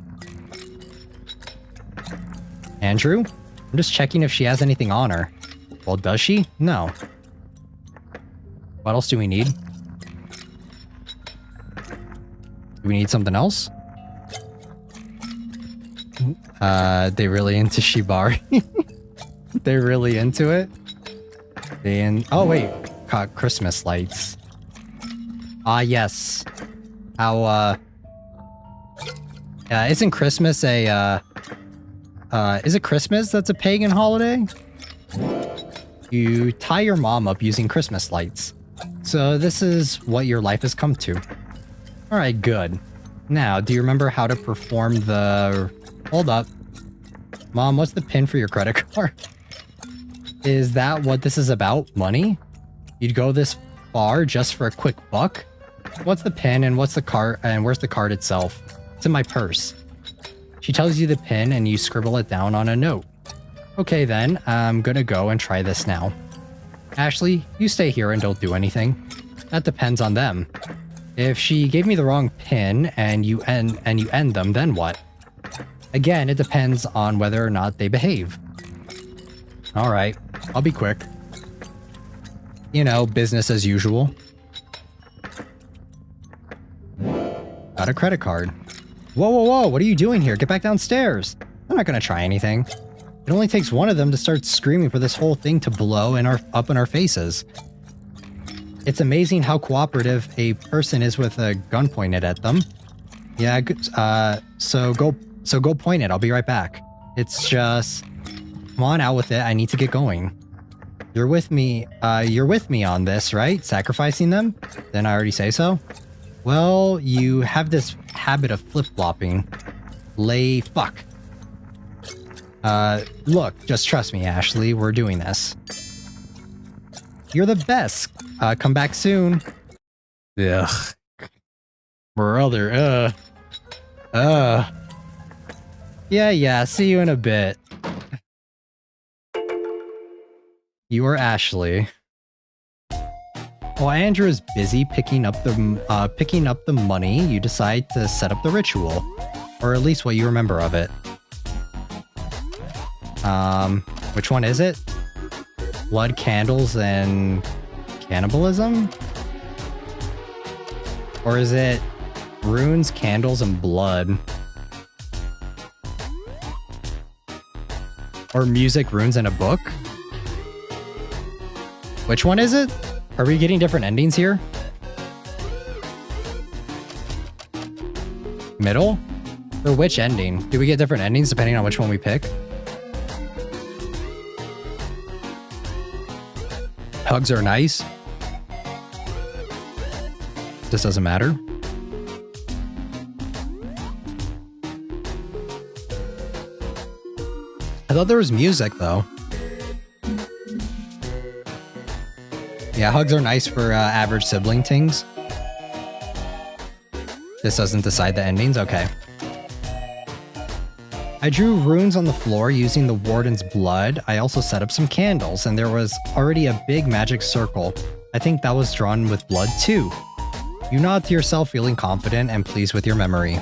Andrew? I'm just checking if she has anything on her. Well, does she? No. What else do we need? Do we need something else? They really into Shibari? They really into it? Oh wait, caught Christmas lights. Ah yes. How isn't Christmas a is it Christmas that's a pagan holiday? You tie your mom up using Christmas lights. So this is what your life has come to. Alright, good. Now, do you remember how to perform the... Hold up. Mom, what's the PIN for your credit card? Is that what this is about? Money? You'd go this far just for a quick buck? What's the PIN and what's the card and where's the card itself? It's in my purse. She tells you the PIN and you scribble it down on a note. Okay then, I'm gonna go and try this now. Ashley, you stay here and don't do anything. That depends on them. If she gave me the wrong PIN and you end them, then what? Again, it depends on whether or not they behave. Alright, I'll be quick. You know, business as usual. Got a credit card. Whoa, whoa, whoa, what are you doing here? Get back downstairs. I'm not gonna try anything. It only takes one of them to start screaming for this whole thing to blow up in our faces. It's amazing how cooperative a person is with a gun pointed at them. Yeah, so go point it. I'll be right back. It's just, come on out with it. I need to get going. You're with me on this, right? Sacrificing them? Didn't I already say so? Well, you have this habit of flip-flopping. Fuck. Look, just trust me, Ashley. We're doing this. You're the best. Come back soon. Ugh. Brother, Yeah, see you in a bit. You are Ashley. While Andrew is busy picking up the money, you decide to set up the ritual. Or at least what you remember of it. Which one is it? blood, candles, and cannibalism? Or is it runes, candles, and blood? Or music, runes, and a book? Which one is it? Are we getting different endings here? Middle? Or which ending? Do we get different endings depending on which one we pick? Hugs are nice. This doesn't matter. I thought there was music though. Yeah, hugs are nice for average sibling things. This doesn't decide the endings? Okay. I drew runes on the floor using the warden's blood. I also set up some candles, and there was already a big magic circle. I think that was drawn with blood too. You nod to yourself, feeling confident and pleased with your memory.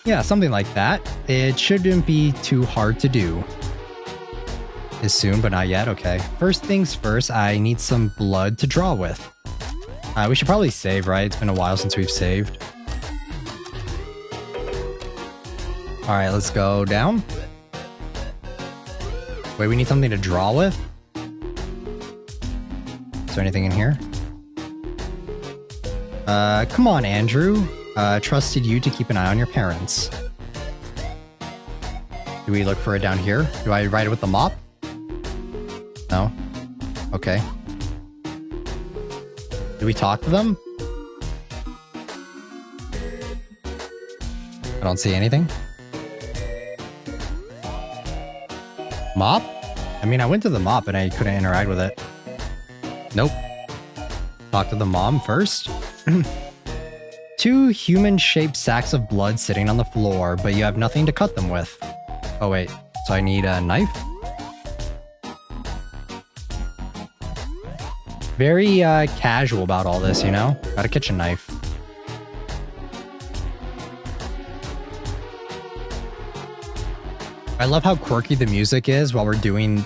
Yeah, something like that. It shouldn't be too hard to do. Is soon, but not yet. Okay. First things first, I need some blood to draw with. We should probably save, right? It's been a while since we've saved. Alright, let's go down. Wait, we need something to draw with? Is there anything in here? Come on, Andrew. Trusted you to keep an eye on your parents. Do we look for it down here? Do I write it with the mop? No? Okay. Do we talk to them? I don't see anything. Mop? I mean, I went to the mop and I couldn't interact with it. Nope. Talk to the mom first. 2 human-shaped sacks of blood sitting on the floor, but you have nothing to cut them with. Oh wait, so I need a knife? Very casual about all this, you know? Got a kitchen knife. I love how quirky the music is while we're doing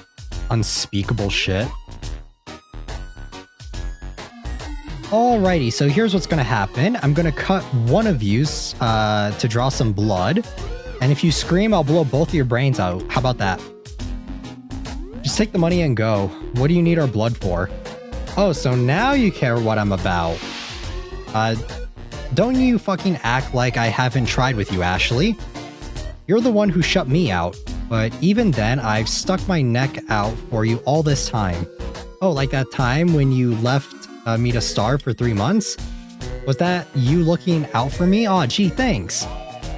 unspeakable shit. Alrighty, so here's what's gonna happen. I'm gonna cut one of you to draw some blood. And if you scream, I'll blow both of your brains out. How about that? Just take the money and go. What do you need our blood for? Oh, so now you care what I'm about. Don't you fucking act like I haven't tried with you, Ashley. You're the one who shut me out, but even then, I've stuck my neck out for you all this time. Oh, like that time when you left me to starve for 3 months? Was that you looking out for me? Aw, gee, thanks.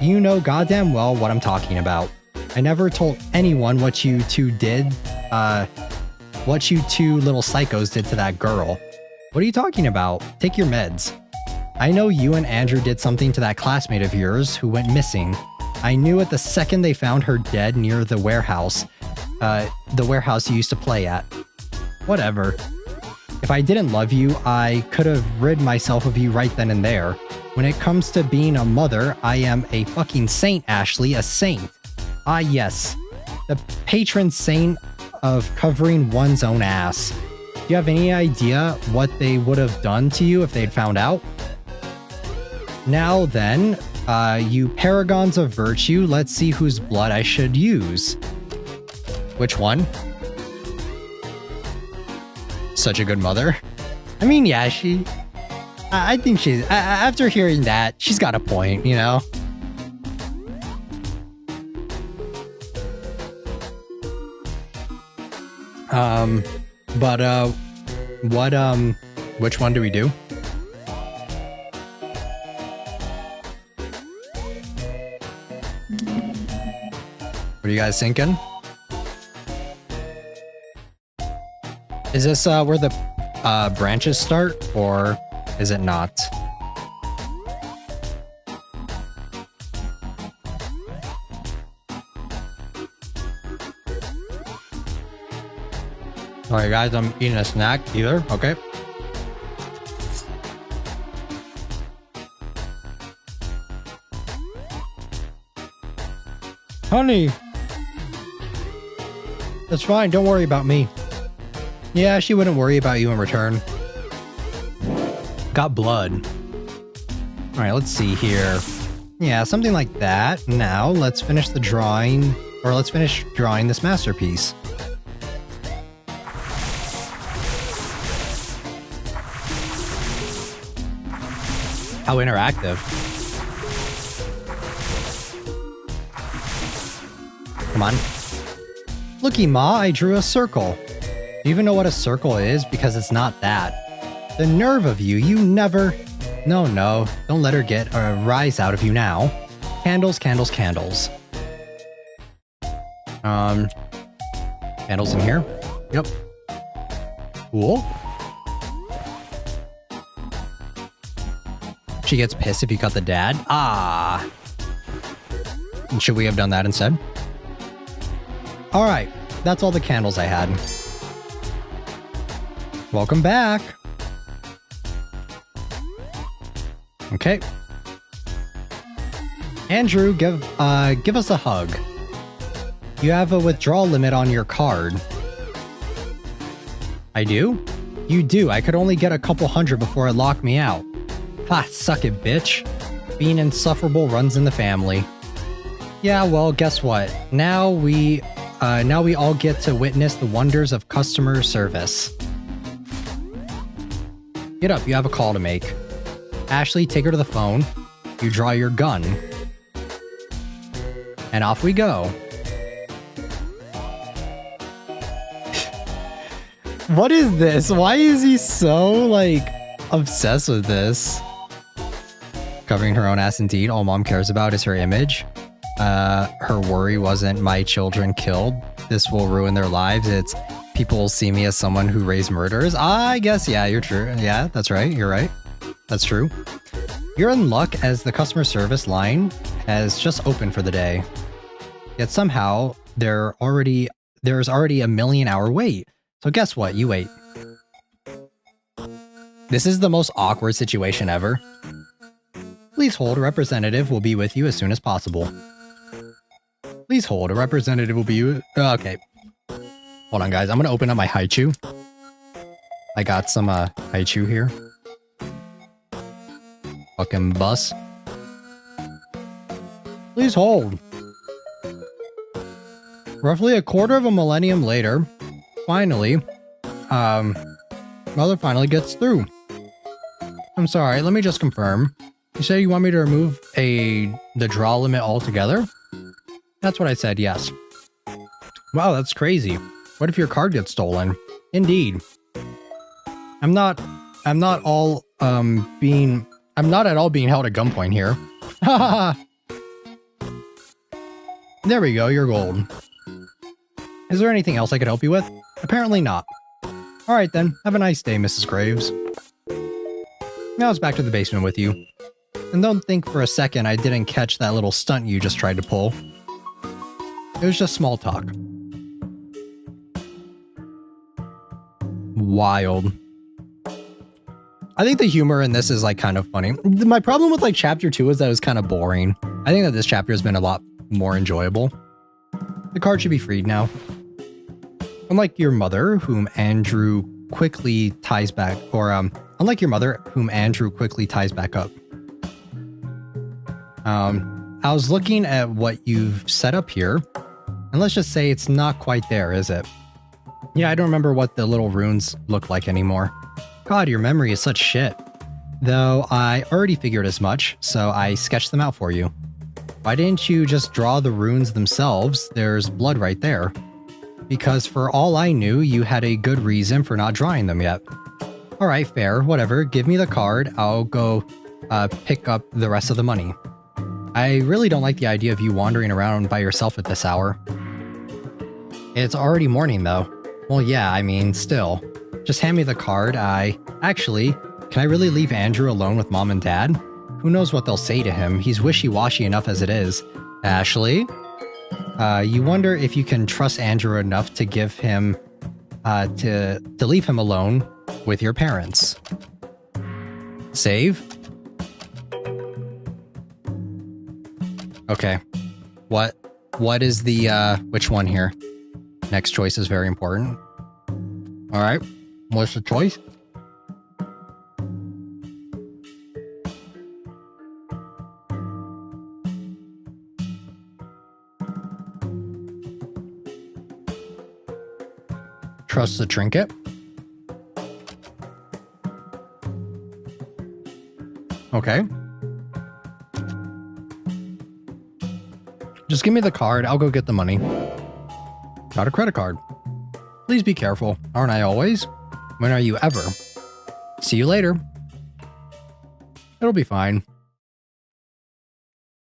You know goddamn well what I'm talking about. I never told anyone what you two did, what you two little psychos did to that girl. What are you talking about? Take your meds. I know you and Andrew did something to that classmate of yours who went missing. I knew it the second they found her dead near the warehouse you used to play at. Whatever. If I didn't love you, I could have rid myself of you right then and there. When it comes to being a mother, I am a fucking saint, Ashley, a saint. Ah yes, the patron saint of covering one's own ass. Do you have any idea what they would have done to you if they'd found out? Now then, you paragons of virtue, let's see whose blood I should use. Which one? Such a good mother. I mean, yeah, I think she's, after hearing that, she's got a point, you know? Which one do we do? What are you guys thinking? Is this where the branches start, or is it not? Alright guys, I'm eating a snack either, okay. Honey, That's fine, don't worry about me. Yeah, she wouldn't worry about you in return. Got blood. Alright, let's see here. Yeah, something like that. Now, let's finish the drawing, or let's finish drawing this masterpiece. How interactive. Come on. Looky, Ma, I drew a circle. Do you even know what a circle is? Because it's not that. The nerve of you, you never... No, don't let her get a rise out of you now. Candles, candles, candles. Candles in here? Yep. Cool. She gets pissed if you cut the dad. Ah. Should we have done that instead? Alright, that's all the candles I had. Welcome back. Okay. Andrew, give us a hug. You have a withdrawal limit on your card. I do? You do. I could only get a couple hundred before it locked me out. Ha, suck it, bitch. Being insufferable runs in the family. Yeah, well, guess what? Now we all get to witness the wonders of customer service. Get up, you have a call to make. Ashley, take her to the phone. You draw your gun. And off we go. What is this? Why is he so, like, obsessed with this? Covering her own ass indeed. All Mom cares about is her image. Her worry wasn't my children killed. This will ruin their lives. It's people will see me as someone who raised murderers. I guess, yeah, you're true. Yeah, that's right. You're right. That's true. You're in luck as the customer service line has just opened for the day. Yet somehow there's already a 1,000,000-hour wait. So guess what? You wait. This is the most awkward situation ever. Please hold. A representative will be with you as soon as possible. Please hold. A representative will be... okay. Hold on, guys. I'm going to open up my haichu. I got some haichu here. Fucking bus. Please hold. Roughly a quarter of a millennium later, finally, Mother finally gets through. I'm sorry, let me just confirm. You say you want me to remove the draw limit altogether? That's what I said, yes. Wow, that's crazy. What if your card gets stolen? Indeed. I'm not at all being held at gunpoint here. There we go, you're gold. Is there anything else I could help you with? Apparently not. Alright then, have a nice day, Mrs. Graves. Now it's back to the basement with you. And don't think for a second I didn't catch that little stunt you just tried to pull. It was just small talk. Wild. I think the humor in this is like kind of funny. My problem with like chapter 2 is that it was kind of boring. I think that this chapter has been a lot more enjoyable. The card should be freed now. Unlike your mother, whom Andrew quickly ties back, or unlike your mother, whom Andrew quickly ties back up. I was looking at what you've set up here, and let's just say it's not quite there, is it? Yeah, I don't remember what the little runes look like anymore. God, your memory is such shit. Though I already figured as much, so I sketched them out for you. Why didn't you just draw the runes themselves? There's blood right there. Because for all I knew, you had a good reason for not drawing them yet. Alright, fair, whatever. Give me the card. I'll go pick up the rest of the money. I really don't like the idea of you wandering around by yourself at this hour. It's already morning, though. Well, yeah, I mean, still. Just hand me the card. Actually, can I really leave Andrew alone with Mom and Dad? Who knows what they'll say to him? He's wishy-washy enough as it is. Ashley? You wonder if you can trust Andrew enough to give him, to leave him alone with your parents. Save? Okay. What is the, which one here? Next choice is very important. All right, what's the choice? Trust the trinket. Okay. Just give me the card. I'll go get the money. Got a credit card. Please be careful. Aren't I always? When are you ever? See you later. It'll be fine.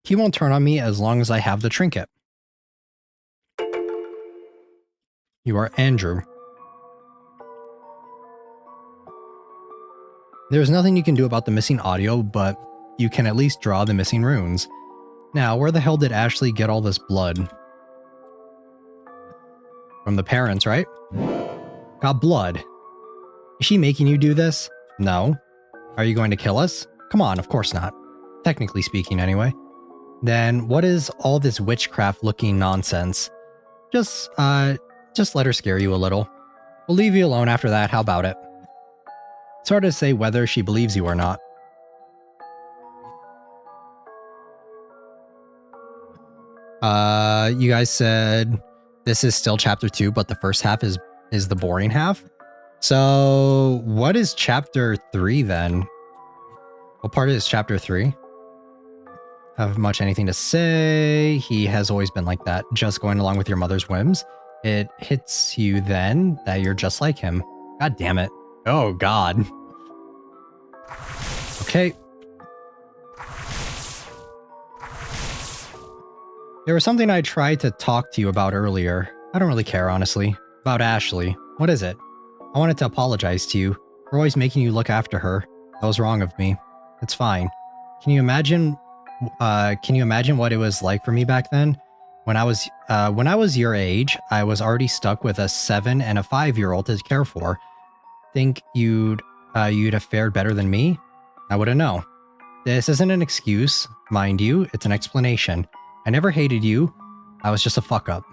He won't turn on me as long as I have the trinket. You are Andrew. There's nothing you can do about the missing audio, but you can at least draw the missing runes. Now, where the hell did Ashley get all this blood? From the parents, right? Got blood. Is she making you do this? No. Are you going to kill us? Come on, of course not. Technically speaking, anyway. Then what is all this witchcraft-looking nonsense? Just let her scare you a little. We'll leave you alone after that, how about it? It's hard to say whether she believes you or not. You guys said this is still chapter 2, but the first half is the boring half. So what is chapter 3 then? What part is chapter 3? Have much anything to say? He has always been like that, just going along with your mother's whims. It hits you then that you're just like him. God damn it. Oh god. Okay. There was something I tried to talk to you about earlier. I don't really care, honestly. About Ashley. What is it? I wanted to apologize to you for always making you look after her. That was wrong of me. It's fine. Can you imagine what it was like for me back then? When I was your age, I was already stuck with a 7 and a 5-year-old to care for. Think you'd have fared better than me? I wouldn't know. This isn't an excuse, mind you, it's an explanation. I never hated you. I was just a fuck up.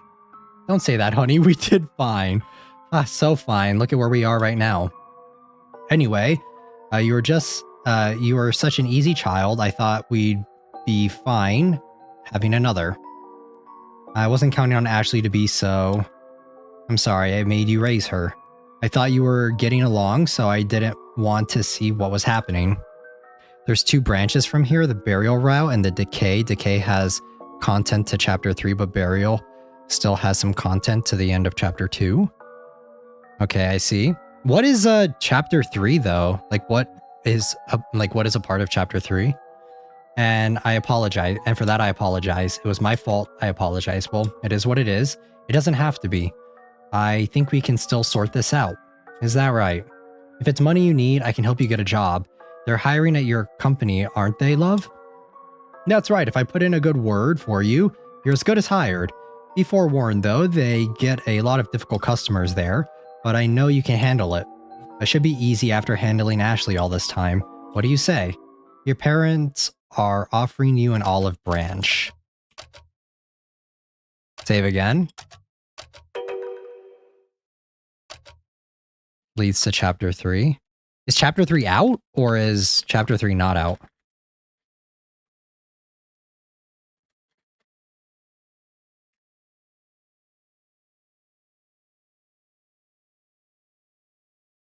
Don't say that, honey. We did fine. So fine. Look at where we are right now. Anyway, you were such an easy child. I thought we'd be fine having another. I wasn't counting on Ashley to be so. I'm sorry, I made you raise her. I thought you were getting along, so I didn't want to see what was happening. There's 2 branches from here, the burial route and the decay. Decay has content to chapter 3, but burial still has some content to the end of chapter 2. Okay, I see. What is chapter 3 though? What is a part of chapter 3? And I apologize, and for that I apologize. It was my fault. I apologize. Well, it is what it is. It doesn't have to be. I think we can still sort this out. Is that right? If it's money you need, I can help you get a job. They're hiring at your company, aren't they, love? That's right. If I put in a good word for you, you're as good as hired. Be forewarned, though, they get a lot of difficult customers there, but I know you can handle it. It should be easy after handling Ashley all this time. What do you say? Your parents are offering you an olive branch. Save again. Leads to chapter 3. Is chapter 3 out, or is chapter 3 not out?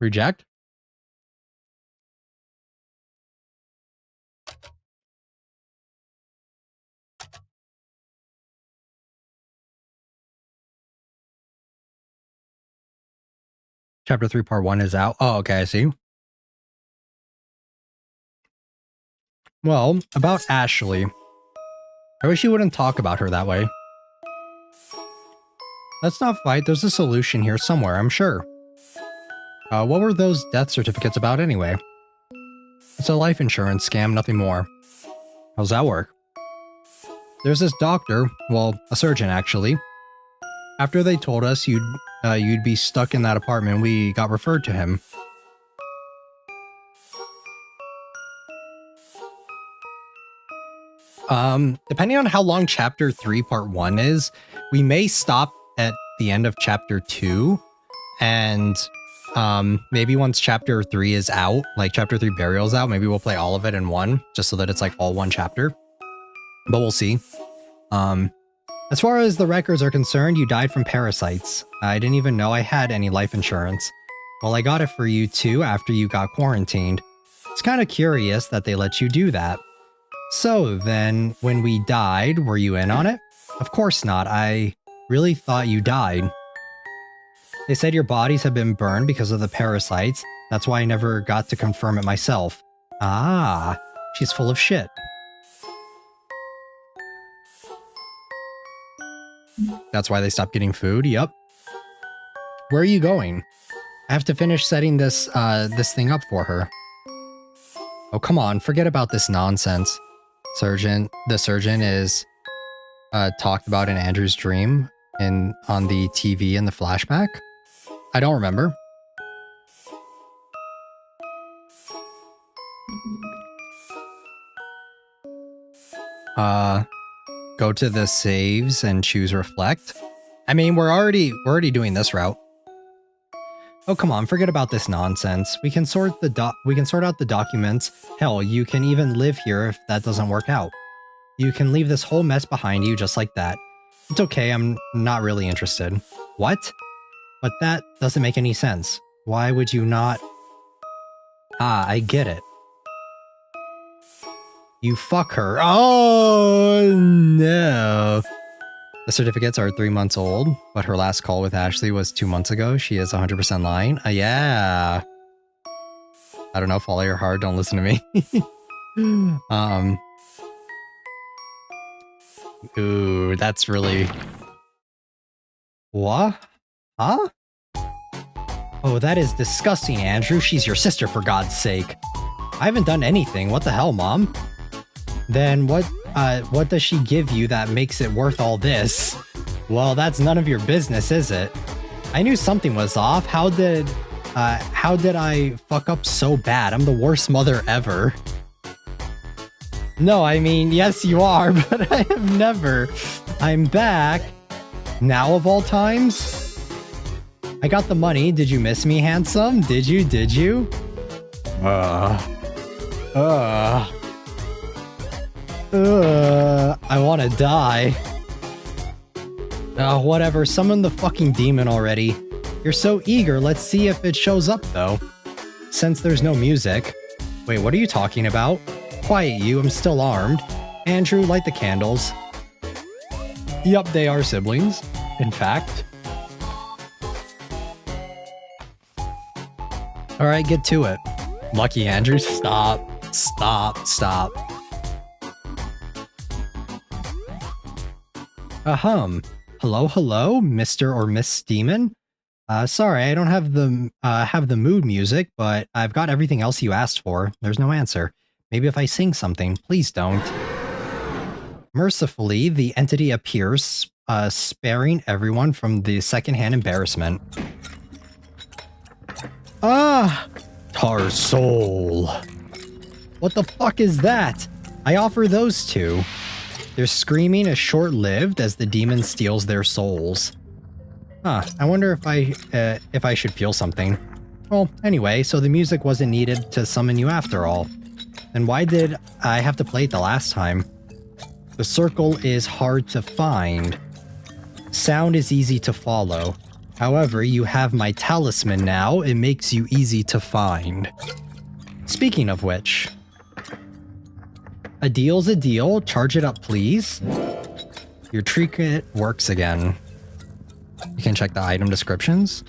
Reject? Chapter 3 part 1 is out. Oh, okay, I see. Well, about Ashley. I wish you wouldn't talk about her that way. Let's not fight. There's a solution here somewhere, I'm sure. What were those death certificates about anyway? It's a life insurance scam, nothing more. How's that work? There's this doctor, well, a surgeon actually. After they told us you'd be stuck in that apartment, we got referred to him. Depending on how long chapter 3 part 1 is, we may stop at the end of chapter 2. And maybe once chapter 3 is out, like chapter 3 Burial's out, maybe we'll play all of it in one, just so that it's like all one chapter. But we'll see. As far as the records are concerned, you died from parasites. I didn't even know I had any life insurance. Well, I got it for you too after you got quarantined. It's kind of curious that they let you do that. So then, when we died, were you in on it? Of course not. I really thought you died. They said your bodies have been burned because of the parasites. That's why I never got to confirm it myself. Ah, she's full of shit. That's why they stopped getting food? Yep. Where are you going? I have to finish setting this thing up for her. Oh, come on. Forget about this nonsense. The surgeon is talked about in Andrew's dream on the TV in the flashback. I don't remember. Go to the saves and choose reflect. I mean, we're already doing this route. Oh, come on, forget about this nonsense. We can sort out the documents. Hell, you can even live here if that doesn't work out. You can leave this whole mess behind you just like that. It's okay, I'm not really interested. What? But that doesn't make any sense. Why would you not? Ah, I get it. You fuck her. Oh, no. The certificates are 3 months old, but her last call with Ashley was 2 months ago. She is 100% lying. Yeah. I don't know, follow your heart, don't listen to me. Ooh, that's really... What? Huh? Oh, that is disgusting, Andrew. She's your sister, for God's sake. I haven't done anything. What the hell, Mom? Then what does she give you that makes it worth all this? Well, that's none of your business, is it? I knew something was off. How did I fuck up so bad? I'm the worst mother ever. No, I mean, yes, you are, but I have never. I'm back. Now of all times? I got the money. Did you miss me, handsome? Did you? I want to die. Whatever, summon the fucking demon already. You're so eager, let's see if it shows up though. Since there's no music. Wait, what are you talking about? Quiet you, I'm still armed. Andrew, light the candles. Yup, they are siblings, in fact. Alright, get to it. Lucky Andrew, stop. Hello, Mr. or Miss Demon? Sorry, I don't have the mood music, but I've got everything else you asked for. There's no answer. Maybe if I sing something, please don't. Mercifully, the entity appears, sparing everyone from the secondhand embarrassment. Ah! Tar Soul. What the fuck is that? I offer those two. Their screaming is short-lived as the demon steals their souls. Huh, I wonder if I should feel something. Well, anyway, so the music wasn't needed to summon you after all. Then why did I have to play it the last time? The circle is hard to find. Sound is easy to follow. However, you have my talisman now, it makes you easy to find. Speaking of which... A deal's a deal. Charge it up, please. Your trinket works again. You can check the item descriptions.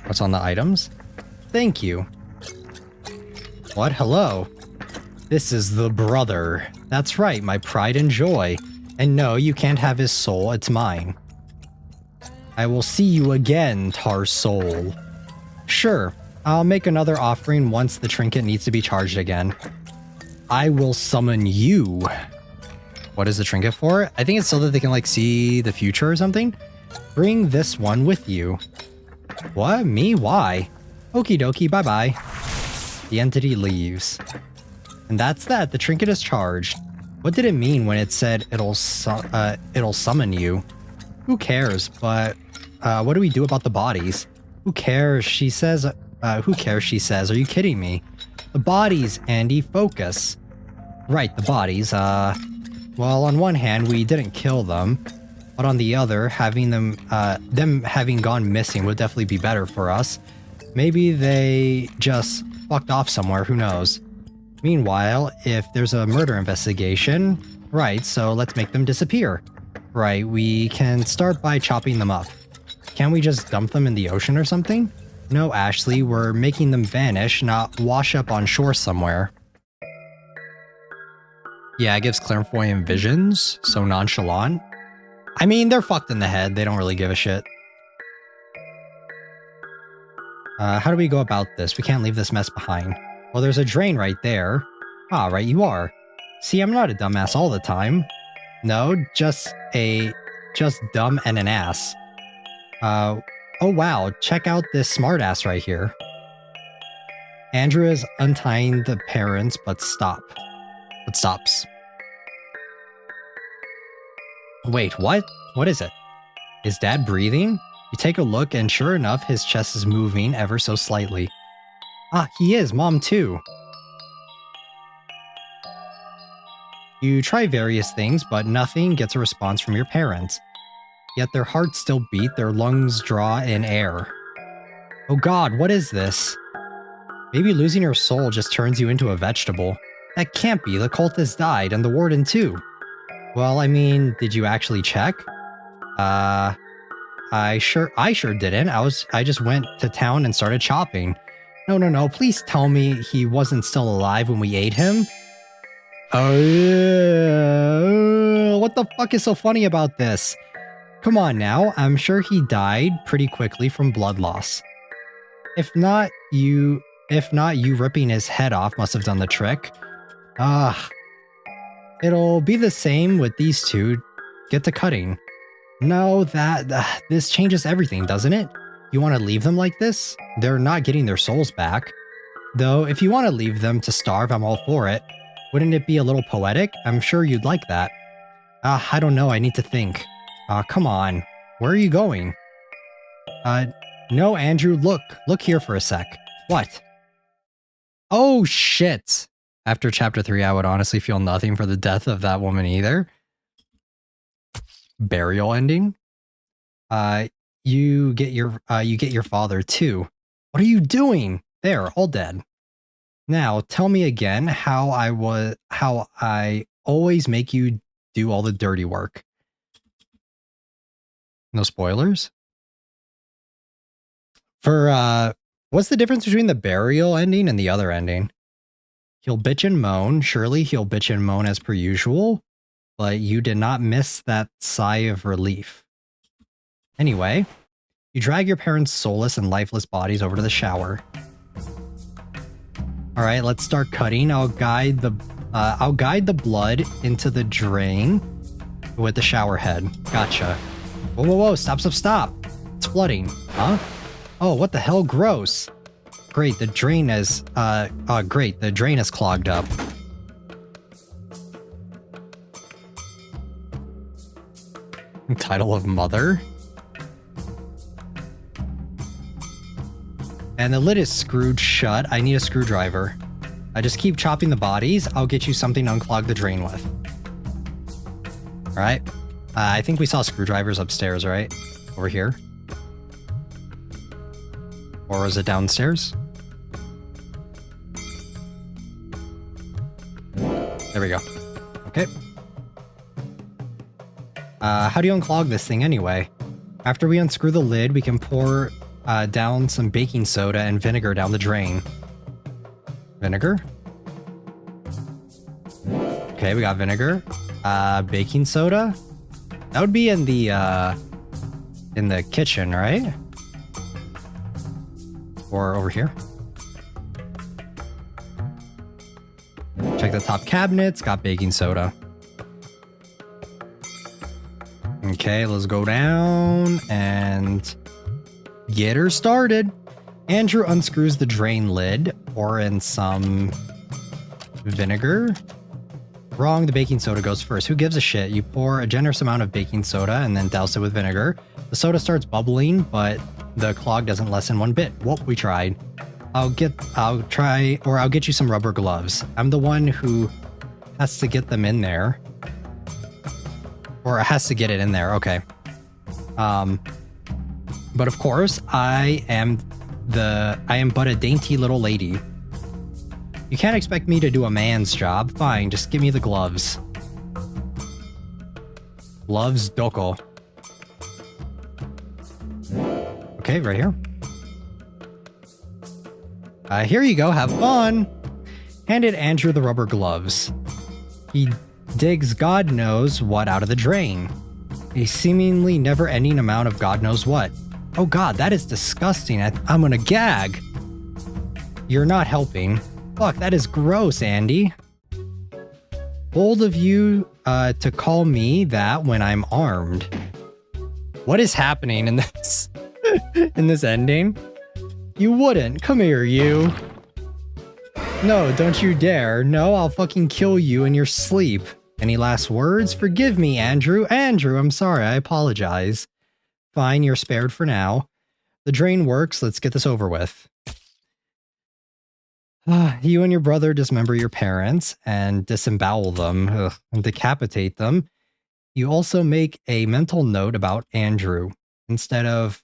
What's on the items? Thank you. What? Hello? This is the brother. That's right, my pride and joy. And no, you can't have his soul, it's mine. I will see you again, Tar Soul. Sure, I'll make another offering once the trinket needs to be charged again. I will summon you. What is the trinket for? I think it's so that they can like see the future or something. Bring this one with you. What? Me? Why? Okie dokie, bye-bye. The entity leaves. And that's that. The trinket is charged. What did it mean when it said it'll summon you? Who cares? But what do we do about the bodies? Who cares? She says, who cares? She says, are you kidding me? The bodies, Andy, focus. Right, the bodies, well, on one hand, we didn't kill them, but on the other, having them having gone missing would definitely be better for us. Maybe they just fucked off somewhere, who knows? Meanwhile, if there's a murder investigation, right, so let's make them disappear. Right, we can start by chopping them up. Can't we just dump them in the ocean or something? No, Ashley, we're making them vanish, not wash up on shore somewhere. Yeah, it gives clairvoyant visions, so nonchalant. I mean, they're fucked in the head, they don't really give a shit. How do we go about this? We can't leave this mess behind. Well, there's a drain right there. Ah, right you are. See, I'm not a dumbass all the time. No, just dumb and an ass. Oh wow, check out this smartass right here. Andrew is untying the parents, but stops. Wait, what? What is it? Is Dad breathing? You take a look and sure enough, his chest is moving ever so slightly. Ah, he is, Mom too. You try various things, but nothing gets a response from your parents. Yet their hearts still beat, their lungs draw in air. Oh god, what is this? Maybe losing your soul just turns you into a vegetable. That can't be, the cultist died, and the warden too. Well, I mean, did you actually check? I sure didn't. I just went to town and started chopping. No, please tell me he wasn't still alive when we ate him? Oh yeah. What the fuck is so funny about this? Come on now, I'm sure he died pretty quickly from blood loss. If not you ripping his head off must have done the trick. It'll be the same with these two. Get to cutting. No, this changes everything, doesn't it? You want to leave them like this? They're not getting their souls back. Though, if you want to leave them to starve, I'm all for it. Wouldn't it be a little poetic? I'm sure you'd like that. I don't know, I need to think. Come on. Where are you going? No, Andrew, look here for a sec. What? Oh, shit. After chapter 3, I would honestly feel nothing for the death of that woman either. Burial ending. You get your father too. What are you doing? There, all dead. Now, tell me again how I always make you do all the dirty work. No spoilers? For, what's the difference between the burial ending and the other ending? He'll bitch and moan. Surely he'll bitch and moan as per usual, but you did not miss that sigh of relief. Anyway, you drag your parents' soulless and lifeless bodies over to the shower. All right, let's start cutting. I'll guide the blood into the drain with the shower head. Gotcha. Whoa, stop. It's flooding. Huh? Oh, what the hell? Gross. Great, the drain is, the drain is clogged up. Title of Mother. And the lid is screwed shut. I need a screwdriver. I just keep chopping the bodies. I'll get you something to unclog the drain with. Alright. I think we saw screwdrivers upstairs, right? Over here. Or was it downstairs? There we go. Okay. How do you unclog this thing anyway? After we unscrew the lid, we can pour down some baking soda and vinegar down the drain. Vinegar? Okay, we got vinegar. Baking soda? That would be in the kitchen, right? Or over here? Check the top cabinets, got baking soda. Okay, let's go down and get her started. Andrew unscrews the drain lid, pour in some vinegar. Wrong, the baking soda goes first. Who gives a shit? You pour a generous amount of baking soda and then douse it with vinegar. The soda starts bubbling, but the clog doesn't lessen one bit. Whoop, we tried. I'll get you some rubber gloves. I'm the one who has to get them in there. Or has to get it in there, okay. But of course, I am but a dainty little lady. You can't expect me to do a man's job. Fine, just give me the gloves. Gloves doko. Okay, right here. Here you go, have fun! Handed Andrew the rubber gloves. He digs God knows what out of the drain. A seemingly never-ending amount of God knows what. Oh god, that is disgusting. I'm gonna gag. You're not helping. Fuck, that is gross, Andy. Bold of you to call me that when I'm armed. What is happening in this in this ending? You wouldn't. Come here, you. No, don't you dare. No, I'll fucking kill you in your sleep. Any last words? Forgive me, Andrew. Andrew, I'm sorry. I apologize. Fine, you're spared for now. The drain works. Let's get this over with. You and your brother dismember your parents and disembowel them and decapitate them. You also make a mental note about Andrew. Instead of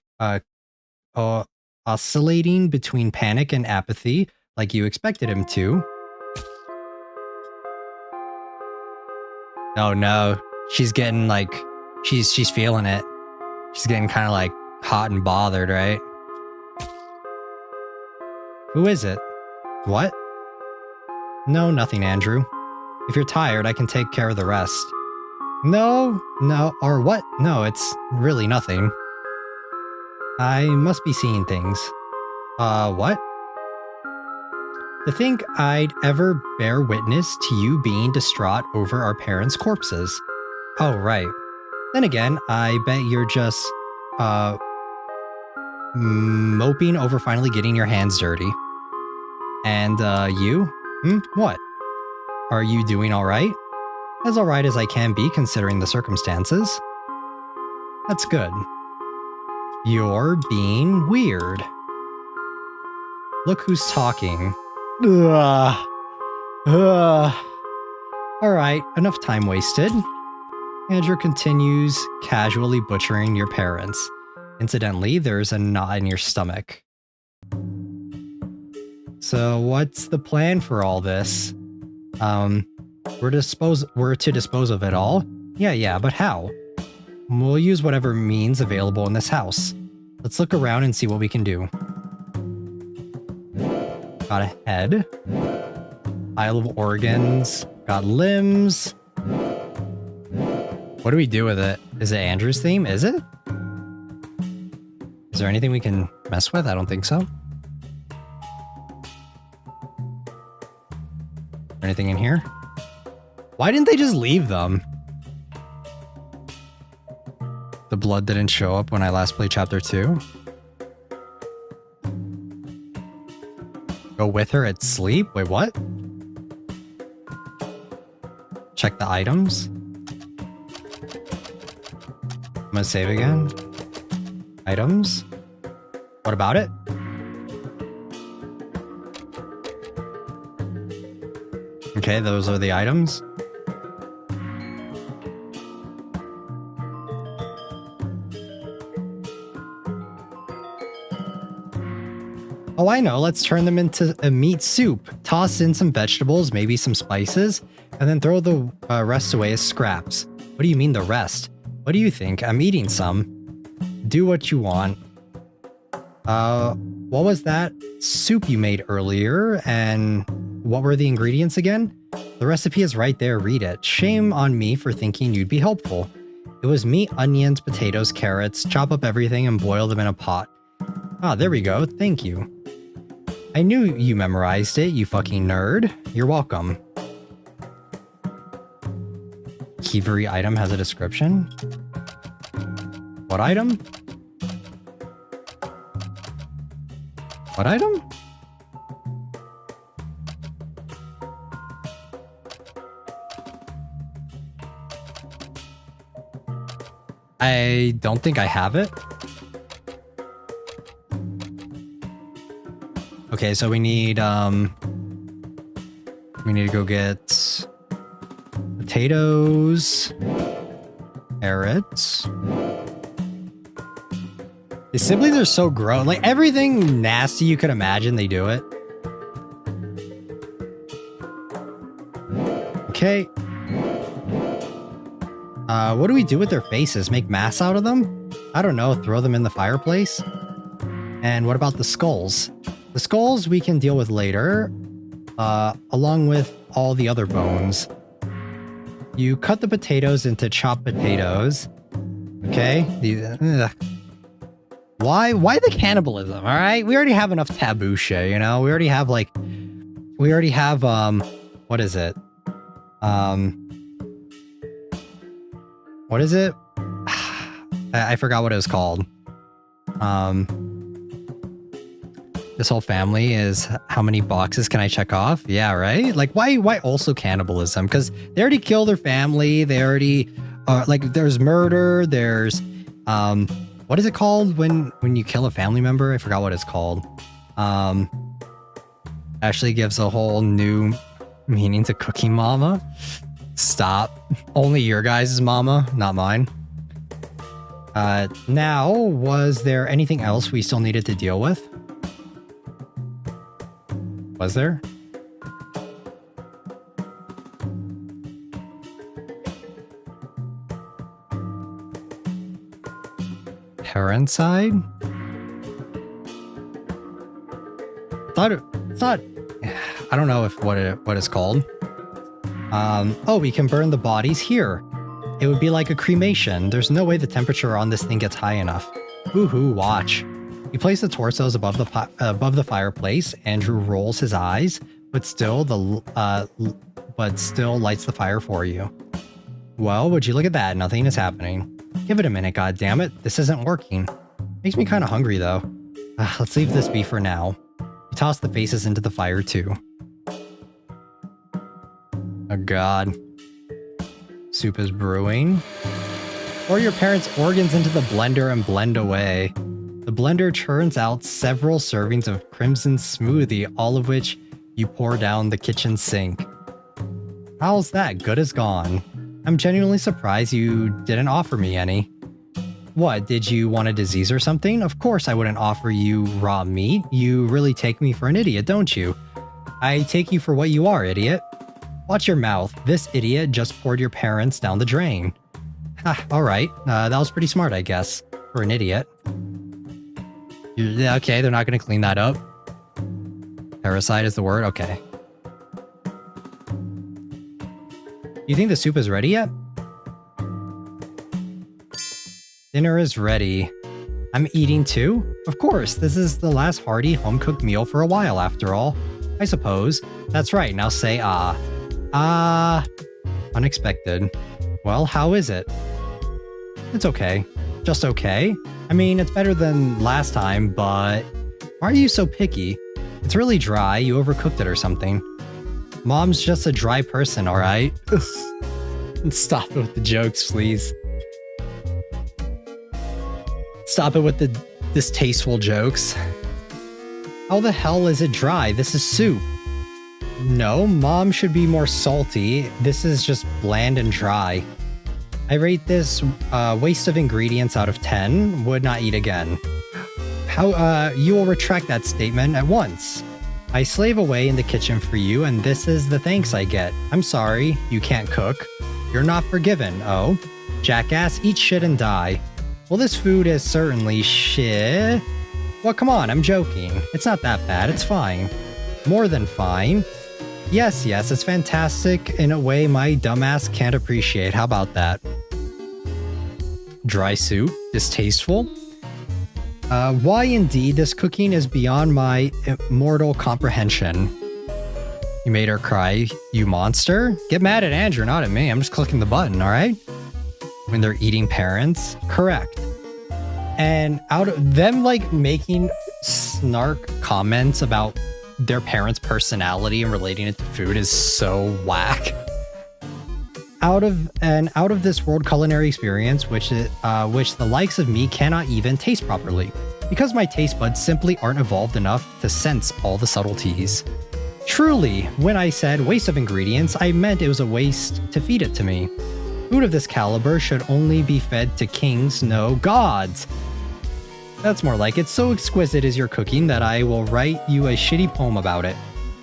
oscillating between panic and apathy like you expected him to. Oh no, she's getting like, she's feeling it. She's getting kind of like hot and bothered, right? Who is it? What? No, nothing, Andrew. If you're tired, I can take care of the rest. No, or what? No, it's really nothing. I must be seeing things. What? To think I'd ever bear witness to you being distraught over our parents' corpses. Oh, right. Then again, I bet you're just, moping over finally getting your hands dirty. And, you? What? Are you doing alright? As alright as I can be considering the circumstances. That's good. You're being weird. Look who's talking. Alright, enough time wasted. Andrew continues casually butchering your parents. Incidentally, there's a knot in your stomach. So what's the plan for all this? We're to dispose of it all? Yeah, but how? We'll use whatever means available in this house. Let's look around and see what we can do. Got a head. Pile of organs. Got limbs. What do we do with it? Is it Andrew's theme? Is it? Is there anything we can mess with? I don't think so. Anything in here? Why didn't they just leave them? The blood didn't show up when I last played chapter 2. Go with her at sleep? Wait, what? Check the items. I'm gonna save again. Items. What about it? Okay, those are the items. Oh, I know. Let's turn them into a meat soup. Toss in some vegetables, maybe some spices, and then throw the rest away as scraps. What do you mean the rest? What do you think? I'm eating some. Do what you want. What was that soup you made earlier? And what were the ingredients again? The recipe is right there. Read it. Shame on me for thinking you'd be helpful. It was meat, onions, potatoes, carrots. Chop up everything and boil them in a pot. Ah, there we go. Thank you. I knew you memorized it, you fucking nerd. You're welcome. Kivari item has a description. What item? What item? I don't think I have it. Okay, so we need to go get potatoes, carrots. The siblings are so gross. Like everything nasty you could imagine, they do it. Okay. What do we do with their faces? Make masks out of them? I don't know. Throw them in the fireplace? And what about the skulls? The skulls we can deal with later, along with all the other bones. You cut the potatoes into chopped potatoes. Okay? Why the cannibalism? All right? We already have enough taboo shit, you know? We already have, what is it? What is it? I forgot what it was called. This whole family is how many boxes can I check off? Yeah, right? Like, why also cannibalism? Because they already killed their family. They already, there's murder. There's, what is it called when you kill a family member? I forgot what it's called. Actually gives a whole new meaning to Cooking Mama. Stop. Only your guys' mama, not mine. Now, was there anything else we still needed to deal with? Was there? Parent side? Thought I don't know what it's called. Oh, we can burn the bodies here. It would be like a cremation. There's no way the temperature on this thing gets high enough. Woohoo, watch. You place the torsos above the fireplace. Andrew rolls his eyes, but still lights the fire for you. Well, would you look at that? Nothing is happening. Give it a minute, goddammit. This isn't working. Makes me kind of hungry, though. Let's leave this be for now. You toss the faces into the fire, too. Oh, God. Soup is brewing. Pour your parents' organs into the blender and blend away. The blender churns out several servings of crimson smoothie, all of which you pour down the kitchen sink. How's that? Good as gone. I'm genuinely surprised you didn't offer me any. What, did you want a disease or something? Of course I wouldn't offer you raw meat. You really take me for an idiot, don't you? I take you for what you are, idiot. Watch your mouth. This idiot just poured your parents down the drain. Alright. That was pretty smart, I guess. For an idiot. Okay, they're not going to clean that up. Parasite is the word? Okay. You think the soup is ready yet? Dinner is ready. I'm eating too? Of course, this is the last hearty, home-cooked meal for a while, after all. I suppose. That's right, now say ah. Ah. Unexpected. Well, how is it? It's okay. Just okay. I mean, it's better than last time, but why are you so picky? It's really dry. You overcooked it or something. Mom's just a dry person, alright? Stop it with the jokes, please. Stop it with the distasteful jokes. How the hell is it dry? This is soup. No, Mom should be more salty. This is just bland and dry. I rate this waste of ingredients out of 10. Would not eat again. How, you will retract that statement at once. I slave away in the kitchen for you, and this is the thanks I get. I'm sorry, you can't cook. You're not forgiven, oh. Jackass, eat shit and die. Well, this food is certainly shit. Well, come on, I'm joking. It's not that bad, it's fine. More than fine. Yes, it's fantastic in a way my dumbass can't appreciate. How about that? Dry soup? Distasteful? Why indeed, this cooking is beyond my immortal comprehension. You made her cry, you monster? Get mad at Andrew, not at me. I'm just clicking the button, alright? When they're eating parents? Correct. And out of them, like, making snark comments about their parents' personality and relating it to food is so whack. out of this world culinary experience, which the likes of me cannot even taste properly, because my taste buds simply aren't evolved enough to sense all the subtleties. Truly, when I said waste of ingredients, I meant it was a waste to feed it to me. Food of this caliber should only be fed to kings, no gods. That's more like it. So exquisite is your cooking that I will write you a shitty poem about it.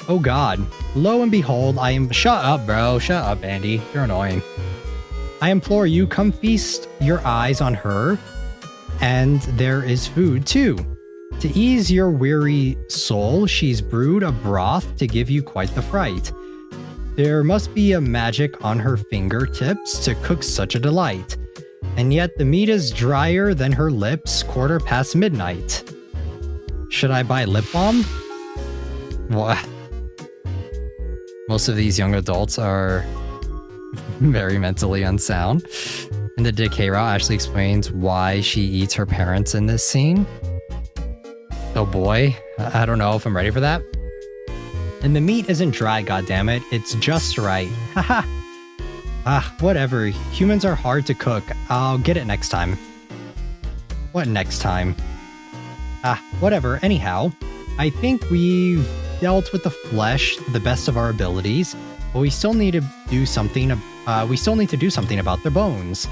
Oh god. Lo and behold, I am— Shut up, bro. Shut up, Andy. You're annoying. I implore you, come feast your eyes on her, and there is food too. To ease your weary soul, she's brewed a broth to give you quite the fright. There must be a magic on her fingertips to cook such a delight. And yet the meat is drier than her lips, midnight. Should I buy lip balm? What? Most of these young adults are very mentally unsound. And the decay route actually explains why she eats her parents in this scene. Oh boy, I don't know if I'm ready for that. And the meat isn't dry, goddammit, it's just right. Haha. Whatever. Humans are hard to cook. I'll get it next time. What next time? Whatever. Anyhow, I think we've dealt with the flesh to the best of our abilities, but we still need to do something. About their bones.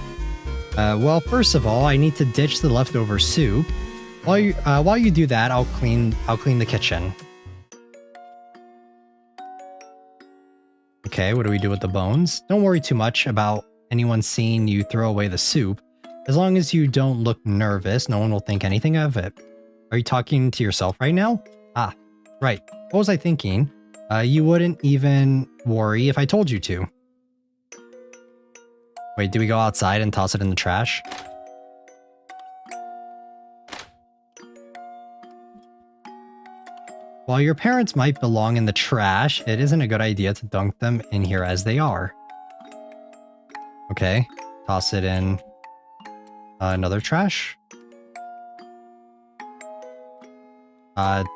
Well, first of all, I need to ditch the leftover soup. While you do that, I'll clean the kitchen. Okay, what do we do with the bones? Don't worry too much about anyone seeing you throw away the soup. As long as you don't look nervous, no one will think anything of it. Are you talking to yourself right now? Right. What was I thinking? You wouldn't even worry if I told you to. Wait, do we go outside and toss it in the trash? While your parents might belong in the trash, it isn't a good idea to dunk them in here as they are. Okay, toss it in another trash.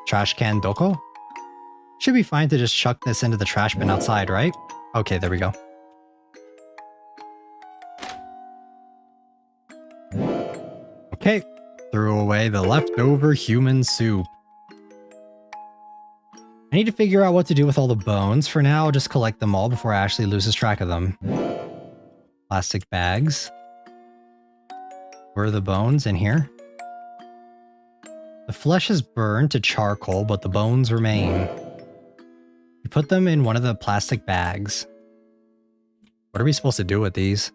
Trash can doko? Should be fine to just chuck this into the trash bin outside, right? Okay, there we go. Okay, threw away the leftover human soup. I need to figure out what to do with all the bones. For now, I'll just collect them all before Ashley loses track of them. Plastic bags. Where are the bones? In here? The flesh is burned to charcoal, but the bones remain. We put them in one of the plastic bags. What are we supposed to do with these?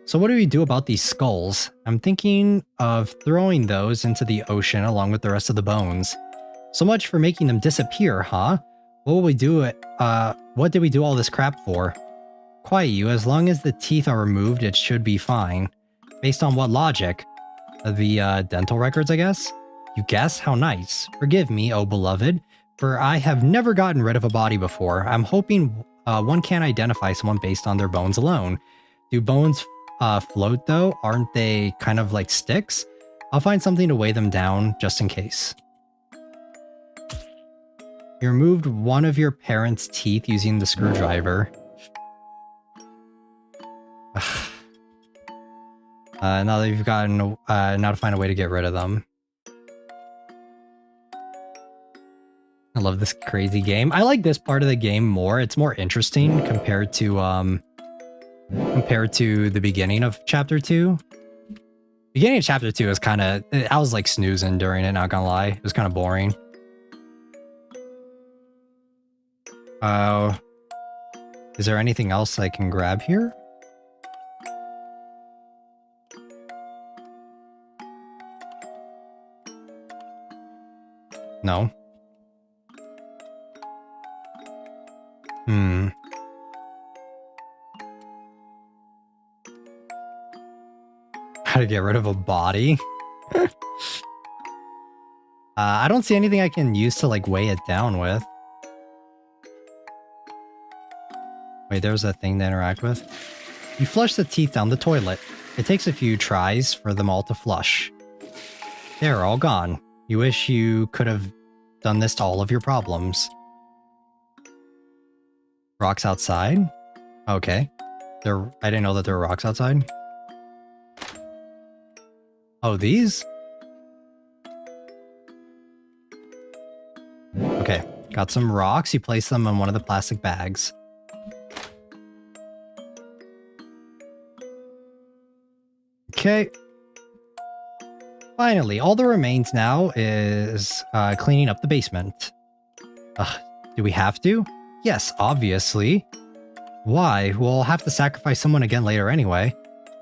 So what do we do about these skulls? I'm thinking of throwing those into the ocean along with the rest of the bones. So much for making them disappear, huh? What will we do? What did we do all this crap for? Quiet you, as long as the teeth are removed, it should be fine. Based on what logic? The dental records, I guess? You guess? How nice. Forgive me, oh beloved, for I have never gotten rid of a body before. I'm hoping one can't identify someone based on their bones alone. Do bones float though? Aren't they kind of like sticks? I'll find something to weigh them down just in case. You removed one of your parents' teeth using the screwdriver. Now that you've gotten now to find a way to get rid of them. I love this crazy game. I like this part of the game more. It's more interesting compared to the beginning of chapter 2. Beginning of chapter 2 is kind of— I was like snoozing during it, not gonna lie. It was kind of boring. Is there anything else I can grab here? No. How to get rid of a body? I don't see anything I can use to like weigh it down with. Wait, there's a thing to interact with. You flush the teeth down the toilet. It takes a few tries for them all to flush. They're all gone. You wish you could have done this to all of your problems. Rocks outside? Okay. I didn't know that there were rocks outside. Oh, these? Okay, got some rocks. You place them in one of the plastic bags. Okay. Finally, all that remains now is cleaning up the basement. Do we have to? Yes, obviously. Why? We'll have to sacrifice someone again later anyway.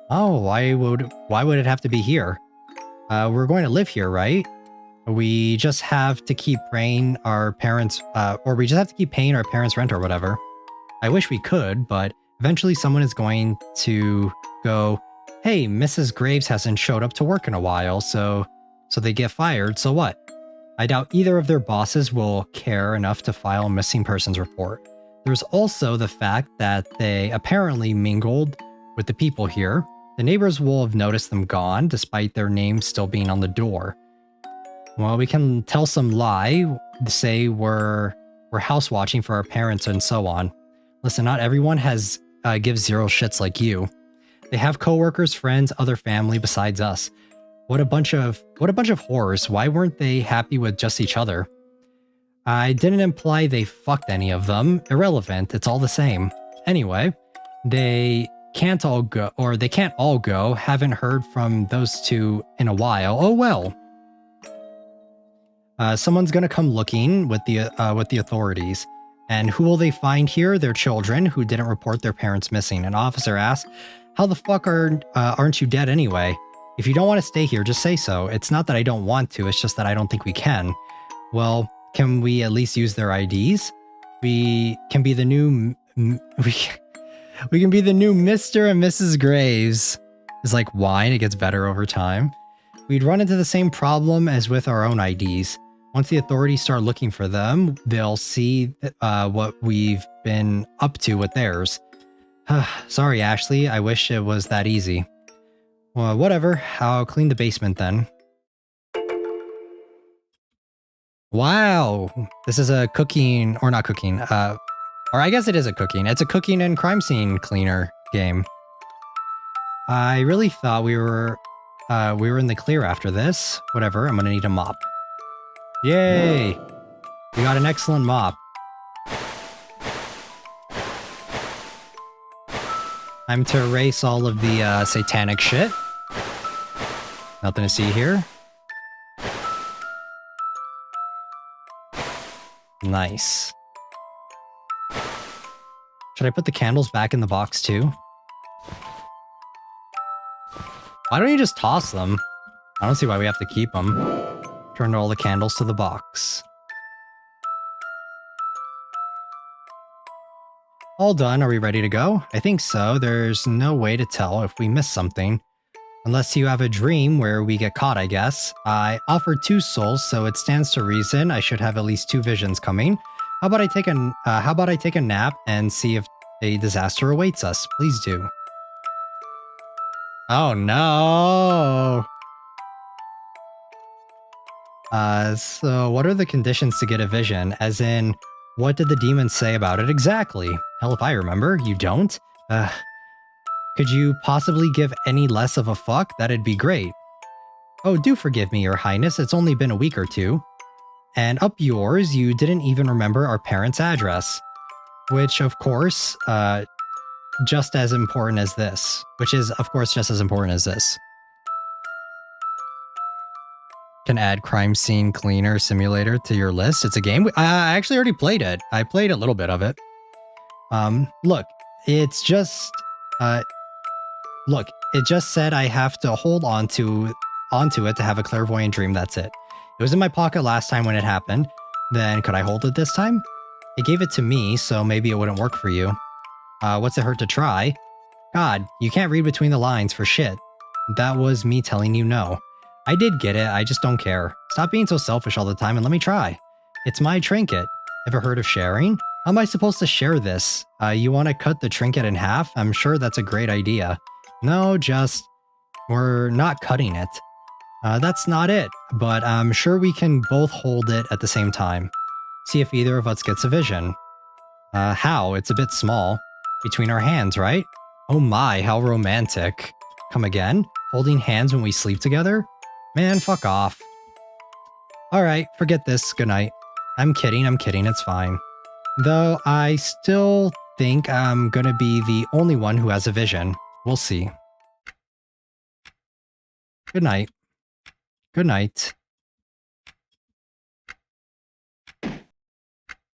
Oh, why would it have to be here? We're going to live here, right? We just have to keep paying our parents, or we just have to keep paying our parents' rent or whatever. I wish we could, but eventually someone is going to go, hey, Mrs. Graves hasn't showed up to work in a while, so they get fired, so what? I doubt either of their bosses will care enough to file a missing persons report. There's also the fact that they apparently mingled with the people here. The neighbors will have noticed them gone, despite their names still being on the door. Well, we can tell some lie, say we're house watching for our parents and so on. Listen, not everyone gives zero shits like you. They have coworkers, friends, other family besides us. What a bunch of whores. Why weren't they happy with just each other? I didn't imply they fucked any of them. Irrelevant. It's all the same. Anyway, they can't all go. Haven't heard from those two in a while. Oh well. Someone's gonna come looking with the authorities. And who will they find here? Their children who didn't report their parents missing. An officer asks, how the fuck aren't you dead anyway? If you don't want to stay here, just say so. It's not that I don't want to, it's just that I don't think we can. Well, can we at least use their IDs? We can be the new we can be the new Mr. and Mrs. Graves. It's like wine, it gets better over time. We'd run into the same problem as with our own IDs. Once the authorities start looking for them, they'll see what we've been up to with theirs. Sorry, Ashley. I wish it was that easy. Well, whatever. I'll clean the basement then. Wow. This is a cooking, or not cooking, or I guess it is a cooking. It's a cooking and crime scene cleaner game. I really thought we were in the clear after this. Whatever, I'm gonna need a mop. Yay! We got an excellent mop. Time to erase all of the satanic shit. Nothing to see here. Nice. Should I put the candles back in the box too? Why don't you just toss them? I don't see why we have to keep them. Turn all the candles to the box. All done. Are we ready to go? I think so. There's no way to tell if we missed something. Unless you have a dream where we get caught, I guess. I offered 2 souls, so it stands to reason I should have at least 2 visions coming. How about I take a nap and see if a disaster awaits us? Please do. Oh no! So what are the conditions to get a vision? As in, what did the demons say about it exactly? Hell if I remember. You don't? Could you possibly give any less of a fuck? That'd be great. Oh, do forgive me, Your Highness. It's only been a week or 2. And up yours, you didn't even remember our parents' address. Which, of course, just as important as this. Which is, of course, just as important as this. Can add Crime Scene Cleaner Simulator to your list. It's a game. I actually already played it. I played a little bit of it. Look, it's just... Look, it just said I have to hold onto it to have a clairvoyant dream, that's it. It was in my pocket last time when it happened. Then could I hold it this time? It gave it to me, so maybe it wouldn't work for you. What's it hurt to try? God, you can't read between the lines for shit. That was me telling you no. I did get it, I just don't care. Stop being so selfish all the time and let me try. It's my trinket. Ever heard of sharing? How am I supposed to share this? You want to cut the trinket in half? I'm sure that's a great idea. No, we're not cutting it. That's not it, but I'm sure we can both hold it at the same time. See if either of us gets a vision. How? It's a bit small. Between our hands, right? Oh my, how romantic. Come again? Holding hands when we sleep together? Man, fuck off. Alright, forget this. Good night. I'm kidding, it's fine. Though I still think I'm gonna be the only one who has a vision. We'll see. Good night. Good night.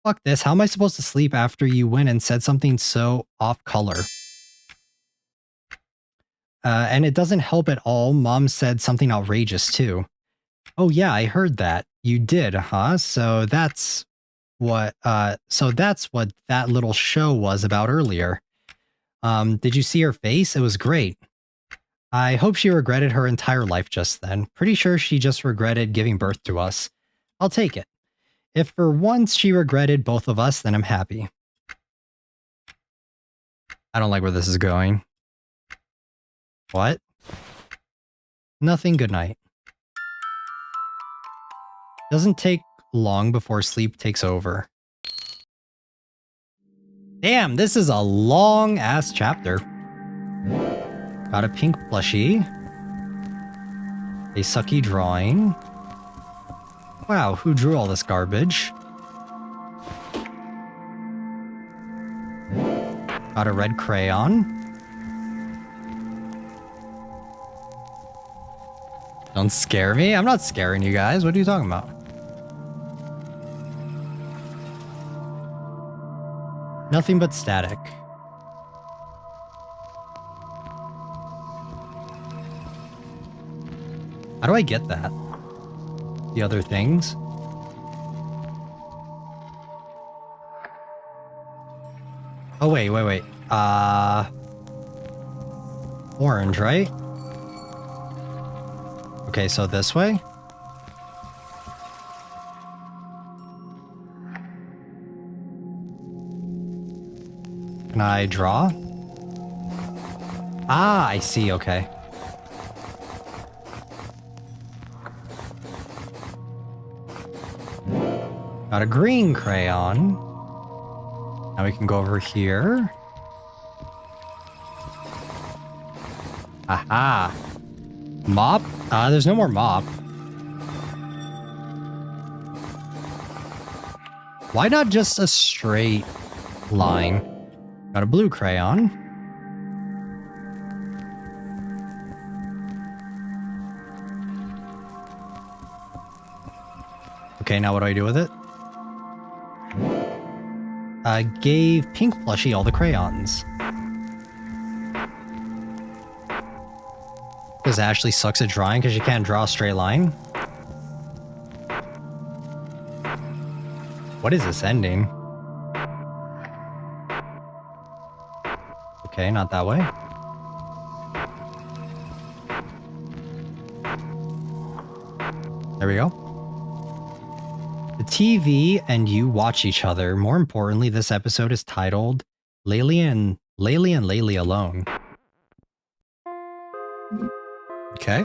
Fuck this, how am I supposed to sleep after you went and said something so off color? And it doesn't help at all, Mom said something outrageous too. Oh yeah, I heard that. You did, huh? So that's what that little show was about earlier. Did you see her face? It was great. I hope she regretted her entire life just then. Pretty sure she just regretted giving birth to us. I'll take it. If for once she regretted both of us, then I'm happy. I don't like where this is going. What? Nothing, good night. Doesn't take long before sleep takes over. Damn, this is a long-ass chapter. Got a pink plushie. A sucky drawing. Wow, who drew all this garbage? Got a red crayon. Don't scare me. I'm not scaring you guys. What are you talking about? Nothing but static. How do I get that? The other things? Oh, wait. Orange, right? Okay, so this way? Can I draw? Ah, I see, okay. Got a green crayon. Now we can go over here. Aha! Mop? There's no more mop. Why not just a straight line? Got a blue crayon. Okay, now what do I do with it? I gave pink plushie all the crayons. Because Ashley sucks at drawing because she can't draw a straight line. What is this ending? Okay, not that way. There we go. The TV and you watch each other. More importantly, this episode is titled Leyley and Leyley Alone. Okay.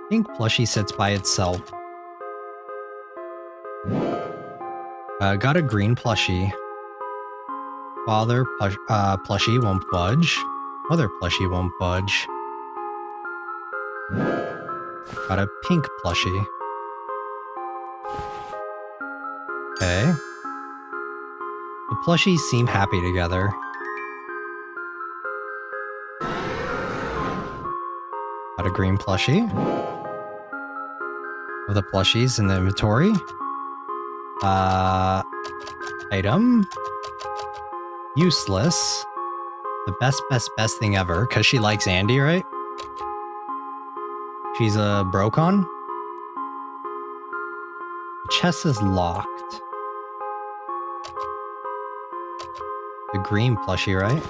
Pink plushie sits by itself. Got a green plushie. Father plushie won't budge. Mother plushie won't budge. Got a pink plushie. Okay. The plushies seem happy together. Got a green plushie. Of the plushies in the inventory. Item. Useless. The best thing ever, because she likes Andy, right? She's a Brocon. The chest is locked. The green plushie, right?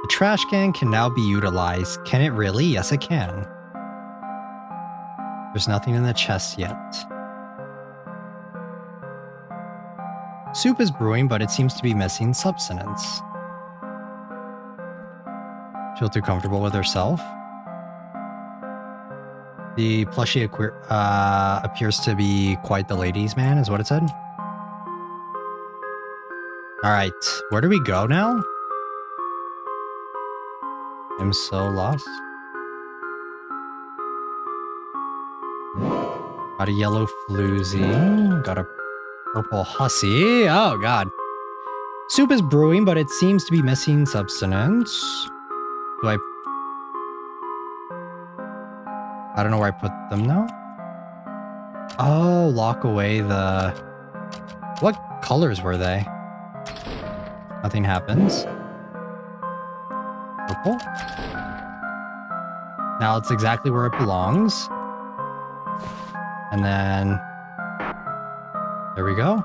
The trash can now be utilized. Can it really? Yes, it can. There's nothing in the chest yet. Soup is brewing, but it seems to be missing substance. Feel too comfortable with herself? The plushie appears to be quite the ladies' man, is what it said. Alright, where do we go now? I'm so lost. Got a yellow floozy. Got a purple hussy. Oh, God. Soup is brewing, but it seems to be missing substance. Do I don't know where I put them now. Oh, lock away the... What colors were they? Nothing happens. Purple. Now it's exactly where it belongs. And then... There we go.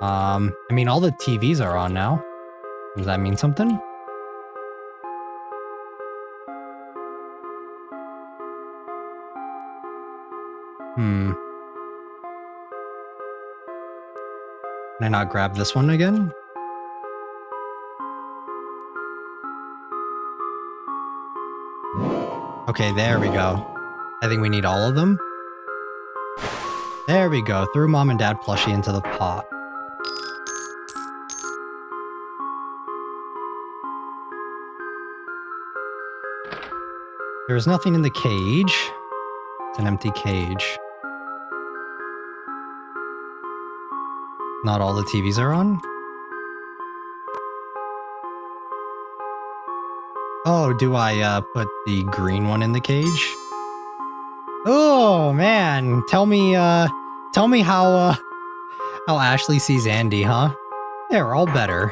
I mean, all the TVs are on now. Does that mean something? Can I not grab this one again? Okay, there we go. I think we need all of them. There we go. Threw mom and dad plushie into the pot. There's nothing in the cage. It's an empty cage. Not all the TVs are on. Oh, do I put the green one in the cage? Oh man, tell me how Ashley sees Andy, huh? They're all better.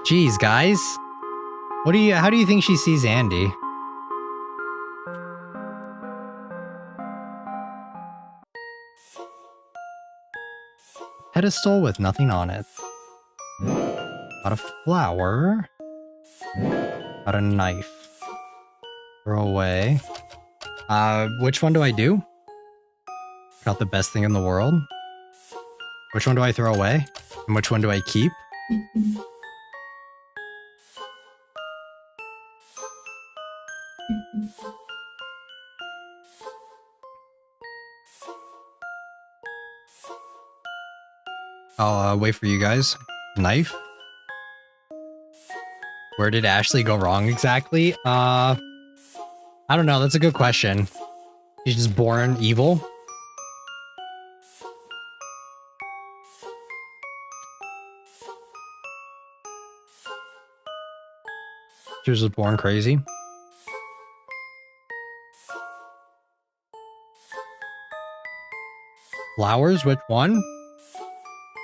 Jeez, guys. How do you think she sees Andy? Pedestal with nothing on it. Got a flower. Got a knife. Throw away. Which one do I do? Got the best thing in the world. Which one do I throw away? And which one do I keep? I'll wait for you guys. Knife? Where did Ashley go wrong exactly? I don't know. That's a good question. She's just born evil. She was just born crazy. Flowers? Which one?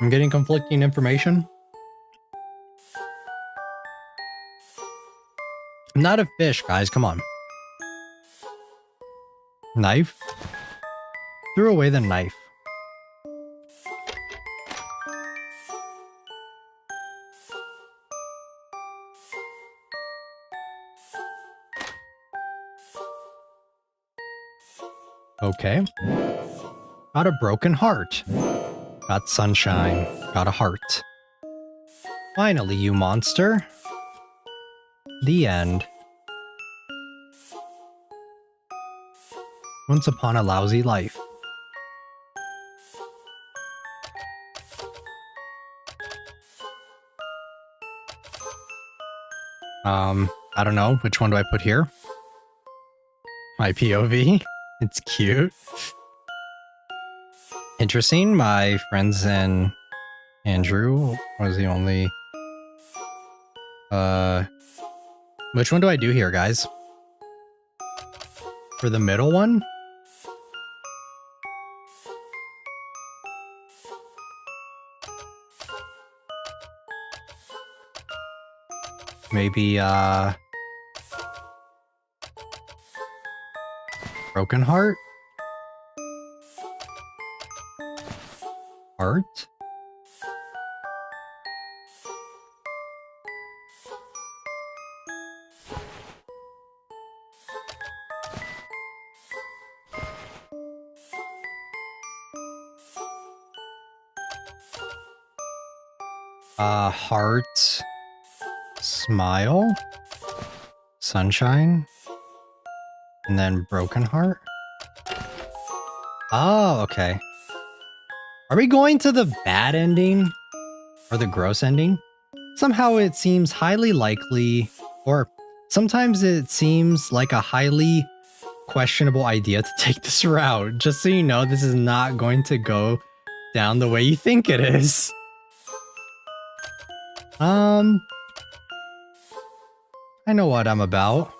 I'm getting conflicting information. I'm not a fish, guys. Come on. Knife? Threw away the knife. Okay. Got a broken heart. Got sunshine. Got a heart. Finally, you monster. The end. Once upon a lousy life. I don't know. Which one do I put here? My POV. It's cute. Interesting. My friends and Andrew was the only... Which one do I do here, guys? For the middle one? Maybe, broken heart? Heart? Heart, smile, sunshine, and then broken heart. Oh, okay. Are we going to the bad ending? Or the gross ending? Somehow it seems highly likely, or sometimes it seems like a highly questionable idea to take this route. Just so you know, this is not going to go down the way you think it is. I know what I'm about.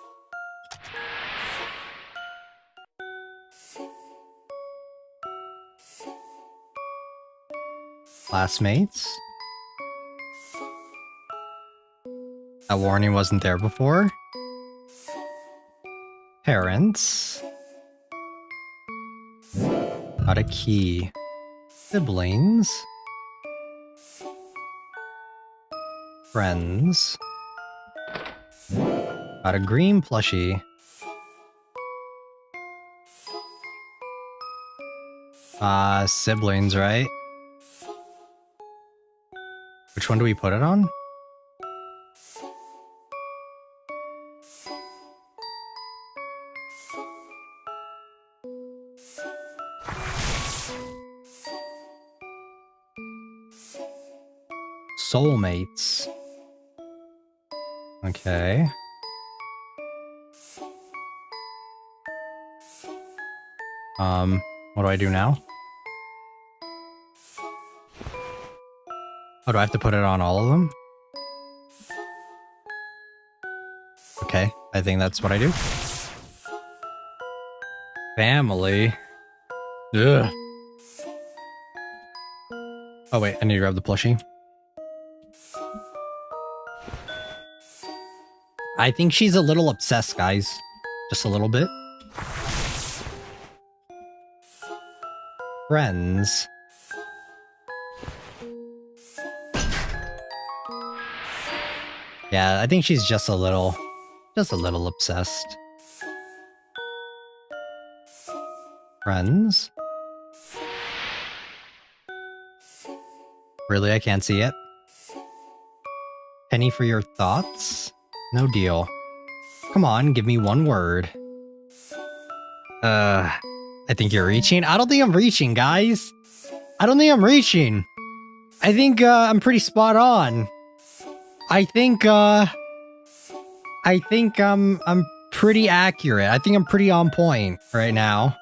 Classmates. That warning wasn't there before. Parents. Got a key. Siblings. Friends. Got a green plushie. Siblings, right? Which one do we put it on? Soulmates. Okay. What do I do now? Oh, do I have to put it on all of them? Okay, I think that's what I do. Family. Ugh. Oh wait, I need to grab the plushie. I think she's a little obsessed, guys. Just a little bit. Friends. Yeah, I think she's just a little obsessed. Friends. Really, I can't see it. Penny for your thoughts? No deal. Come on, give me one word. I think you're reaching. I don't think I'm reaching, guys. I don't think I'm reaching. I think I'm pretty spot on. I think I'm pretty accurate. I think I'm pretty on point right now.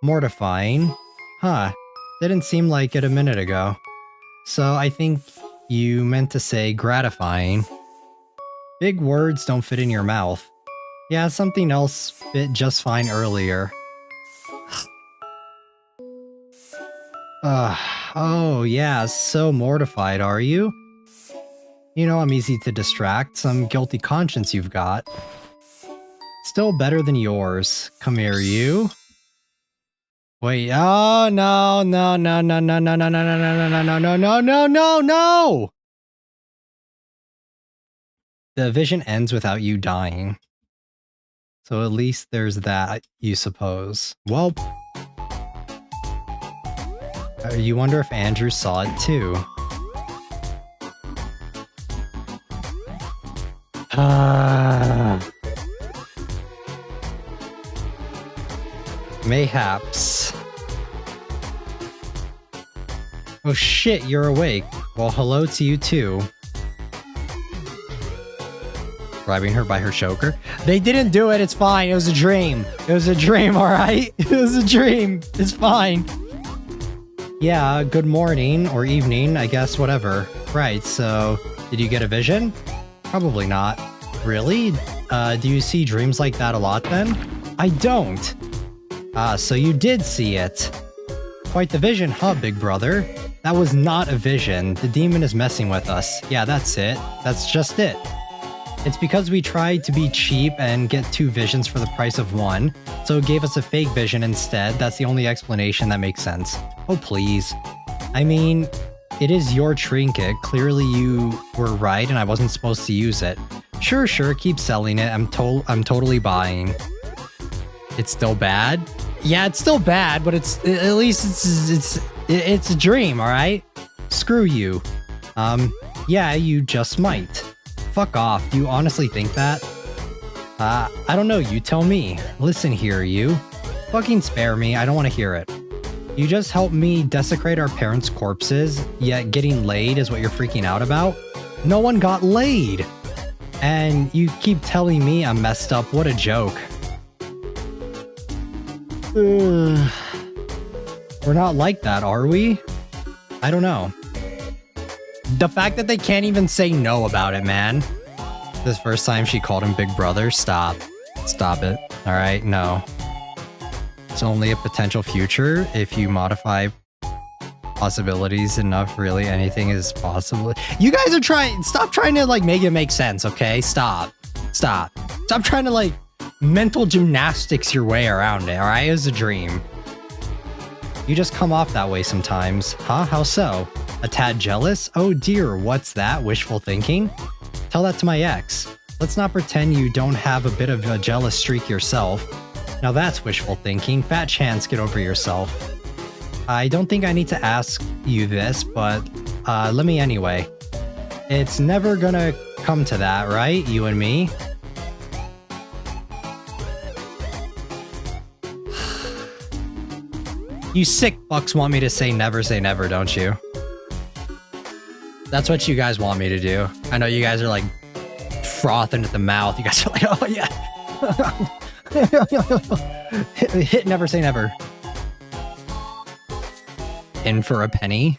Mortifying. Huh. Didn't seem like it a minute ago. So I think you meant to say gratifying. Big words don't fit in your mouth. Yeah, something else fit just fine earlier. Oh yeah, so mortified, are you? You know I'm easy to distract, some guilty conscience you've got. Still better than yours. Come here, you. Wait, oh no, no, no, no, no, no, no, no, no, no, no, no, no, no, no, no, no! The vision ends without you dying. So at least there's that, you suppose. Well, you wonder if Andrew saw it too. Mayhaps. Oh shit, you're awake. Well, hello to you too. Grabbing her by her choker. They didn't do it, it's fine. It was a dream. It was a dream, alright? It was a dream. It's fine. Yeah, good morning or evening, I guess, whatever. Right, so did you get a vision? Probably not. Really? Do you see dreams like that a lot then? I don't. Ah, so you did see it. Quite the vision, huh, big brother? That was not a vision. The demon is messing with us. Yeah, that's it. That's just it. It's because we tried to be cheap and get 2 visions for the price of 1, so it gave us a fake vision instead. That's the only explanation that makes sense. Oh, please. I mean, it is your trinket. Clearly you were right and I wasn't supposed to use it. Sure, keep selling it. I'm totally buying. It's still bad? Yeah, it's still bad, but it's at least It's a dream, alright? Screw you. Yeah, you just might. Fuck off. Do you honestly think that? I don't know. You tell me. Listen here, you. Fucking spare me. I don't want to hear it. You just helped me desecrate our parents' corpses, yet getting laid is what you're freaking out about? No one got laid! And you keep telling me I'm messed up. What a joke. We're not like that, are we? I don't know. The fact that they can't even say no about it, man. This first time she called him Big Brother. Stop. Stop it. Alright, no. It's only a potential future if you modify possibilities enough. Really, anything is possible. You guys are trying. Stop trying to like make it make sense, okay? Stop. Stop. Stop trying to like mental gymnastics your way around it, alright? It was a dream. You just come off that way sometimes. Huh? How so? A tad jealous? Oh dear, what's that? Wishful thinking? Tell that to my ex. Let's not pretend you don't have a bit of a jealous streak yourself. Now that's wishful thinking. Fat chance, get over yourself. I don't think I need to ask you this, but let me anyway. It's never gonna come to that, right? You and me? You sick fucks want me to say never, don't you? That's what you guys want me to do. I know you guys are like frothing at the mouth. You guys are like, oh yeah. Hit never say never. In for a penny.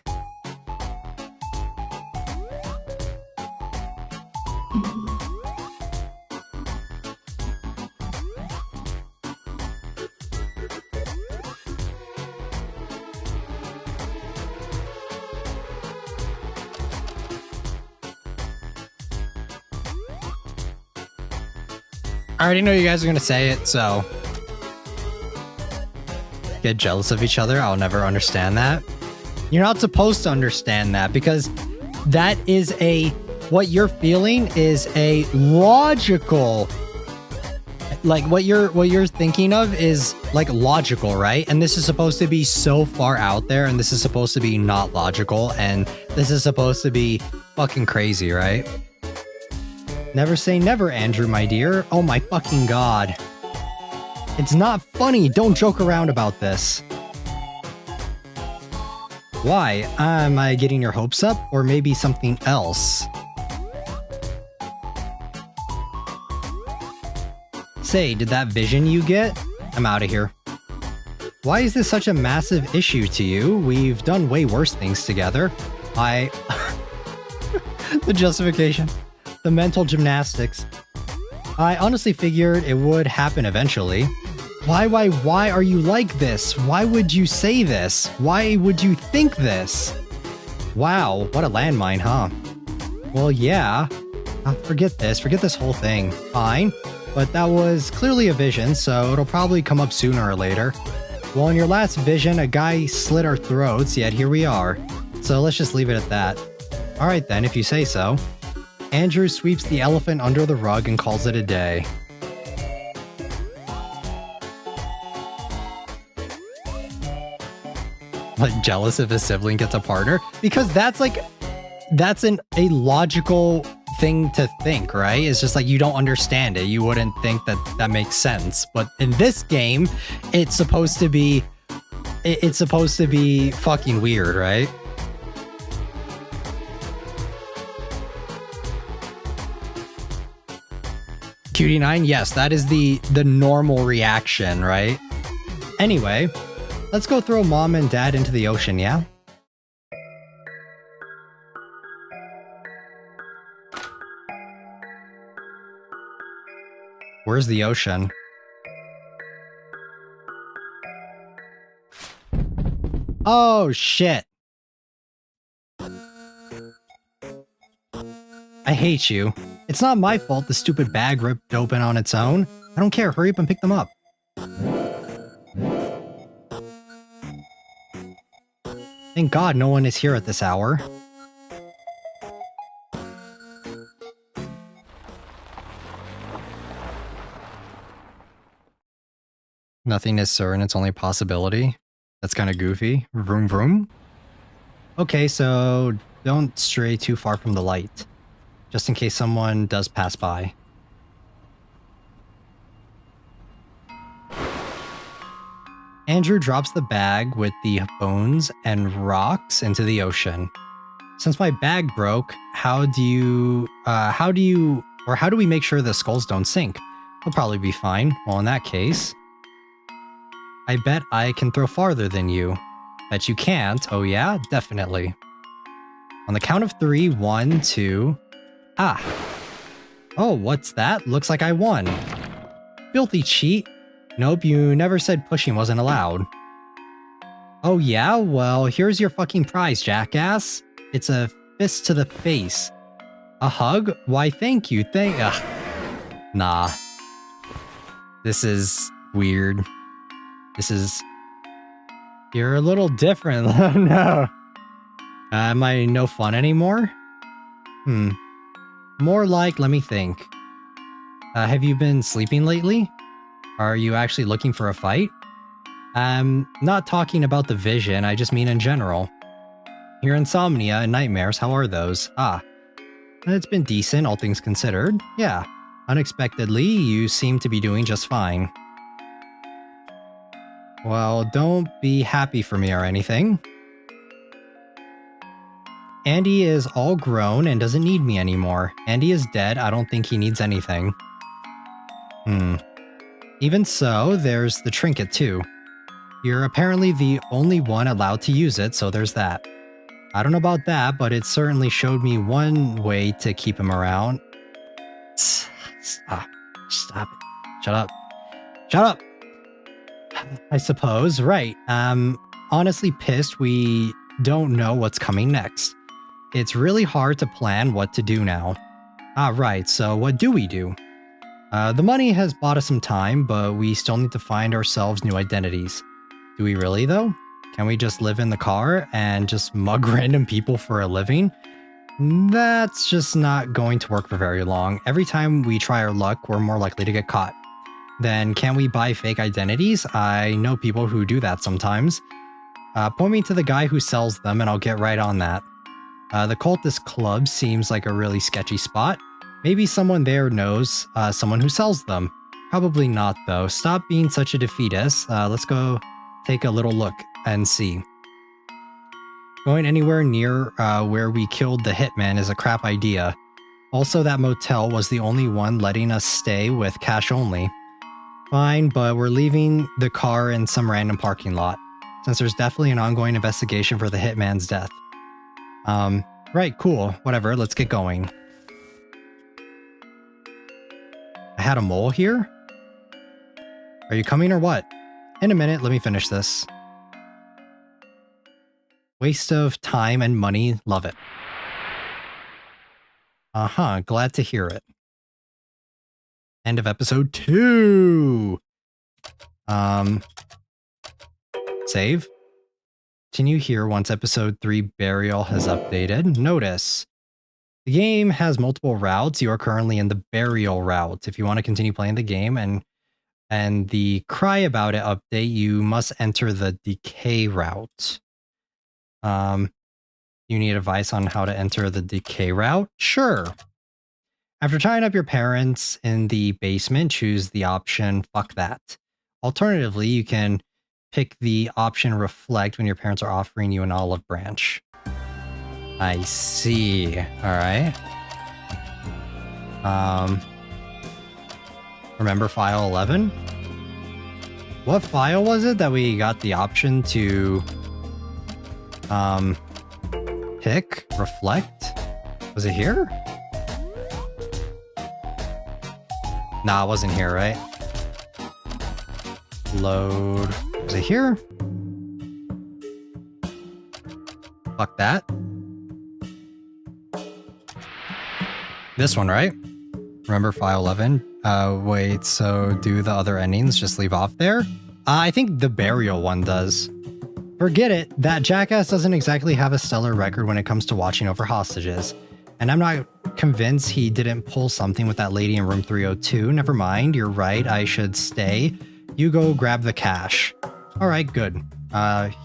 I already know you guys are gonna say it, so get jealous of each other. I'll never understand that. You're not supposed to understand that because that is what you're feeling is a logical, like what you're thinking of is like logical, right? And this is supposed to be so far out there, and this is supposed to be not logical, and this is supposed to be fucking crazy, right? Never say never, Andrew, my dear. Oh my fucking god. It's not funny. Don't joke around about this. Why? Am I getting your hopes up? Or maybe something else? Say, did that vision you get? I'm out of here. Why is this such a massive issue to you? We've done way worse things together. The justification. The mental gymnastics. I honestly figured it would happen eventually. Why are you like this? Why would you say this? Why would you think this? Wow, what a landmine, huh? Well, yeah. Forget this whole thing. Fine. But that was clearly a vision, so it'll probably come up sooner or later. Well, in your last vision, a guy slit our throats, yet here we are. So let's just leave it at that. Alright then, if you say so. Andrew sweeps the elephant under the rug and calls it a day. Like, jealous if his sibling gets a partner? Because that's a logical thing to think, right? It's just like you don't understand it. You wouldn't think that makes sense. But in this game, it's supposed to be fucking weird, right? Cutie9, yes, that is the normal reaction, right? Anyway, let's go throw mom and dad into the ocean, yeah? Where's the ocean? Oh, shit. I hate you. It's not my fault the stupid bag ripped open on its own. I don't care. Hurry up and pick them up. Thank God no one is here at this hour. Nothing is certain, it's only a possibility. That's kind of goofy. Vroom vroom. Okay, so don't stray too far from the light, just in case someone does pass by. Andrew drops the bag with the bones and rocks into the ocean. Since my bag broke, how do we make sure the skulls don't sink? They'll probably be fine. Well, in that case, I bet I can throw farther than you. Bet you can't. Oh yeah? Definitely. On the count of 3, 1, 2... Ah! Oh, what's that? Looks like I won. Filthy cheat. Nope, you never said pushing wasn't allowed. Oh yeah? Well, here's your fucking prize, jackass. It's a fist to the face. A hug? Why thank you, Ugh. Nah. This is weird. You're a little different. Oh no. Am I no fun anymore? More like, let me think. Have you been sleeping lately? Are you actually looking for a fight? I'm not talking about the vision, I just mean in general. Your insomnia and nightmares, how are those? Ah. It's been decent, all things considered. Yeah. Unexpectedly, you seem to be doing just fine. Well, don't be happy for me or anything. Andy is all grown and doesn't need me anymore. Andy is dead, I don't think he needs anything. Even so, there's the trinket too. You're apparently the only one allowed to use it, so there's that. I don't know about that, but it certainly showed me one way to keep him around. Stop it. Shut up. Shut up! I suppose, right. Honestly pissed we don't know what's coming next. It's really hard to plan what to do now. Ah, right, so what do we do? The money has bought us some time, but we still need to find ourselves new identities. Do we really, though? Can we just live in the car and just mug random people for a living? That's just not going to work for very long. Every time we try our luck, we're more likely to get caught. Then can we buy fake identities? I know people who do that sometimes. Point me to the guy who sells them and I'll get right on that. The cultist club seems like a really sketchy spot. Maybe someone there knows someone who sells them. Probably not though. Stop being such a defeatist. Let's go take a little look and see. Going anywhere near where we killed the hitman is a crap idea. Also, that motel was the only one letting us stay with cash only. Fine, but we're leaving the car in some random parking lot, since there's definitely an ongoing investigation for the hitman's death. Right, cool. Whatever, let's get going. I had a mole here? Are you coming or what? In a minute, let me finish this. Waste of time and money, love it. Uh-huh, glad to hear it. End of episode 2! Save. Continue here once episode 3 Burial has updated. Notice. The game has multiple routes. You are currently in the Burial route. If you want to continue playing the game and the Cry About It update, you must enter the Decay route. You need advice on how to enter the Decay route? Sure. After tying up your parents in the basement, choose the option Fuck That. Alternatively, you can pick the option Reflect when your parents are offering you an olive branch. I see. Alright. Remember file 11? What file was it that we got the option to pick? Reflect? Was it here? Nah, it wasn't here, right? Load. Was it here? Fuck that. This one, right? Remember file 11? Wait, so do the other endings just leave off there? I think the Burial one does. Forget it, that jackass doesn't exactly have a stellar record when it comes to watching over hostages. And I'm not convinced he didn't pull something with that lady in room 302. Never mind, you're right, I should stay. You go grab the cash. Alright, good.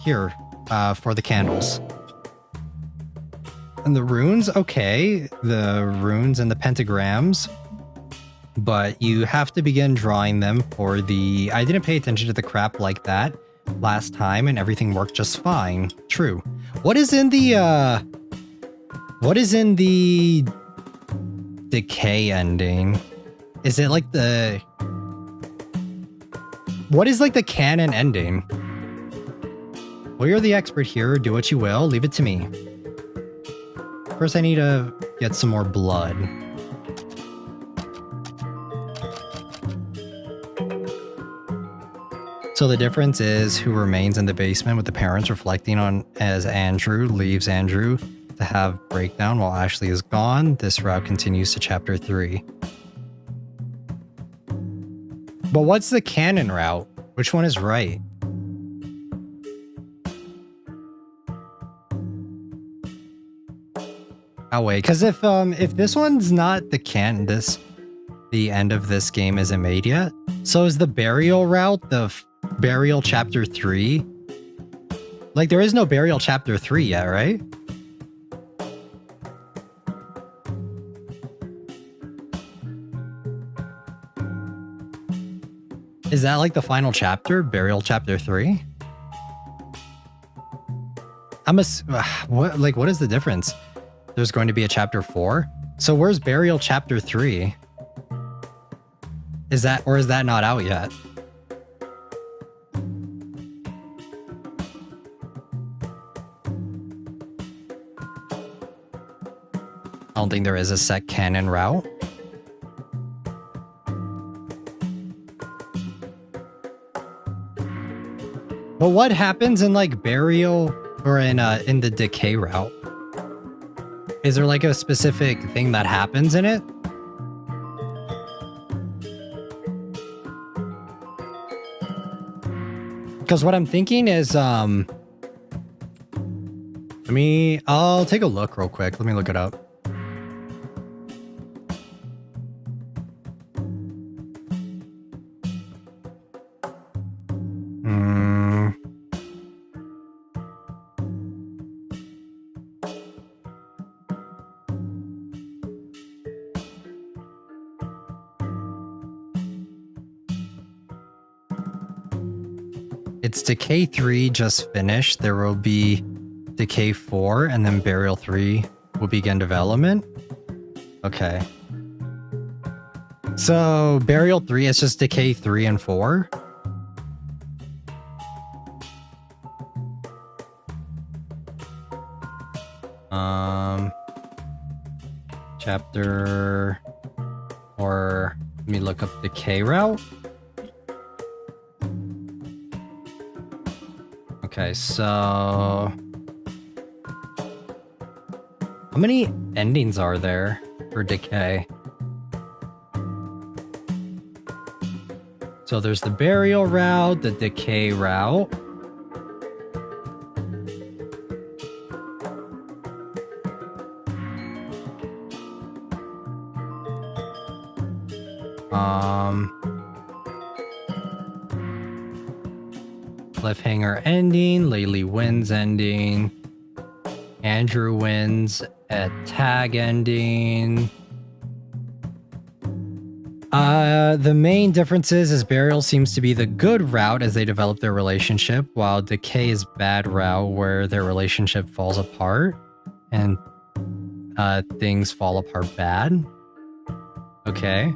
here, for the candles. And the runes, okay, the runes and the pentagrams, but you have to begin drawing them for the... I didn't pay attention to the crap like that last time, and everything worked just fine. True. What is in the decay ending? Is it like the... What is like the canon ending? Well, you're the expert here. Do what you will. Leave it to me. First, I need to get some more blood. So the difference is who remains in the basement with the parents reflecting on as Andrew leaves Andrew to have breakdown while Ashley is gone. This route continues to chapter 3. But what's the canon route? Which one is right? Oh wait, because if this one's not the canon, the end of this game isn't made yet. So is the burial route the burial chapter 3? Like there is no burial chapter 3 yet, right? Is that like the final chapter, burial chapter 3? What is the difference? There's going to be a chapter 4. So where's burial chapter 3? Is that not out yet? I don't think there is a set canon route. But what happens in like burial or in the decay route? Is there like a specific thing that happens in it? Because what I'm thinking is, I'll take a look real quick. Let me look it up. It's Decay 3 just finished. There will be Decay 4 and then Burial 3 will begin development. Okay. So Burial 3 is just Decay 3 and 4. Chapter, or let me look up Decay route. Okay, so how many endings are there for Decay? So there's the burial route, the Decay route. Cliffhanger ending, Leyley wins ending, Andrew wins at tag ending. The main differences is Burial seems to be the good route as they develop their relationship, while Decay is bad route where their relationship falls apart and things fall apart bad. Okay.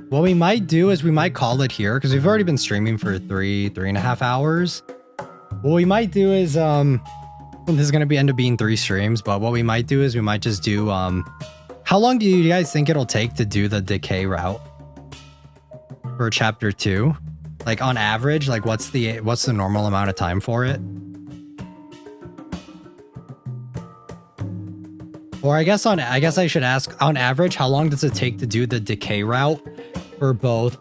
What we might do is we might call it here because we've already been streaming for three and a half hours. What we might do is, this is going to end up being 3 streams, but what we might do is we might just do, how long do you guys think it'll take to do the Decay route for chapter 2? Like on average, like what's the normal amount of time for it? Or I guess I should ask, on average, how long does it take to do the Decay route for both?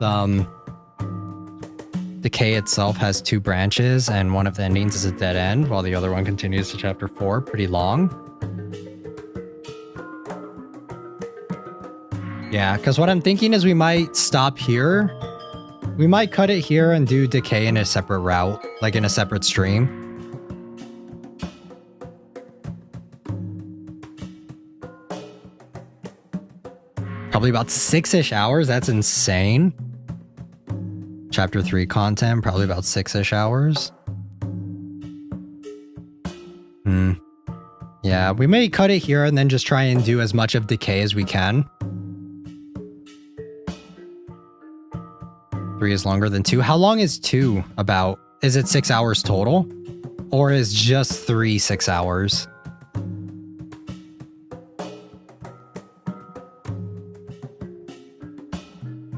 Decay itself has 2 branches and one of the endings is a dead end while the other one continues to chapter 4. Pretty long. Yeah, because what I'm thinking is we might stop here. We might cut it here and do decay in a separate route, like in a separate stream. Probably about 6-ish hours. That's insane. Chapter 3 content, probably about 6-ish hours. Yeah, we may cut it here and then just try and do as much of decay as we can. 3 is longer than 2. How long is 2 about? Is it 6 hours total? Or is just 3 6 hours?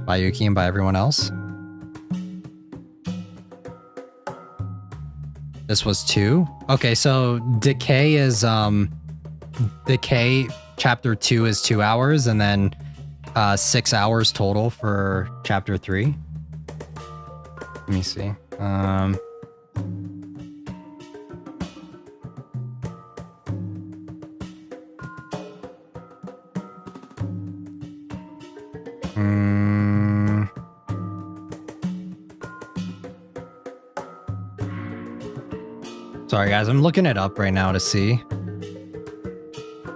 By Yuki and by everyone else? This was 2? Okay, so decay is, decay chapter 2 is 2 hours, and then 6 hours total for chapter 3. Let me see. Sorry guys, I'm looking it up right now to see.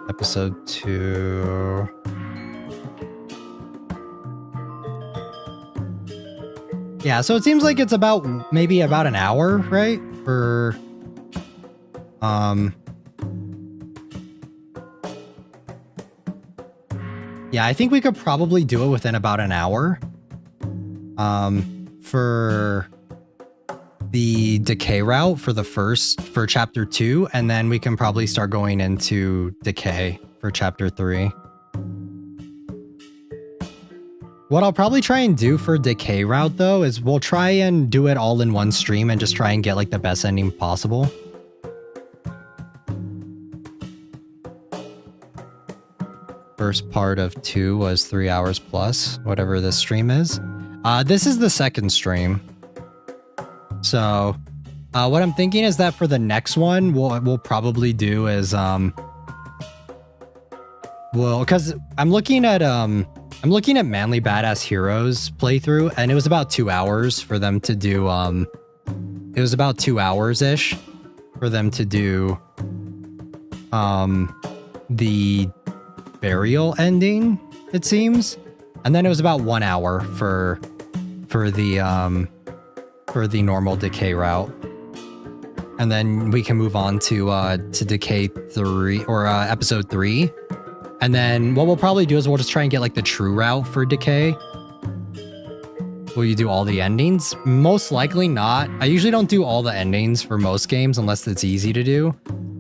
Episode 2. Yeah, so it seems like it's about maybe about an hour, right? For yeah, I think we could probably do it within about an hour. For the decay route for chapter 2, and then we can probably start going into decay for chapter 3. What I'll probably try and do for decay route though is we'll try and do it all in one stream and just try and get like the best ending possible. First part of 2 was 3 hours plus, whatever this stream is. This is the second stream. So, what I'm thinking is that for the next one, we'll probably do is, because I'm looking at Manly Badass Heroes playthrough, and it was about 2 hours for them to do, it was about 2 hours-ish for them to do, the burial ending, it seems. And then it was about 1 hour for the normal decay route, and then we can move on to decay 3 or episode 3, and then what we'll probably do is we'll just try and get like the true route for decay. Will you do all the endings? Most likely not. I usually don't do all the endings for most games unless it's easy to do.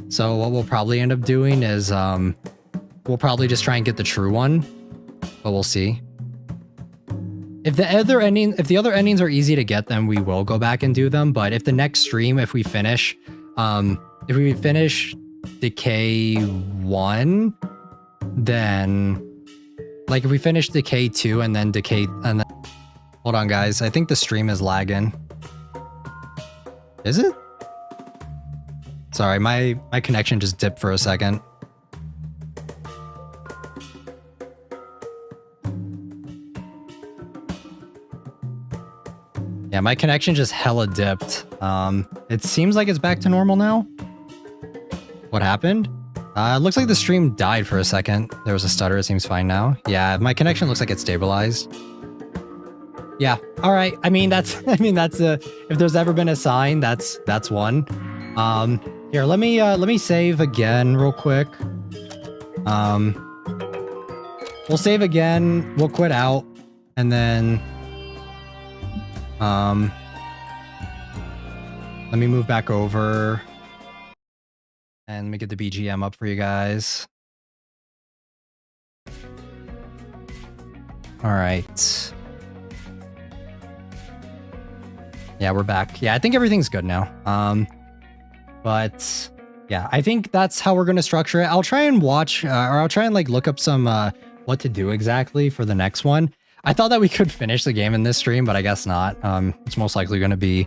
So what we'll probably end up doing is we'll probably just try and get the true one, but we'll see. If the other endings are easy to get, then we will go back and do them. But if the next stream, if we finish decay 1, then like if we finish decay 2 and then decay and then hold on guys, I think the stream is lagging. Is it? Sorry, my connection just dipped for a second. Yeah, my connection just hella dipped. It seems like it's back to normal now. What happened? It looks like the stream died for a second. There was a stutter. It seems fine now. Yeah, my connection looks like it's stabilized. Yeah. All right. I mean, that's if there's ever been a sign, that's one. Here, let me save again real quick. We'll save again. We'll quit out, and then let me move back over and let me get the BGM up for you guys. All right. Yeah, we're back. Yeah, I think everything's good now. But yeah, I think that's how we're going to structure it. I'll try and watch, or I'll try and like look up some, what to do exactly for the next one. I thought that we could finish the game in this stream, but I guess not. It's most likely going to be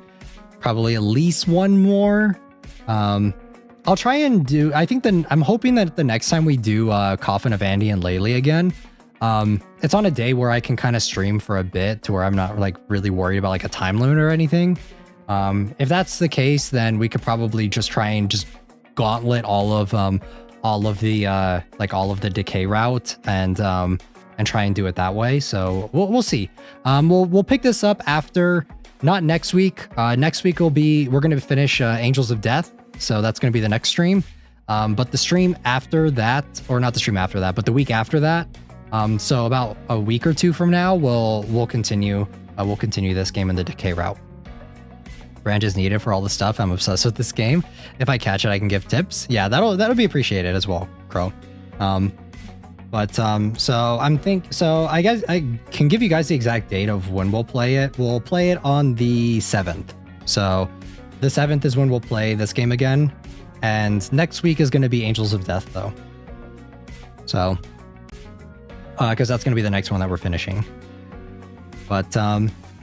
probably at least one more. I'll try and do, I'm hoping that the next time we do Coffin of Andy and Leyley again, It's on a day where I can kind of stream for a bit to where I'm not like really worried about like a time limit or anything. If that's the case, then we could probably just try and just gauntlet all of the decay route and try and do it that way. So we'll see. We'll pick this up after, not next week. Next week we're going to finish Angels of Death. So that's going to be the next stream. But the stream after that, or not the stream after that, but the week after that. So about a week or two from now, we'll continue this game in the decay route. Branch is needed for all the stuff. I'm obsessed with this game. If I catch it, I can give tips. Yeah, that'll be appreciated as well, Crow. So I guess I can give you guys the exact date of when we'll play it. We'll play it on the 7th. So the 7th is when we'll play this game again. And next week is going to be Angels of Death though. So, because that's going to be the next one that we're finishing. But,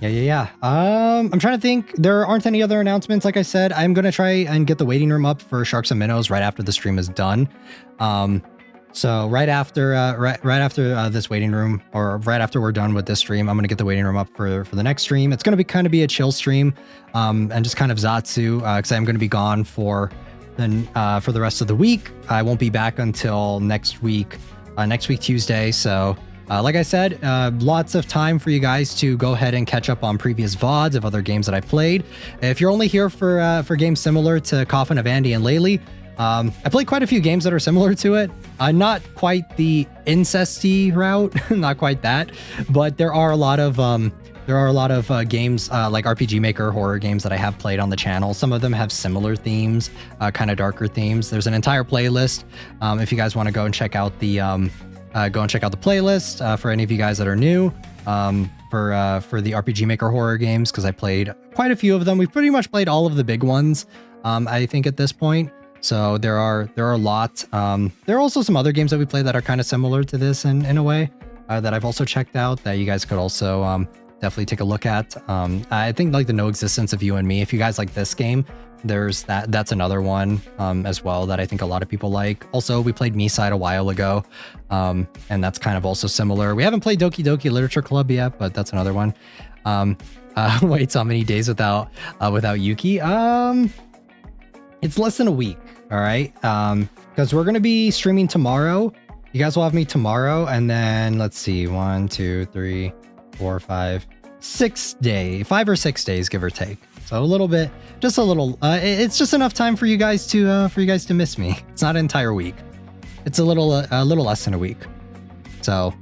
yeah. I'm trying to think. There aren't any other announcements. Like I said, I'm going to try and get the waiting room up for Sharks and Minnows right after the stream is done. So right after this waiting room, or right after we're done with this stream, I'm going to get the waiting room up for the next stream. It's going to be a chill stream, and just kind of Zatsu, because I'm going to be gone for the rest of the week. I won't be back until next week Tuesday. So like I said, lots of time for you guys to go ahead and catch up on previous VODs of other games that I played. If you're only here for games similar to Coffin of Andy and Leyley, I played quite a few games that are similar to it. Not quite the incesty route, not quite that, but there are a lot of games like RPG Maker horror games that I have played on the channel. Some of them have similar themes, kind of darker themes. There's an entire playlist. If you guys want to go and check out the playlist for any of you guys that are new, for the RPG Maker horror games, because I played quite a few of them. We've pretty much played all of the big ones, I think, at this point. So there are a lot. There are also some other games that we play that are kind of similar to this in a way, that I've also checked out that you guys could also definitely take a look at. I think like the No Existence of You and Me, if you guys like this game, there's that's another one as well that I think a lot of people like. Also, we played Me-Side a while ago, and that's kind of also similar. We haven't played Doki Doki Literature Club yet, but that's another one. Wait, so many days without Yuki? It's less than a week, all right? Because we're going to be streaming tomorrow. You guys will have me tomorrow, and then let's see, 1, 2, 3, 4, 5, 6 days, 5 or 6 days, give or take. So a little bit, just a little. It's just enough time for you guys to miss me. It's not an entire week. It's a little less than a week. So,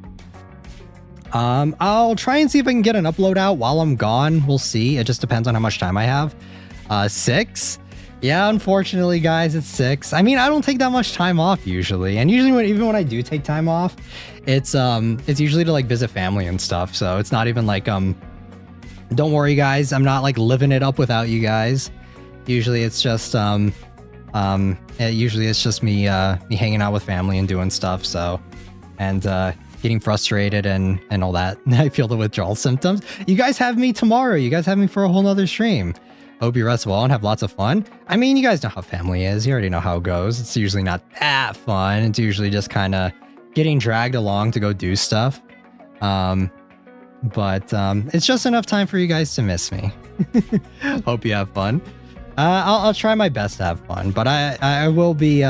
I'll try and see if I can get an upload out while I'm gone. We'll see. It just depends on how much time I have. 6. Yeah, unfortunately, guys, it's 6. I mean, I don't take that much time off usually, and usually even when I do take time off, it's usually to like visit family and stuff. So it's not even like don't worry, guys, I'm not like living it up without you guys. Usually it's just me me hanging out with family and doing stuff. So, and getting frustrated and all that. I feel the withdrawal symptoms. You guys have me tomorrow. You guys have me for a whole nother stream. Hope you rest well and have lots of fun. I mean, you guys know how family is. You already know how it goes. It's usually not that fun. It's usually just kind of getting dragged along to go do stuff. But it's just enough time for you guys to miss me. Hope you have fun. I'll try my best to have fun, but I will be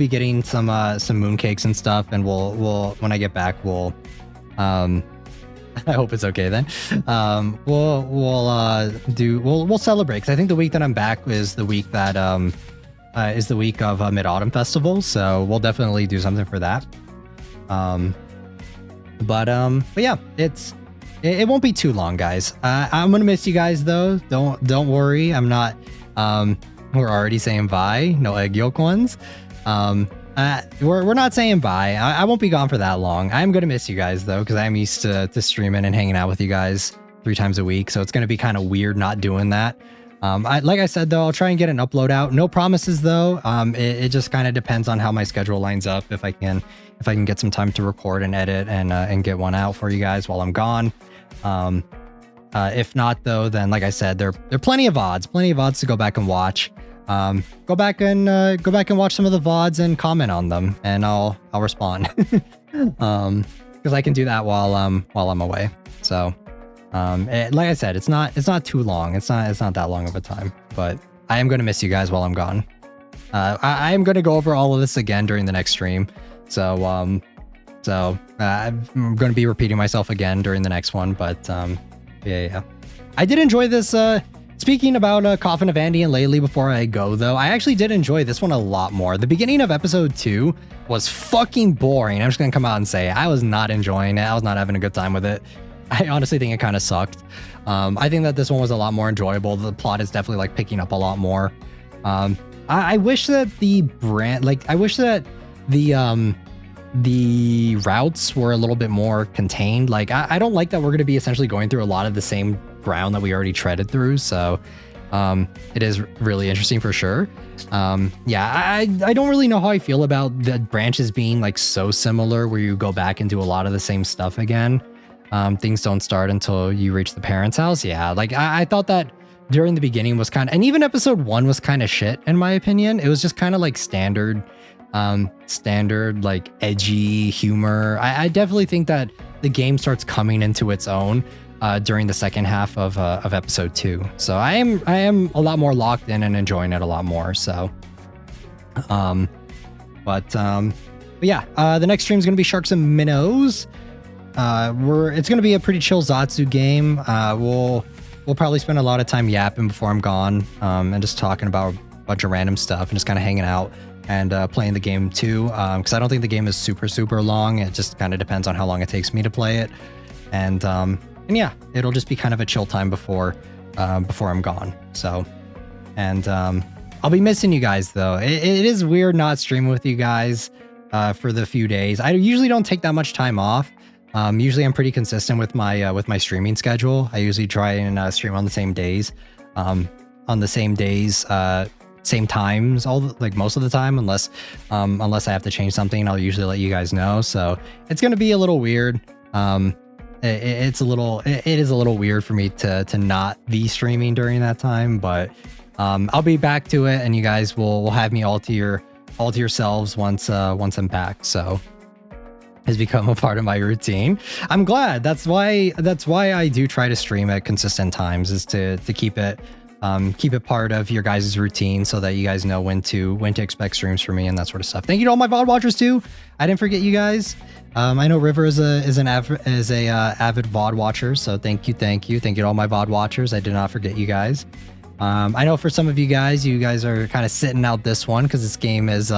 getting some mooncakes and stuff, and we'll when I get back we'll I hope it's okay then. We'll celebrate, because I think the week that I'm back is the week that is the week of Mid-Autumn Festival, so we'll definitely do something for that. But yeah, it won't be too long, guys. I'm gonna miss you guys though. Don't worry. I'm not. We're already saying bye. No egg yolk ones. We're not saying bye. I won't be gone for that long. I'm gonna miss you guys though, because I'm used to streaming and hanging out with you guys 3 times a week. So it's gonna be kind of weird not doing that. Like I said though, I'll try and get an upload out. No promises though. It just kind of depends on how my schedule lines up. If I can get some time to record and edit and get one out for you guys while I'm gone. If not though, then like I said, there are plenty of VODs to go back and watch. Go back and watch some of the VODs and comment on them, and I'll respond. because I can do that while I'm away. So like I said, it's not too long. It's not that long of a time, but I am going to miss you guys while I'm gone. I am going to go over all of this again during the next stream. So I'm going to be repeating myself again during the next one, but yeah. I did enjoy this. Speaking about Coffin of Andy and Leyley before I go, though, I actually did enjoy this one a lot more. The beginning of episode 2 was fucking boring. I'm just going to come out and say I was not enjoying it. I was not having a good time with it. I honestly think it kind of sucked. I think that this one was a lot more enjoyable. The plot is definitely like picking up a lot more. I wish that the routes were a little bit more contained. Like I don't like that we're going to be essentially going through a lot of the same ground that we already treaded through. So it is really interesting for sure. Yeah, I don't really know how I feel about the branches being like so similar where you go back and do a lot of the same stuff again. Things don't start until you reach the parents' house. Yeah, like I thought that during the beginning was kind of, and even episode 1 was kind of shit in my opinion. It was just kind of like standard like edgy humor. I definitely think that the game starts coming into its own during the second half of episode 2. So I am a lot more locked in and enjoying it a lot more. So, but yeah, the next stream is going to be Sharks and Minnows. It's going to be a pretty chill Zatsu game. We'll probably spend a lot of time yapping before I'm gone, and just talking about a bunch of random stuff and just kind of hanging out and playing the game too. Because I don't think the game is super long. It just kind of depends on how long it takes me to play it. And yeah, it'll just be kind of a chill time before I'm gone. So, and I'll be missing you guys though. It is weird not streaming with you guys for the few days. I usually don't take that much time off. Usually I'm pretty consistent with my streaming schedule. I usually try and stream on the same days, same times, most of the time, unless I have to change something, I'll usually let you guys know. So it's going to be a little weird. It is a little weird for me to not be streaming during that time, but I'll be back to it, and you guys will have me all to yourselves once I'm back. So has become a part of my routine. I'm glad. That's why I do try to stream at consistent times, is to keep it part of your guys' routine, so that you guys know when to expect streams from me and that sort of stuff. Thank you to all my VOD watchers too. I didn't forget you guys. I know River is an avid VOD watcher, so thank you to all my VOD watchers. I did not forget you guys. I know for some of you guys are kind of sitting out this one because this game is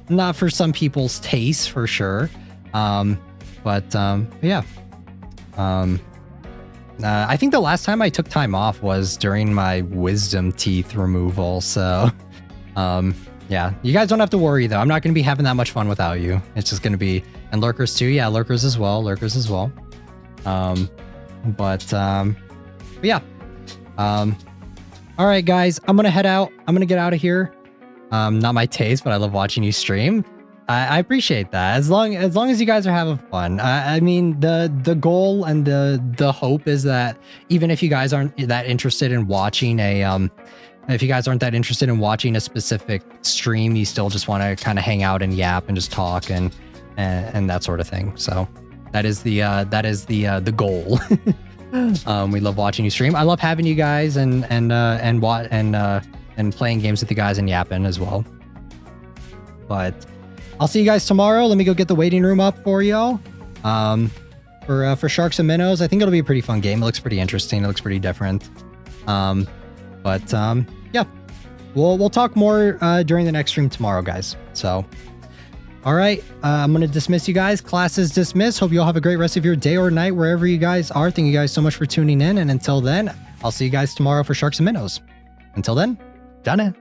not for some people's taste for sure. But yeah. I think the last time I took time off was during my wisdom teeth removal. So, yeah, you guys don't have to worry though. I'm not going to be having that much fun without you. It's just going to be, and lurkers too. Yeah, lurkers as well. But yeah. All right, guys, I'm going to head out. I'm going to get out of here. Not my taste, but I love watching you stream. I appreciate that. As long as you guys are having fun. I mean, the goal and the hope is that even if you guys aren't that interested in watching a specific stream, you still just want to kind of hang out and yap and just talk and that sort of thing. So that is the goal. We love watching you stream. I love having you guys and playing games with you guys and yapping as well. But I'll see you guys tomorrow. Let me go get the waiting room up for y'all. For Sharks and Minnows, I think it'll be a pretty fun game. It looks pretty interesting. It looks pretty different. But yeah, we'll talk more during the next stream tomorrow, guys. So, all right, I'm gonna dismiss you guys. Class is dismissed. Hope you all have a great rest of your day or night wherever you guys are. Thank you guys so much for tuning in. And until then, I'll see you guys tomorrow for Sharks and Minnows. Until then, done it.